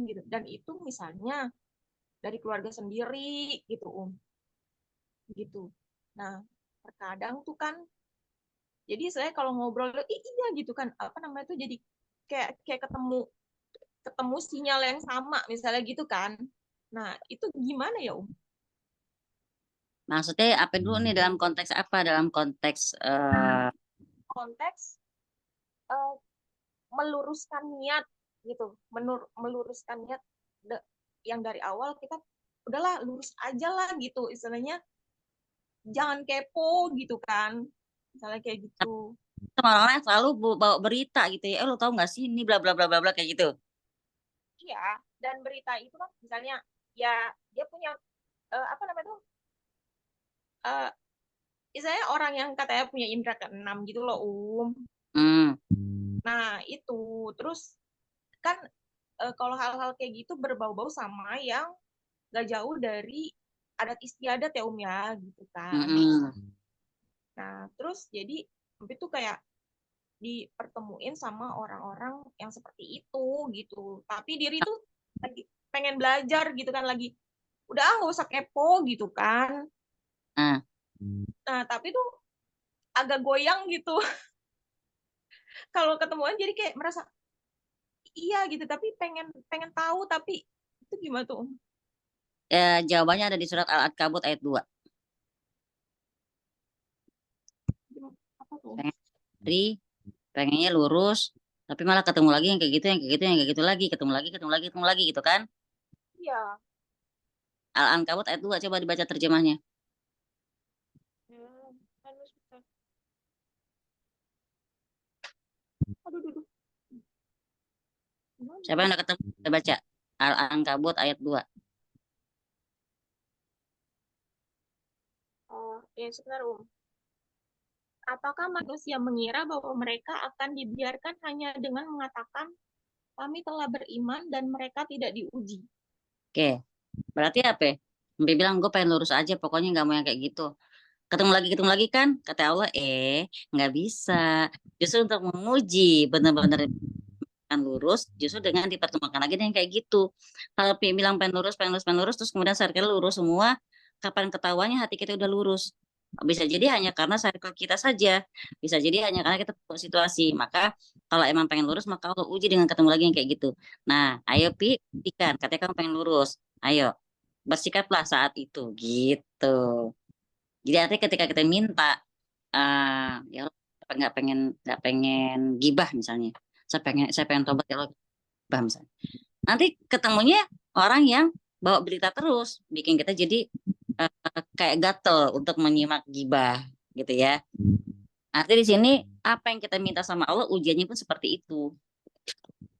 gitu dan itu misalnya dari keluarga sendiri gitu gitu. Nah terkadang tuh kan jadi saya kalau ngobrol iya gitu kan tuh jadi kayak ketemu sinyal yang sama misalnya gitu kan. Nah itu gimana ya Maksudnya apa dulu nih dalam konteks apa? Dalam konteks konteks meluruskan niat gitu, meluruskan niat yang dari awal kita udahlah lurus aja lah gitu istilahnya jangan kepo gitu kan misalnya kayak gitu. Orang-orang selalu bawa berita gitu ya, lo tau nggak sih ini bla bla bla bla bla kayak gitu. Iya, dan berita itu kan misalnya ya dia punya misalnya orang yang katanya punya indera keenam gitu loh Nah itu terus kan kalau hal-hal kayak gitu berbau-bau sama yang gak jauh dari adat istiadat ya ya gitu kan. Nah terus jadi itu kayak dipertemuin sama orang-orang yang seperti itu gitu tapi diri tuh lagi pengen belajar gitu kan lagi udah nggak usah kepo gitu kan. Nah tapi tuh agak goyang gitu kalau ketemuan jadi kayak merasa iya gitu tapi pengen tahu tapi itu gimana tuh? Jawabannya ada di surat Al-Ankabut ayat 2. Apa tuh? Pengennya lurus tapi malah ketemu lagi yang kayak gitu lagi, ketemu lagi gitu kan. Iya. Al-Ankabut ayat 2 coba dibaca terjemahnya. Siapa yang udah ketemu? Kita baca Al-Ankabut ayat 2. Ya sebentar Apakah manusia mengira bahwa mereka akan dibiarkan hanya dengan mengatakan kami telah beriman dan mereka tidak diuji? Oke, berarti apa? Mbak bilang gue pengen lurus aja, pokoknya nggak mau yang kayak gitu. Ketemu lagi kan, kata Allah, nggak bisa. Justru untuk menguji benar-benar akan lurus, justru dengan dipertemukan lagi dengan kayak gitu. Kalau bilang pengen lurus, terus kemudian circle lurus semua, kapan ketahuannya hati kita udah lurus? Bisa jadi hanya karena circle kita saja, bisa jadi hanya karena kita tahu situasi. Maka kalau emang pengen lurus, maka Allah uji dengan ketemu lagi yang kayak gitu. Nah, ayo buktikan, katanya kamu pengen lurus, ayo bersikaplah saat itu, gitu. Jadi artinya ketika kita minta, ya nggak pengen gibah misalnya, saya pengen tobat ya Allah, gibah misalnya. Nanti ketemunya orang yang bawa berita terus, bikin kita jadi kayak gatel untuk menyimak gibah gitu ya. Artinya di sini apa yang kita minta sama Allah ujiannya pun seperti itu.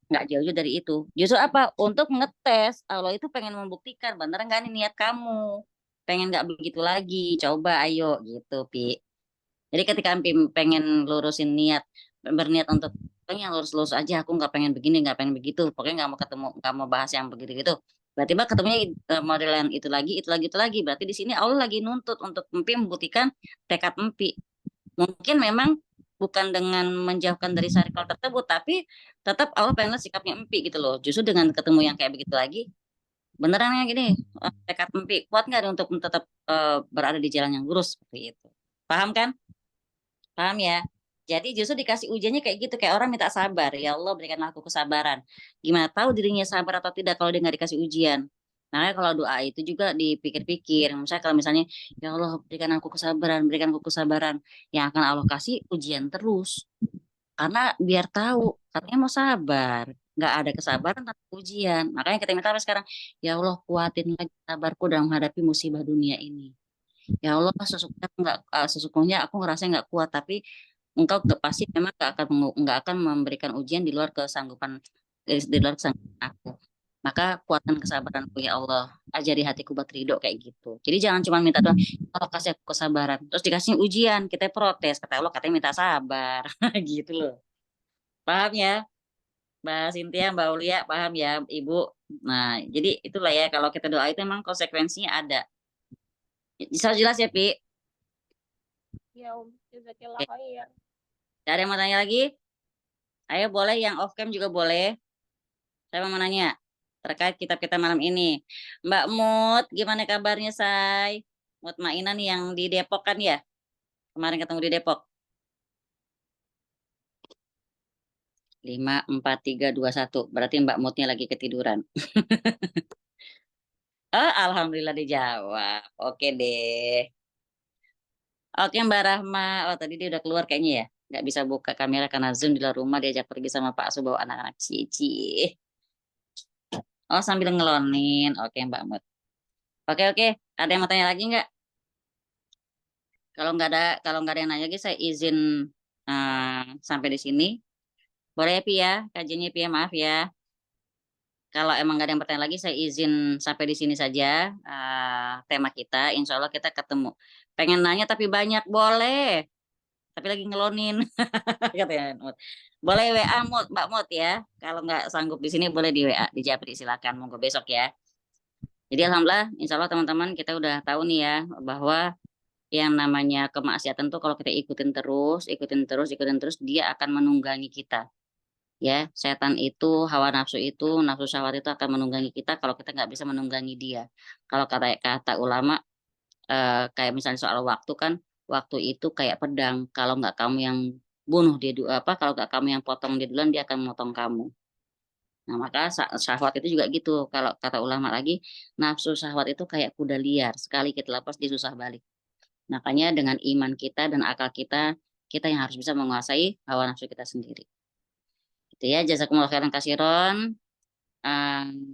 Nggak jauh-jauh dari itu. Justru apa? Untuk ngetes Allah itu pengen membuktikan bener nggak nih niat kamu. Pengen nggak begitu lagi. Coba ayo gitu, Pi. Jadi ketika Pi pengen lurusin niat, berniat untuk pengen lurus-lurus aja, aku nggak pengen begini, nggak pengen begitu. Pokoknya nggak mau ketemu, nggak mau bahas yang begitu-gitu. Berarti Mbak ketemunya model yang itu lagi. Berarti di sini Allah lagi nuntut untuk Empi membuktikan tekad Empi. Mungkin memang bukan dengan menjauhkan dari circle tersebut, tapi tetap Allah pengen sikapnya Empi gitu loh. Justru dengan ketemu yang kayak begitu lagi, beneran yang gini, tekad Empi kuat nggak untuk tetap berada di jalan yang lurus seperti itu. Paham kan? Paham ya? Jadi justru dikasih ujiannya kayak gitu, kayak orang minta sabar. Ya Allah berikanlah aku kesabaran. Gimana tahu dirinya sabar atau tidak kalau dia nggak dikasih ujian? Makanya kalau doa itu juga dipikir-pikir. Misalnya kalau misalnya, ya Allah berikan aku kesabaran. Yang akan Allah kasih ujian terus. Karena biar tahu, katanya mau sabar. Nggak ada kesabaran tanpa ujian. Makanya kita minta apa sekarang? Ya Allah kuatin lagi sabarku dalam menghadapi musibah dunia ini. Ya Allah sesungguhnya aku ngerasa nggak kuat, tapi engkau pasti memang nggak akan memberikan ujian di luar kesanggupan aku. Maka kuatkan kesabaranku ya Allah, ajari hatiku buat ridho kayak gitu. Jadi jangan cuma minta doang, Allah kasih aku kesabaran, terus dikasih ujian kita protes, kata Allah katanya minta sabar, gitu loh. Paham ya, Mbak Cynthia, Mbak Aulia, paham ya Ibu? Nah, jadi itulah ya kalau kita doa itu memang konsekuensinya ada. Bisa jelas ya Pi? Ya, Jazakillah Oke. khair. Ada yang mau tanya lagi? Ayo boleh, yang off cam juga boleh. Saya mau nanya terkait kitab kita malam ini. Mbak Mut, gimana kabarnya, Say? Mut Mainan yang di Depok kan ya? Kemarin ketemu di Depok. 5, 4, 3, 2, 1. Berarti Mbak Mutnya lagi ketiduran. Oh, alhamdulillah dijawab. Oke deh. Oke Mbak Rahma. Oh, tadi dia udah keluar kayaknya ya. Nggak bisa buka kamera karena Zoom di luar rumah. Diajak pergi sama Pak Su bawa anak-anak Cici. Oh, sambil ngelonin. Oke Mbak Mut. Oke. Ada yang mau tanya lagi nggak? Kalau nggak ada yang nanya lagi, saya izin sampai di sini. Boleh ya, Pi ya? Kajiannya Pi ya, maaf ya. Kalau emang nggak ada yang bertanya lagi, saya izin sampai di sini saja tema kita. Insya Allah kita ketemu. Pengen nanya tapi banyak, boleh. Tapi lagi ngelonin. Katanya Mut. Boleh WA Mbak Mut ya. Kalau nggak sanggup di sini boleh di WA, di Japri silakan. Monggo besok ya. Jadi alhamdulillah, insya Allah teman-teman kita udah tahu nih ya bahwa yang namanya kemaksiatan tuh kalau kita ikutin terus, dia akan menunggangi kita. Ya, setan itu, hawa nafsu itu, nafsu syahwat itu akan menunggangi kita kalau kita nggak bisa menunggangi dia. Kalau kata ulama, kayak misalnya soal waktu kan, waktu itu kayak pedang. Kalau nggak kamu yang bunuh dia kalau nggak kamu yang potong dia duluan, dia akan memotong kamu. Nah, maka syahwat itu juga gitu. Kalau kata ulama lagi, nafsu syahwat itu kayak kuda liar. Sekali kita lepas, dia susah balik. Makanya dengan iman kita dan akal kita, kita yang harus bisa menguasai hawa nafsu kita sendiri. Itu ya, jazakumullah khairan kasiron.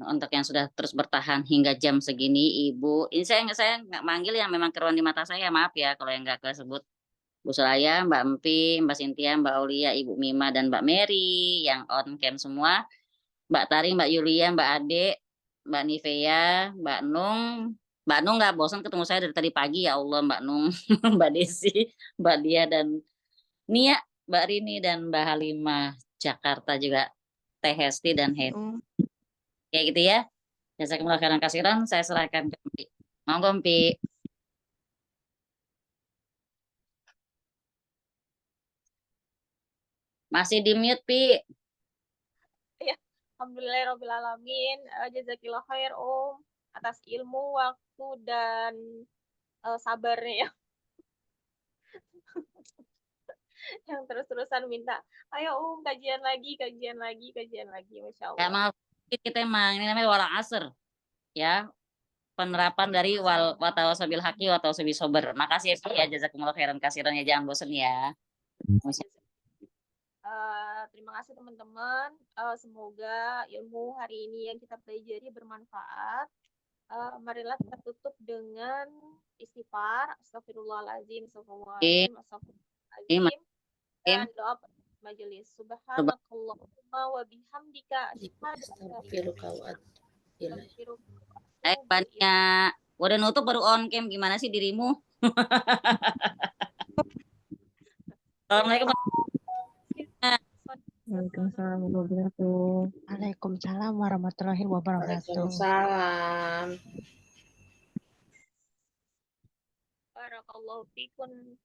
Untuk yang sudah terus bertahan hingga jam segini, Ibu. Ini saya nggak manggil yang memang keruan di mata saya, maaf ya kalau yang nggak kesebut. Bu Soraya, Mbak Empi, Mbak Cynthia, Mbak Aulia, Ibu Mima, dan Mbak Mary yang on cam semua. Mbak Tari, Mbak Yulia, Mbak Ade, Mbak Nivea, Mbak Nung. Mbak Nung nggak bosan ketemu saya dari tadi pagi, ya Allah Mbak Nung, Mbak Desi, Mbak Dia, dan Nia, Mbak Rini, dan Mbak Halimah. Jakarta juga, Teh Hesti dan Hedi. Kayak gitu ya. Jazakumullah khairan kasiran, saya serahkan ke Mpi. Monggo Mpi. Masih di mute, Pi. Ya, alhamdulillahirobbilalamin. Jazakillah khair Om atas ilmu, waktu dan sabarnya ya. Yang terus-terusan minta, ayo kajian lagi, Masya Ya, Allah. maaf, kita emang ini namanya wala asr. Ya, penerapan dari watawasabil haqi watawasabil sober. Makasih ya, Pi, ya, jazakumullah khairan kasiran ya, jangan bosan ya. Terima kasih teman-teman. Semoga ilmu hari ini yang kita pelajari bermanfaat. Marilah kita tutup dengan istighfar, astagfirullahaladzim, astagfirullahaladzim, astagfirullahaladzim, dan doa majelis. Subhanakallahumma wa bihamdika asyhadu an la banyak. Udah nutup baru on cam, gimana sih dirimu? Assalamualaikum. Waalaikumsalam warahmatullahi wabarakatuh. Waalaikumsalam. Barakallahu fikum.